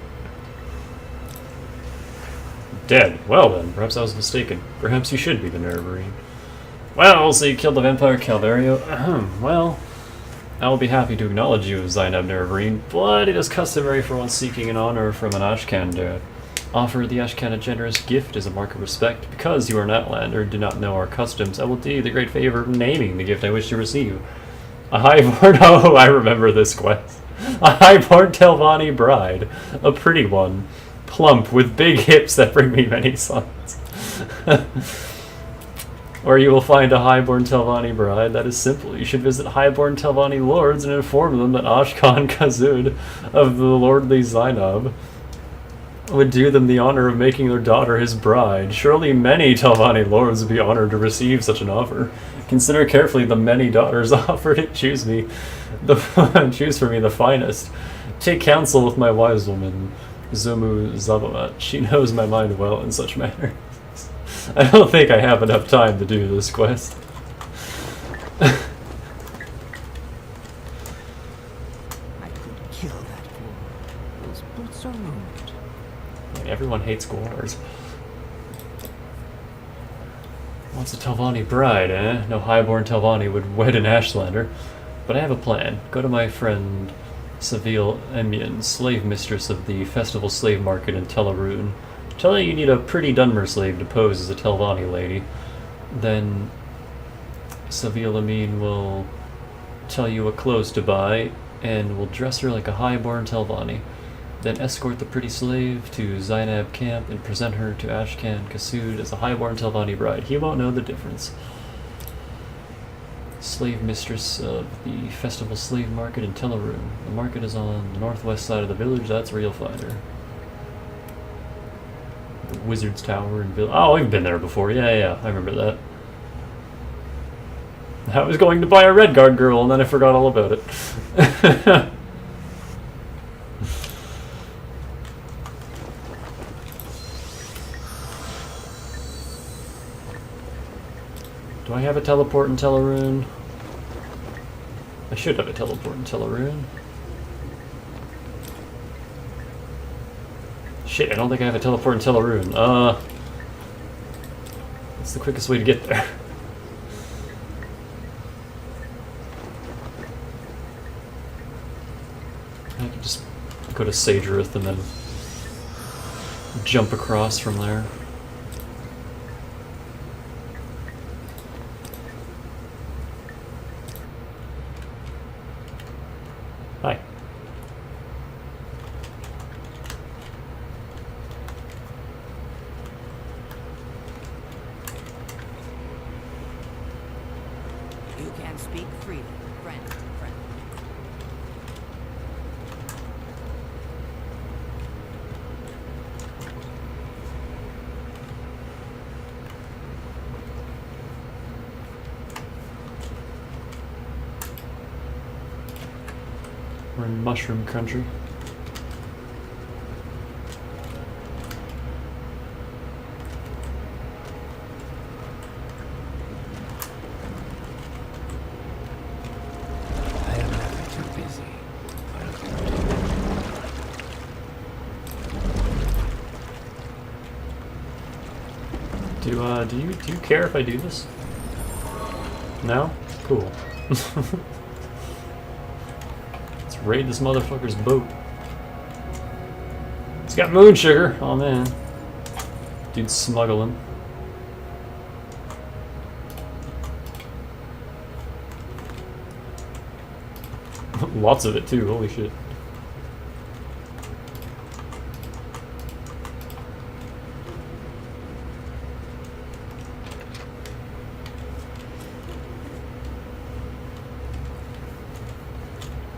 Dead. Well then, perhaps I was mistaken. Perhaps you should be the Nerevarine. Well, so you killed the vampire Calvario. Ahem. Well, I will be happy to acknowledge you as Zainab Nerevarine, but it is customary for one seeking an honor from an Ashcan to offer the Ashcan a generous gift as a mark of respect. Because you are an Outlander and do not know our customs, I will do you the great favor of naming the gift I wish to receive. A highborn... Oh, I remember this quest. A highborn Telvanni bride. A pretty one. Plump, with big hips that bring me many sons. Or you will find a highborn Telvanni bride. That is simple. You should visit highborn Telvanni lords and inform them that Ashkan Khazud of the lordly Zainab would do them the honor of making their daughter his bride. Surely many Telvanni lords would be honored to receive such an offer. Consider carefully the many daughters offered and choose for me the finest. Take counsel with my wise woman, Zumu Zabamat. She knows my mind well in such matters. I don't think I have enough time to do this quest. I could kill that whore. Those boots are ruined. Everyone hates Gwars. Wants a Telvanni bride, eh? No highborn Telvanni would wed an Ashlander. But I have a plan. Go to my friend Seville Emian, slave mistress of the festival slave market in Telarune. Tell her you need a pretty Dunmer slave to pose as a Telvanni lady. Then Seville Emian will tell you what clothes to buy, and will dress her like a highborn Telvanni. Then escort the pretty slave to Zainab camp and present her to Ashkan Khazud as a highborn Telvanni bride. He won't know the difference. Slave mistress of the festival slave market in Telarune. The market is on the northwest side of the village. That's where you'll find her. The Wizard's Tower in village. Oh, I've been there before. Yeah, I remember that. I was going to buy a Redguard girl and then I forgot all about it. Do I have a teleport in Telarune? I should have a teleport in Telarune. Shit, I don't think I have a teleport in Telarune. What's the quickest way to get there? I could just go to Sagerith and then jump across from there. Hi. You can speak freely, friend to friend. We're in Mushroom Country. I am never too busy. Do you care if I do this? No? Cool. Let's raid this motherfucker's boat. It's got moon sugar. Oh man. Dude's smuggling. Lots of it too, holy shit.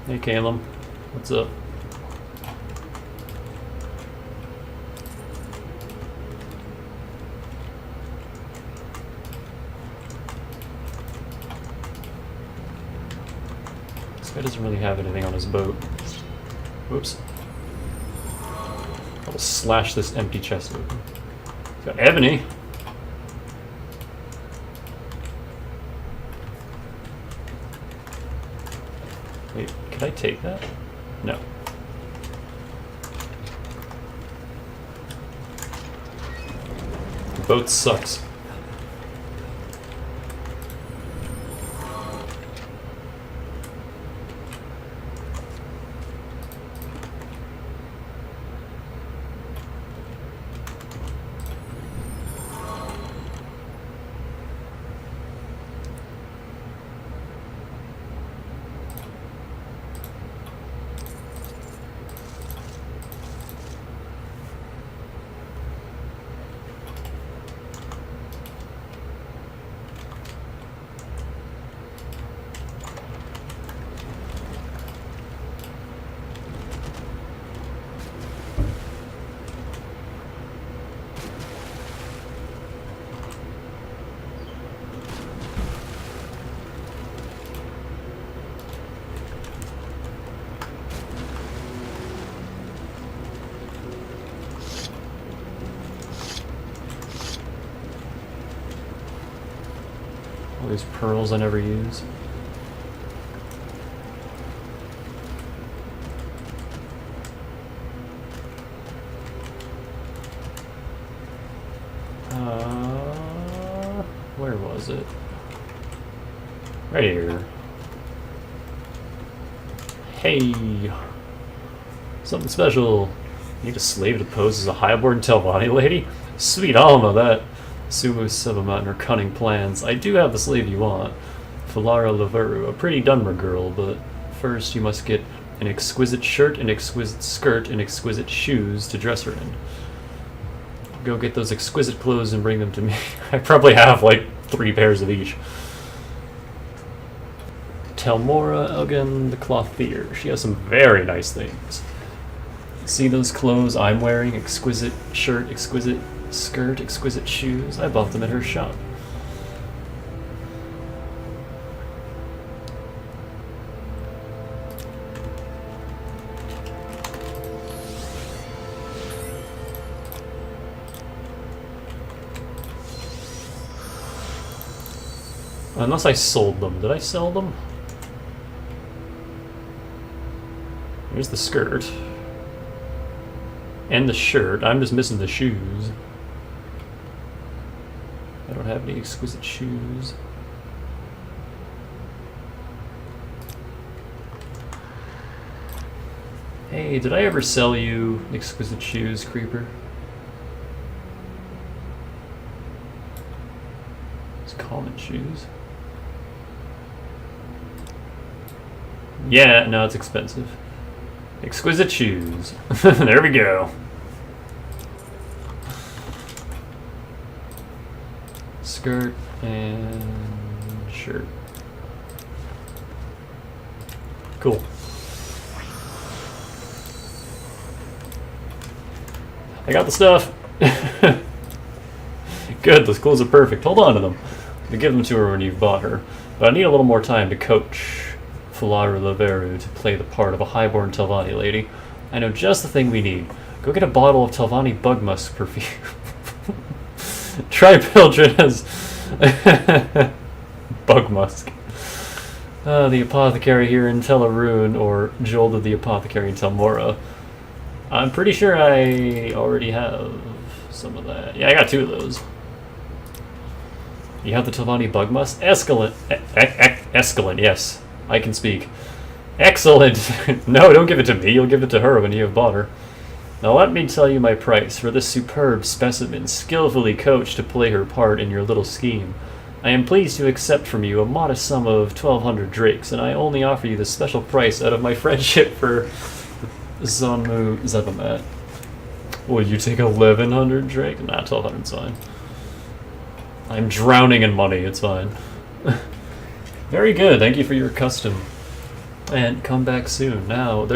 Hey Caleb, what's up? This guy doesn't really have anything on his boat. Whoops. I'll slash this empty chest open. It's got ebony. Wait, can I take that? No. The boat sucks. All these pearls I never use. Where was it? Right here. Hey! Something special. Need a slave to pose as a highborn Telvanni lady? Sweet Alma, that Sumu Sebamat and her cunning plans. I do have the slave you want. Falara Laveru, a pretty Dunmer girl, but first you must get an exquisite shirt, an exquisite skirt, and exquisite shoes to dress her in. Go get those exquisite clothes and bring them to me. I probably have like 3 pairs of each. Telmora Elgin the Clothier. She has some very nice things. See those clothes I'm wearing? Exquisite shirt, exquisite skirt, exquisite shoes. I bought them at her shop. Unless I sold them. Did I sell them? Here's the skirt. And the shirt. I'm just missing the shoes. I don't have any exquisite shoes. Hey, did I ever sell you exquisite shoes, Creeper? It's common shoes. Yeah, no, it's expensive. Exquisite shoes. There we go. Skirt and shirt. Cool. I got the stuff. Good, those clothes are perfect. Hold on to them. You give them to her when you've bought her. But I need a little more time to coach Fularu Laveru to play the part of a highborn Telvanni lady. I know just the thing we need. Go get a bottle of Telvanni bug musk perfume. Try Pildred as bug musk. The apothecary here in Telarune, or Jolda the apothecary in Telmora. I'm pretty sure I already have some of that. Yeah, I got 2 of those. You have the Telvanni bug musk? Escalent. Escalent, yes. I can speak. Excellent! No, don't give it to me. You'll give it to her when you have bought her. Now let me tell you my price for this superb specimen, skillfully coached to play her part in your little scheme. I am pleased to accept from you a modest sum of 1,200 drakes, and I only offer you this special price out of my friendship for Zonmu Zebamat. Will you take 1,100 drake? Nah, 1,200's fine. I'm drowning in money, it's fine. Very good, thank you for your custom. And come back soon. Now,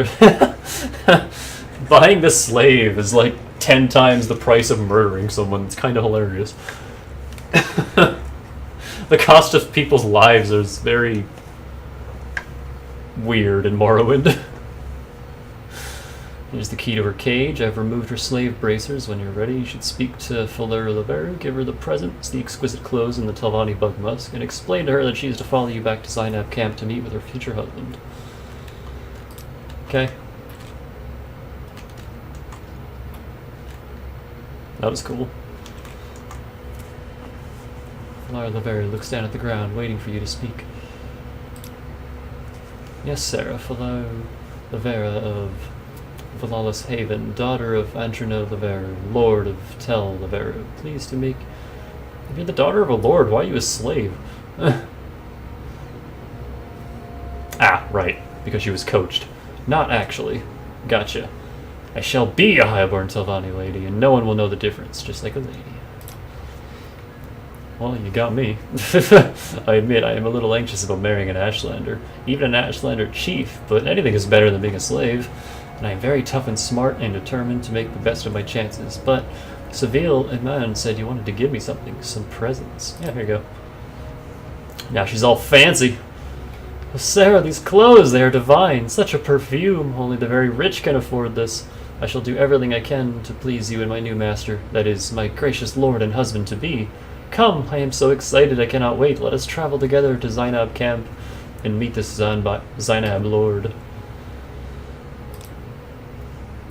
buying the slave is like 10 times the price of murdering someone. It's kind of hilarious. The cost of people's lives is very weird in Morrowind. Here's the key to her cage. I've removed her slave bracers. When you're ready, you should speak to Falera Lavera, give her the presents, the exquisite clothes, and the Telvanni bug musk, and explain to her that she is to follow you back to Zainab camp to meet with her future husband. Okay. That was cool. Falera Lavera looks down at the ground, waiting for you to speak. Yes, Sarah, Falera Lavera of Valalis Haven, daughter of Antrino Lavera, lord of Tel Lavera. Pleased to make... If you're the daughter of a lord, why are you a slave? Ah, right. Because she was coached. Not actually. Gotcha. I shall be a highborn Telvanni lady, and no one will know the difference, just like a lady. Well, you got me. I admit I am a little anxious about marrying an Ashlander, even an Ashlander chief, but anything is better than being a slave. And I am very tough and smart and determined to make the best of my chances. But Seville Iman said you wanted to give me something, some presents. Yeah, here you go. Now she's all fancy. Oh, Sarah, these clothes, they are divine. Such a perfume. Only the very rich can afford this. I shall do everything I can to please you and my new master. That is, my gracious lord and husband-to-be. Come, I am so excited I cannot wait. Let us travel together to Zainab camp and meet this Zainab lord.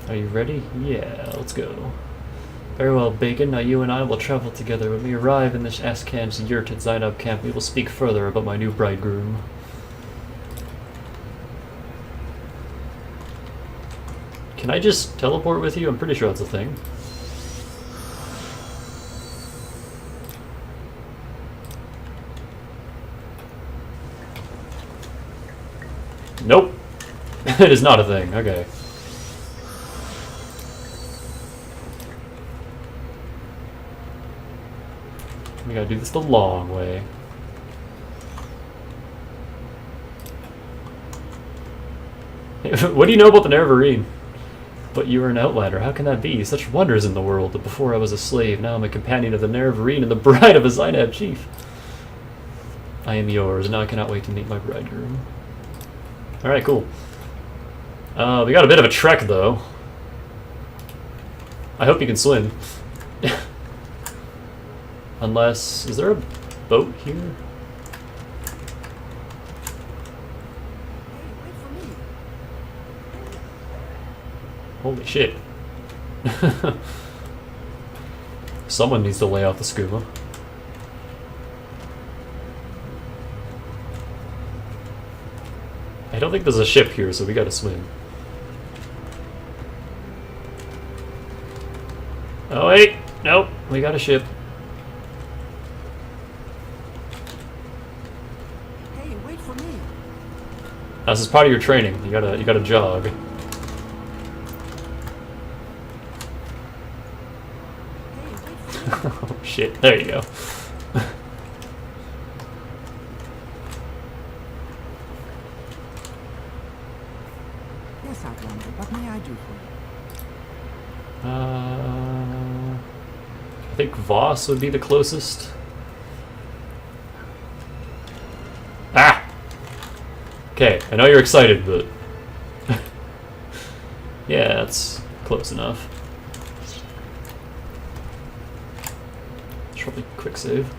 Are you ready? Yeah, let's go. Very well, Bacon. Now you and I will travel together. When we arrive in this Askan's yurt at Zainab camp, we will speak further about my new bridegroom. Can I just teleport with you? I'm pretty sure that's a thing. Nope. It is not a thing. Okay. We gotta do this the long way. What do you know about the Nerevarine? But you are an outlander. How can that be? Such wonders in the world. But before I was a slave, now I'm a companion of the Nerevarine and the bride of a Zainab chief. I am yours, and now I cannot wait to meet my bridegroom. Alright, cool. We got a bit of a trek, though. I hope you can swim. Unless... Is there a boat here? Holy shit. Someone needs to lay off the scuba. I don't think there's a ship here, so we gotta swim. Oh wait! Nope, we got a ship. Hey, wait for me. This is part of your training. You gotta jog. Oh shit, there you go. Yes, Outlander, what may I do for you? I think Voss would be the closest. Ah! Okay, I know you're excited, but... yeah, that's close enough. Probably quick save.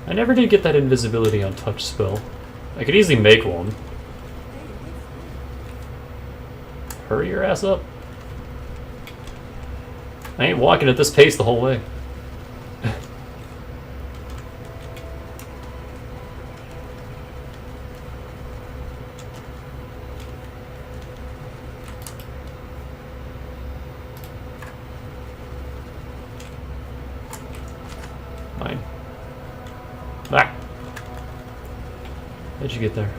I never did get that invisibility on touch spell. I could easily make one. Hurry your ass up. I ain't walking at this pace the whole way. Mine. Ah! How'd you get there?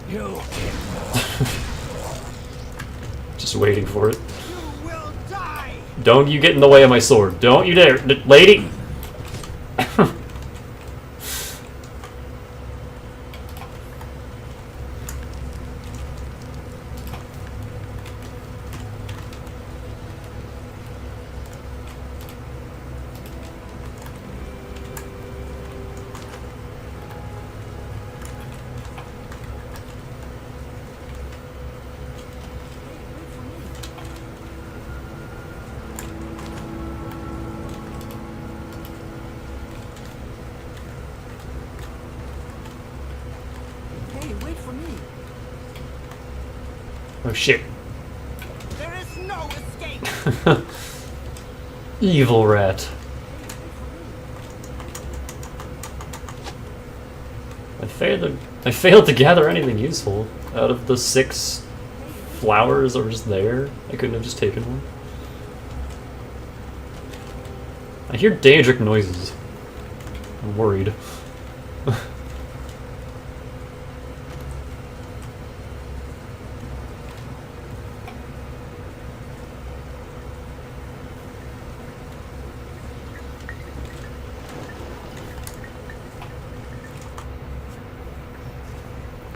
You Just waiting for it. will die! Don't you get in the way of my sword. Don't you dare. Lady! Hey, wait for me. Oh shit. There is no escape. Evil rat. I failed to gather anything useful out of the 6 flowers that were just there. I couldn't have just taken one. I hear Daedric noises. I'm worried.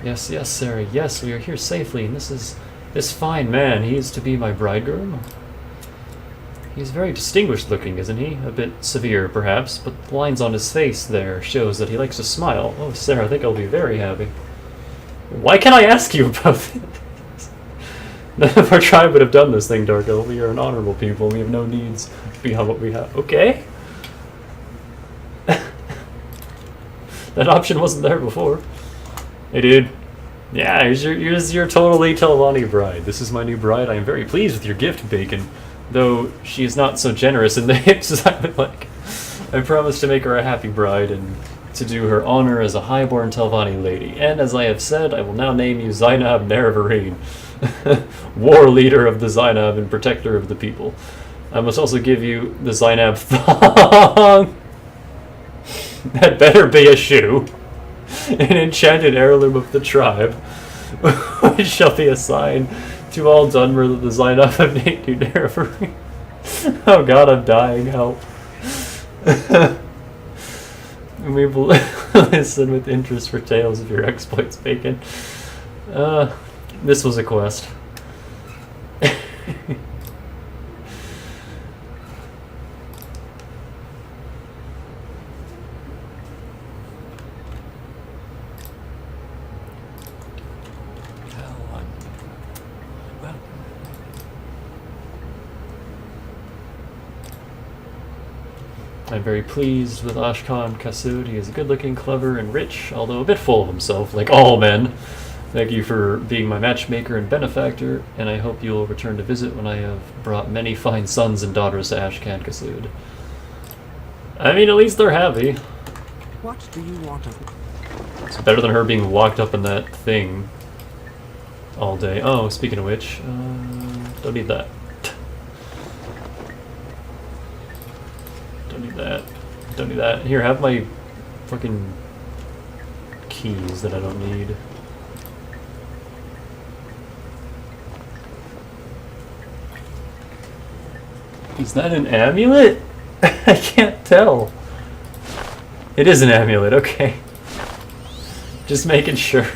Yes, yes, Sarah, yes, we are here safely, and this fine man, he is to be my bridegroom. He's very distinguished looking, isn't he? A bit severe, perhaps, but the lines on his face there shows that he likes to smile. Oh, Sarah, I think I'll be very happy. Why can't I ask you about this? None of our tribe would have done this thing, Darko. We are an honorable people, we have no needs beyond what we have. Okay? That option wasn't there before. Hey, dude. Yeah, here's your totally Telvanni bride. This is my new bride. I am very pleased with your gift, Bacon. Though she is not so generous in the hips as I would like. I promise to make her a happy bride and to do her honor as a highborn Telvanni lady. And as I have said, I will now name you Zainab Nerevarine, war leader of the Zainab and protector of the people. I must also give you the Zainab thong. That better be a shoe. An enchanted heirloom of the tribe, which shall be a sign to all Dunmer that the Zainab have named you Nerevarine. Oh god, I'm dying, help. We will listen with interest for tales of your exploits, Bacon. This was a quest. I'm very pleased with Ashkan Kasud. He is good-looking, clever, and rich, although a bit full of himself, like all men. Thank you for being my matchmaker and benefactor, and I hope you will return to visit when I have brought many fine sons and daughters to Ashkan Kasud. I mean, at least they're happy. What do you want of me? It's better than her being locked up in that thing all day. Oh, speaking of which, don't need that. Don't need that. Don't need that. Here, have my fucking keys that I don't need. Is that an amulet? I can't tell. It is an amulet, okay. Just making sure.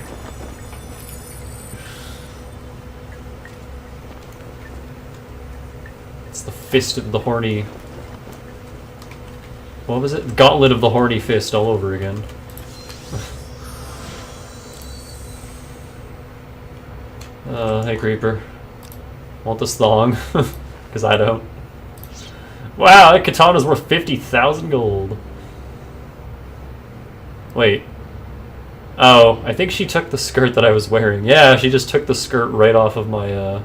It's the fist of the horny... What was it? Gauntlet of the horny fist all over again. Hey Creeper. Want this thong? Because I don't. Wow, that katana's worth 50,000 gold. Wait. Oh, I think she took the skirt that I was wearing. Yeah, she just took the skirt right off of my,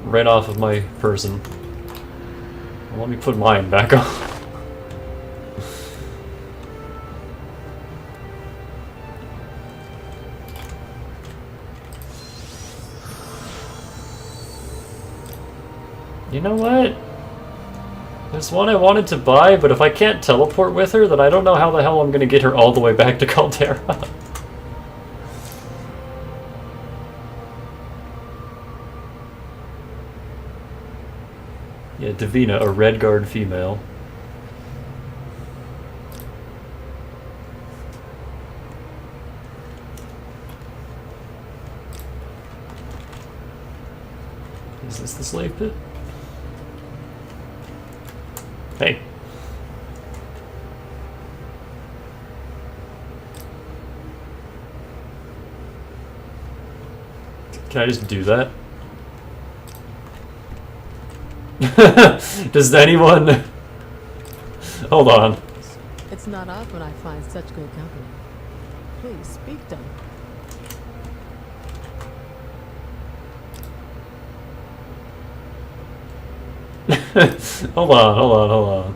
right off of my person. Well, let me put mine back on. You know what? There's one I wanted to buy, but if I can't teleport with her, then I don't know how the hell I'm gonna get her all the way back to Caldera. Yeah, Davina, a red guard female. Is this the slave pit? Hey. Can I just do that? Does anyone... Hold on. It's not often I find such good company. Please speak to me. Hold on.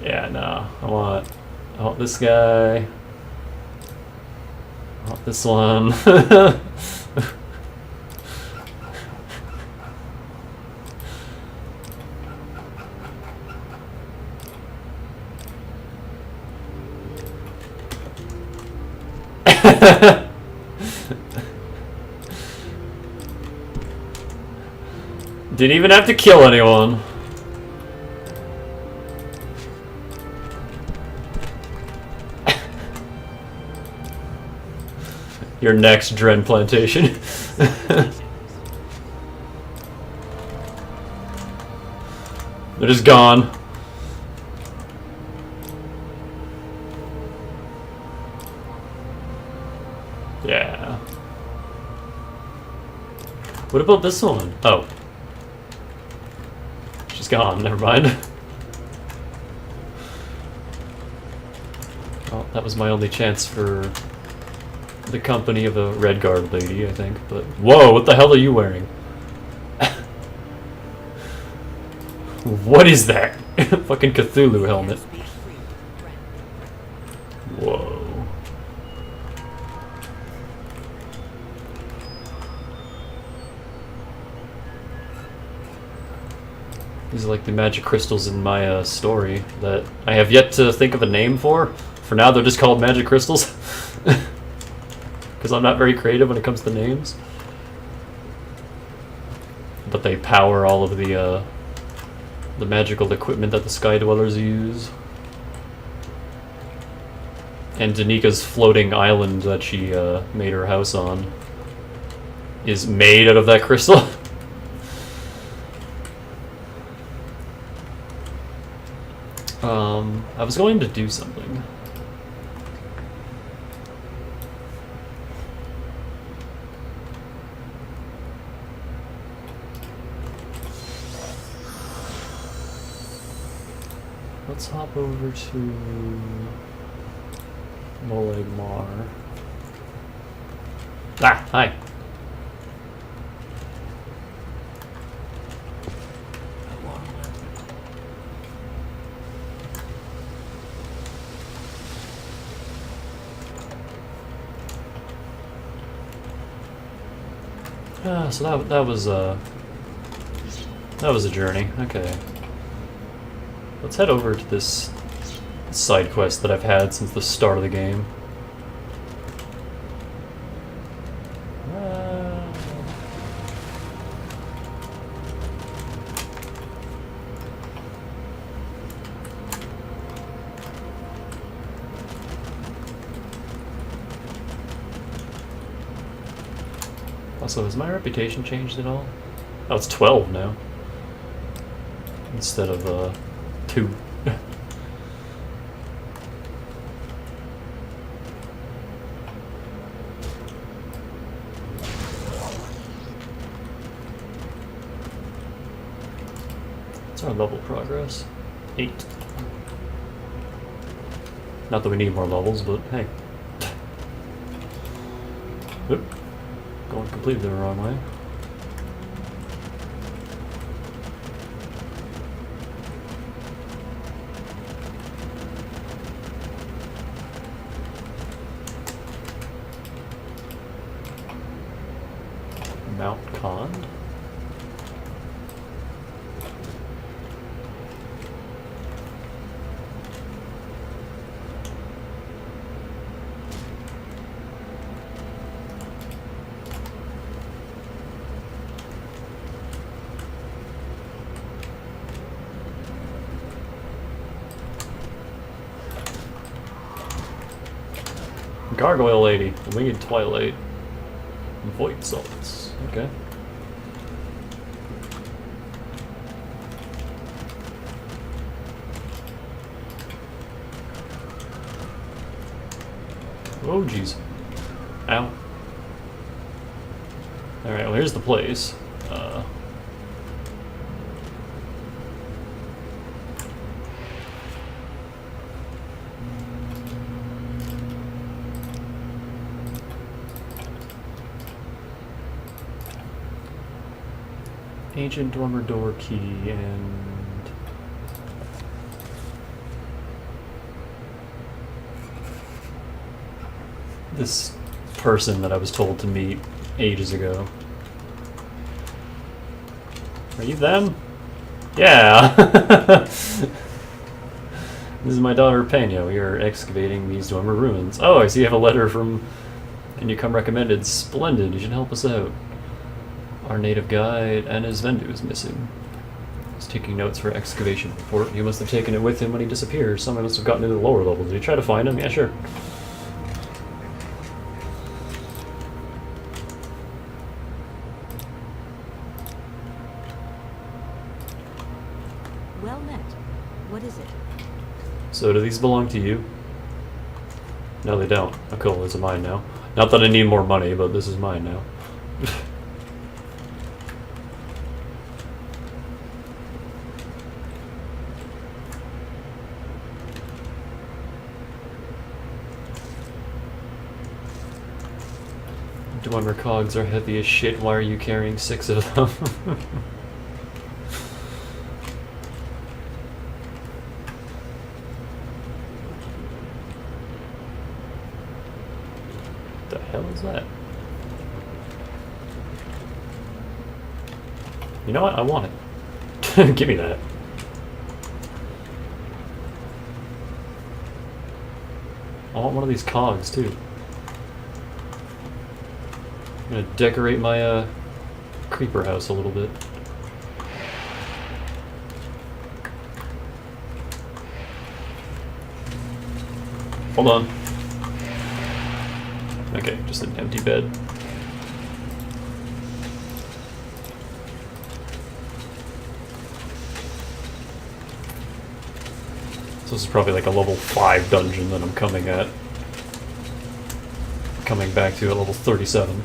Yeah, no. I want this guy. I want this one. Didn't even have to kill anyone. Your next Dren plantation. They're just gone. Yeah. What about this one? Oh. She's gone, never mind. Well, that was my only chance for the company of a red guard lady, I think. But whoa, what the hell are you wearing? What is that? Fucking Cthulhu helmet. Whoa. These are like the magic crystals in my story that I have yet to think of a name for. For now, they're just called magic crystals. Because I'm not very creative when it comes to names. But they power all of the magical equipment that the Sky Dwellers use. And Danika's floating island that she made her house on is made out of that crystal. I was going to do something. Let's hop over to Molegmar. Ah, hi. So that was a journey. Okay. Let's head over to this side quest that I've had since the start of the game. Also, has my reputation changed at all? Oh, it's 12 now. Instead of 2. What's our level progress? 8. Not that we need more levels, but hey. Oop. Going completely the wrong way. Mount Kond? Gargoyle lady. The winged twilight. Void salts. Okay. Oh jeez. Ow. Alright, well here's the place. Ancient dormer door key and this person that I was told to meet ages ago. Are you them? Yeah! This is my daughter Peña. We are excavating these dormer ruins. Oh, I see you have a letter from and you come recommended. Splendid, you should help us out. Our native guide and his Vendu is missing. He's taking notes for excavation report. He must have taken it with him when he disappeared. Someone must have gotten into the lower levels. Did you try to find him? Yeah, sure. Well met. What is it? So do these belong to you? No, they don't. Oh, cool. This is mine now. Not that I need more money, but this is mine now. Dwemer cogs are heavy as shit. Why are you carrying 6 of them? The hell is that? You know what? I want it. Give me that. I want one of these cogs too. I'm gonna decorate my creeper house a little bit. Hold on. Okay, just an empty bed. So this is probably like a level 5 dungeon that I'm coming back to at level 37.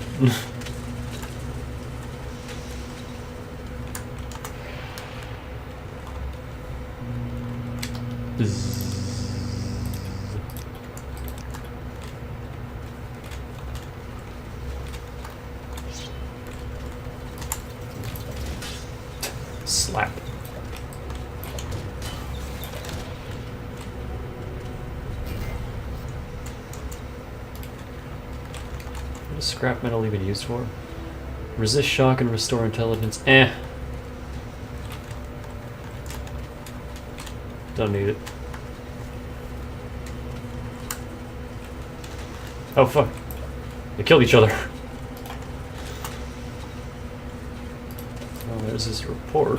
Slap. What is scrap metal even used for? Resist shock and restore intelligence. Don't need it. Oh fuck. They killed each other. Oh, there's this report.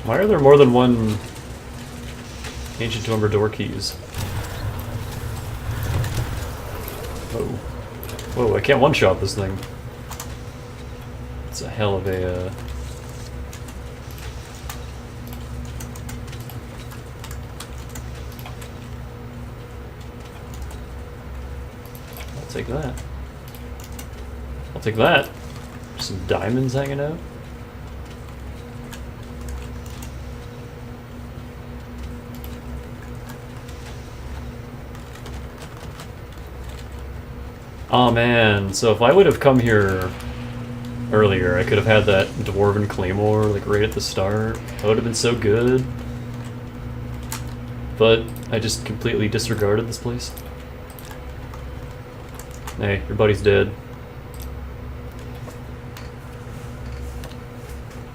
Why are there more than one ancient Dwemer door keys? Whoa. Whoa, I can't one-shot this thing. It's a hell of a, I'll take that. I'll take that. Some diamonds hanging out. Oh man, so if I would have come here earlier, I could have had that Dwarven Claymore like right at the start. That would have been so good. But I just completely disregarded this place. Hey, your buddy's dead.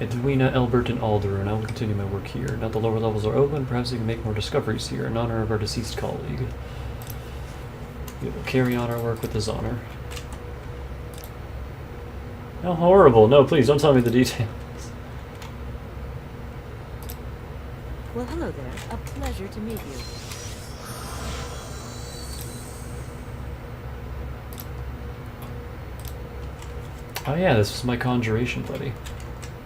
Edwina, Elbert, and Alder, I will continue my work here. Now the lower levels are open, perhaps we can make more discoveries here in honor of our deceased colleague. We will carry on our work with his honor. How horrible. No, please don't tell me the details. Well, hello there. A pleasure to meet you. Oh yeah, this was my conjuration buddy.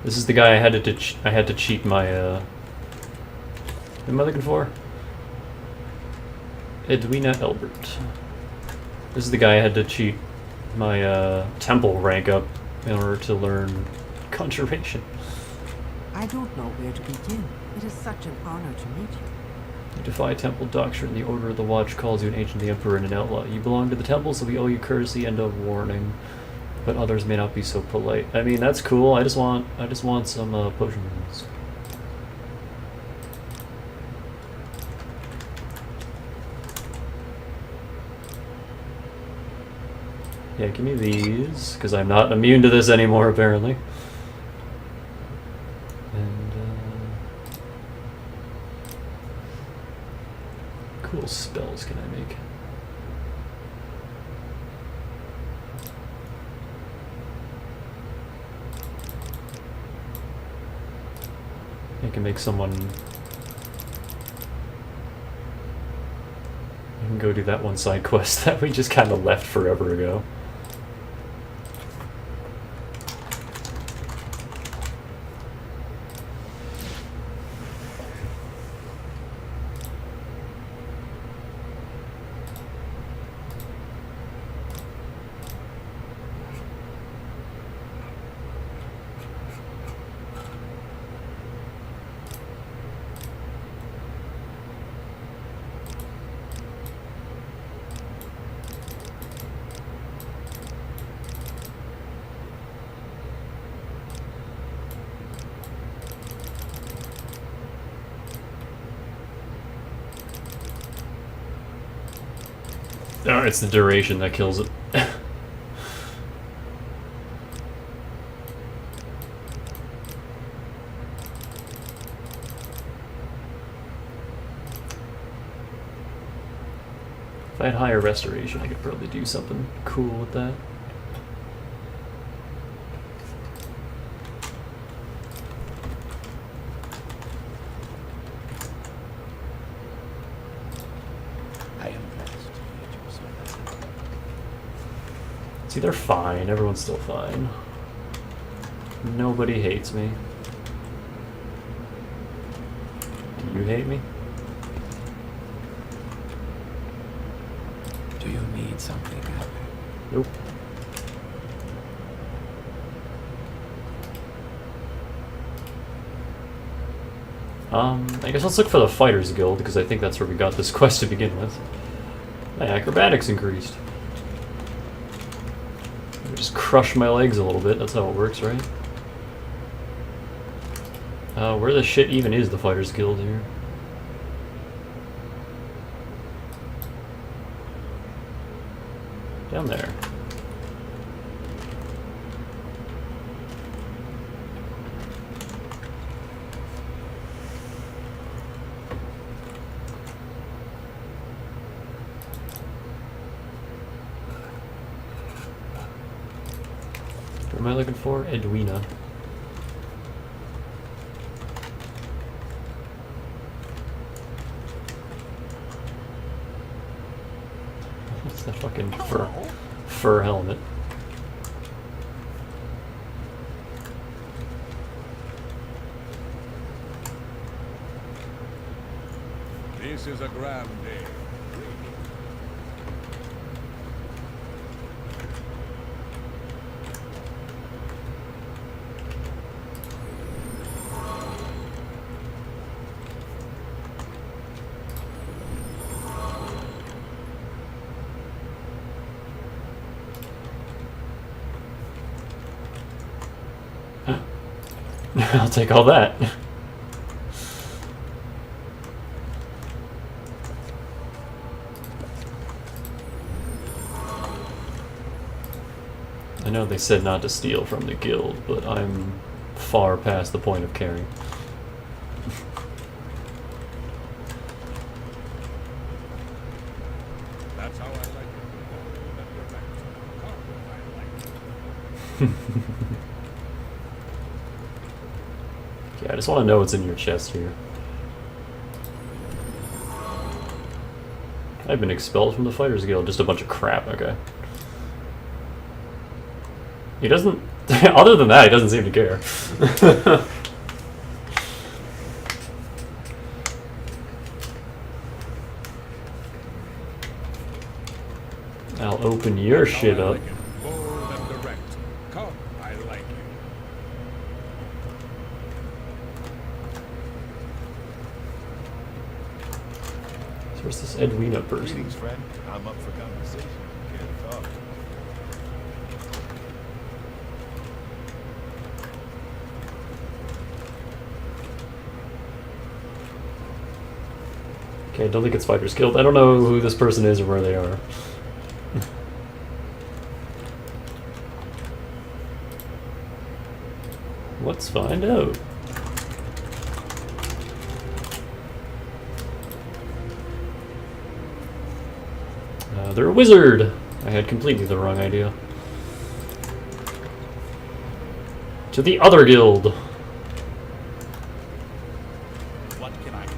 This is the guy I had to cheat my who am I looking for? Edwina Elbert. This is the guy I had to cheat my temple rank up in order to learn conjuration. I don't know where to begin. It is such an honor to meet you. You defy temple doctrine. The Order of the Watch calls you an agent of the Emperor and an outlaw. You belong to the temple, so we owe you courtesy and a warning. But others may not be so polite. I mean, that's cool. I just want some potions. Yeah, give me these, because I'm not immune to this anymore, apparently. And, cool spells can I make? I can make someone... I can go do that one side quest that we just kind of left forever ago. Oh, it's the duration that kills it. If I had higher restoration, I could probably do something cool with that. I am blessed to meet you, sir. See, they're fine. Everyone's still fine. Nobody hates me. Do you hate me? Do you need something? Nope. I guess let's look for the Fighters Guild, because I think that's where we got this quest to begin with. My acrobatics increased. I just crush my legs a little bit, that's how it works, right? Where the shit even is the Fighters Guild here? Down there. What am I looking for? Edwina. What's that fucking fur helmet? This is a grand day. I'll take all that. I know they said not to steal from the guild, but I'm far past the point of caring. That's how I like it. Yeah, I just want to know what's in your chest here. I've been expelled from the Fighters Guild. Just a bunch of crap, okay. He doesn't... Other than that, he doesn't seem to care. I'll open your shit up. Bold and direct. Come, I like you. So where's this Edwina person? Greetings, friend. I'm up for conversation. Care to talk? Okay, I don't think it's Fighters Guild. I don't know who this person is or where they are. Let's find out. They're a wizard! I had completely the wrong idea. To the other guild! What can I do?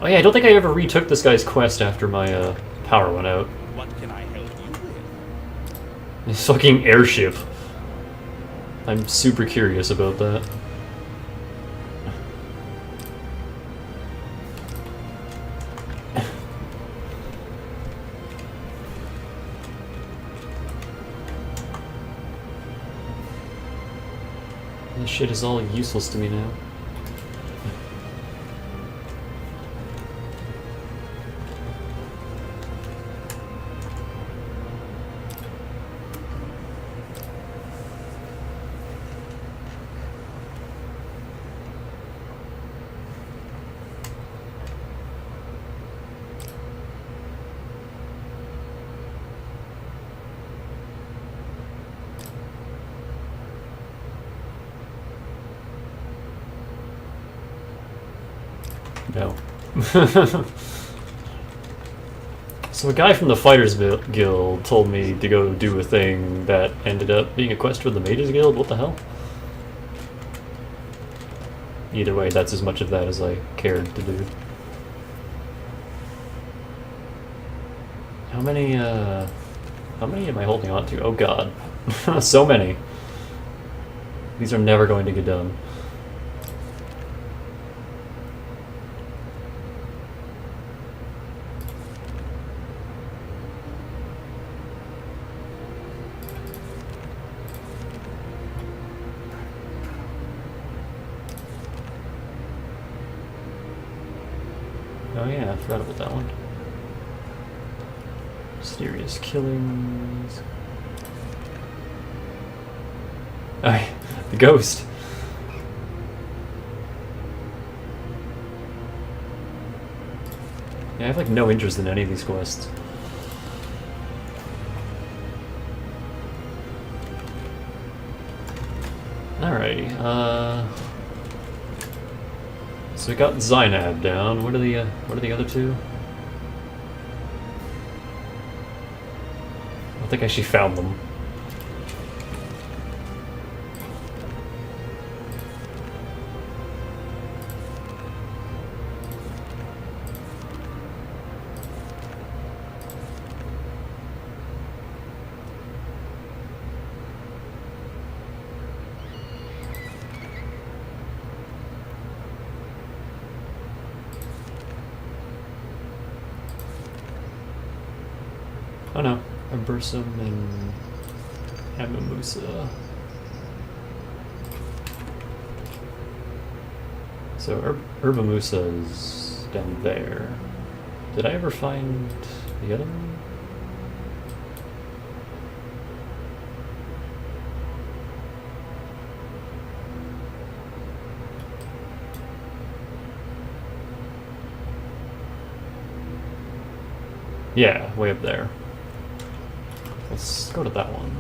Oh yeah, I don't think I ever retook this guy's quest after my power went out. What can I help you with? His fucking airship. I'm super curious about that. This shit is all useless to me now. No. So a guy from the Fighters Guild told me to go do a thing that ended up being a quest for the Mages Guild? What the hell? Either way, that's as much of that as I cared to do. How many am I holding on to? Oh god. So many. These are never going to get done. Oh yeah, I forgot about that one. Mysterious killings. Oh, yeah, the ghost. Yeah, I have like no interest in any of these quests. Alrighty, so we got Zainab down. What are the other two? I don't think I actually found them. Oh no, Umbersum and Amamusa. So Urbamusa is down there. Did I ever find the other one? Yeah, way up there. Let's go to that one.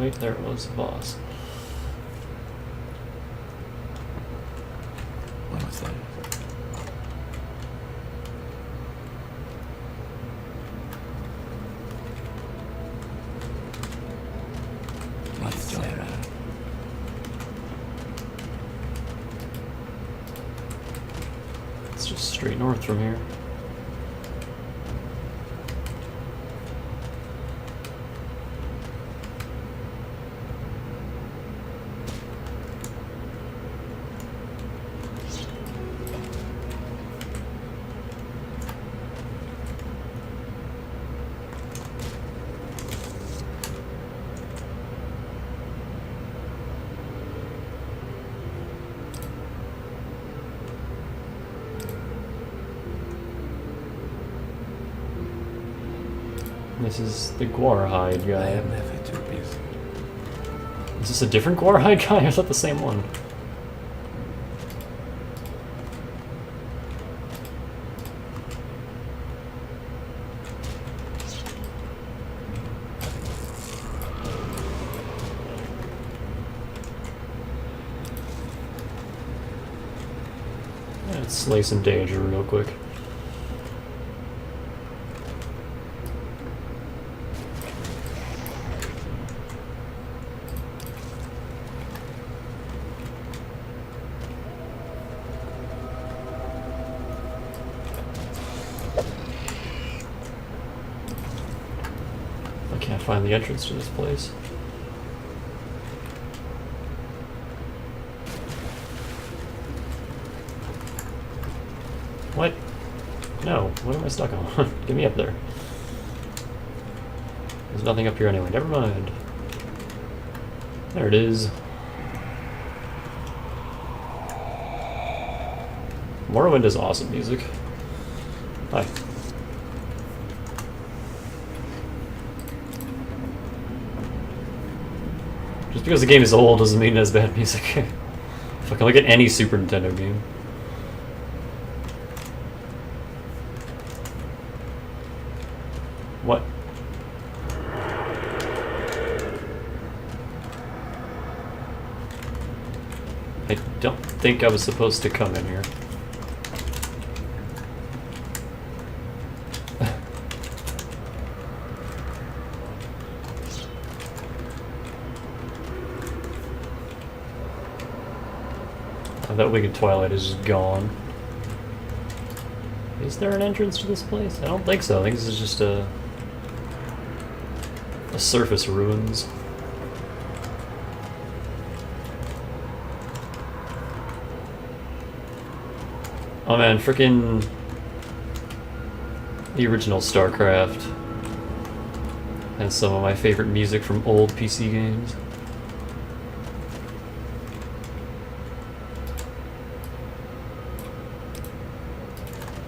Wait, there it was, the boss. What was that? just straight north from here. This is the Guarhide I guy. am never too busy. Is this a different Guarhide guy? I thought the same one. Let's slay some danger real quick. I can't find the entrance to this place. What? No, what am I stuck on? Get me up there. There's nothing up here anyway, never mind. There it is. Morrowind is awesome music. Hi. Just because the game is old doesn't mean it has bad music. If I can look at any Super Nintendo game. What? I don't think I was supposed to come in here. Oh, that wicked twilight is just gone. Is there an entrance to this place? I don't think so. I think this is just a surface ruins. Oh man, frickin' the original StarCraft has some of my favorite music from old PC games.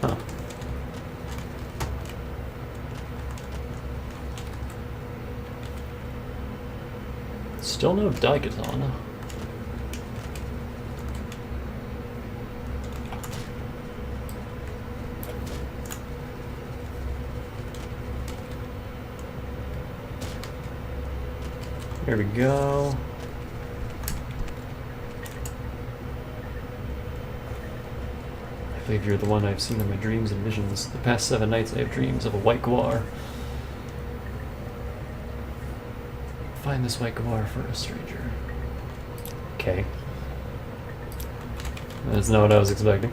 Huh. Still no Daikaton. There we go. I believe you're the one I've seen in my dreams and visions. The past 7 nights I have dreams of a white guar. Find this white guar for a stranger. Okay. That's not what I was expecting.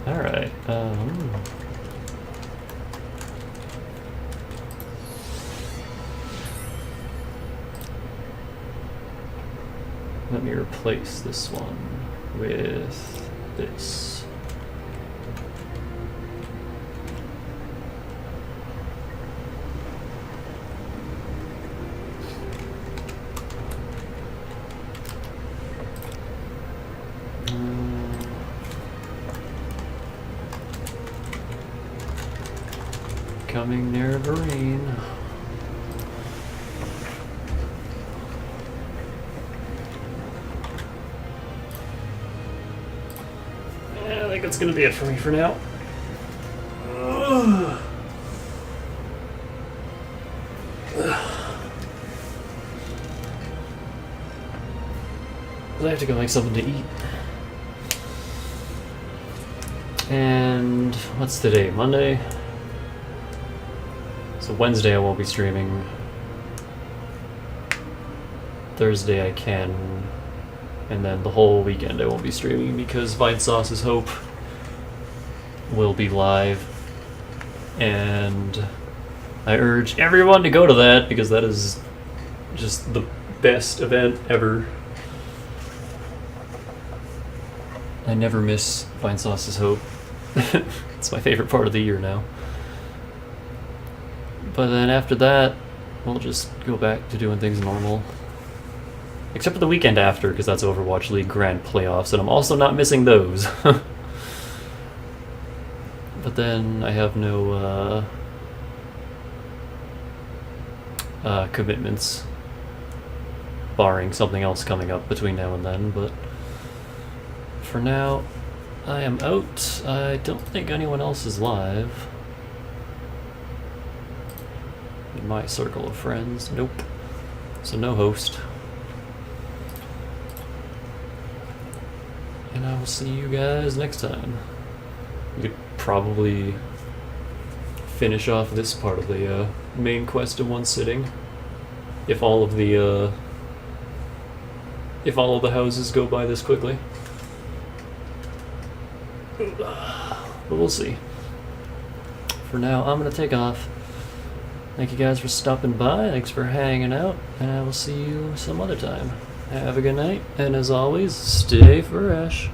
Alright, let me replace this one with this. Coming Nerevarine. Yeah, I think that's gonna be it for me for now. I have to go make something to eat. And what's today? Monday? So Wednesday I won't be streaming. Thursday I can. And then the whole weekend I won't be streaming because Vinesauce's Hope will be live. And I urge everyone to go to that because that is just the best event ever. I never miss Vinesauce's Hope. It's my favorite part of the year now. But then after that, we'll just go back to doing things normal. Except for the weekend after, because that's Overwatch League Grand Playoffs, and I'm also not missing those. But then I have no commitments, barring something else coming up between now and then, but for now, I am out. I don't think anyone else is live. In my circle of friends, nope. So no host. And I will see you guys next time. You could probably finish off this part of the main quest in one sitting. If all of the houses go by this quickly. But we'll see. For now, I'm gonna take off. Thank you guys for stopping by, thanks for hanging out, and I will see you some other time. Have a good night, and as always, stay fresh.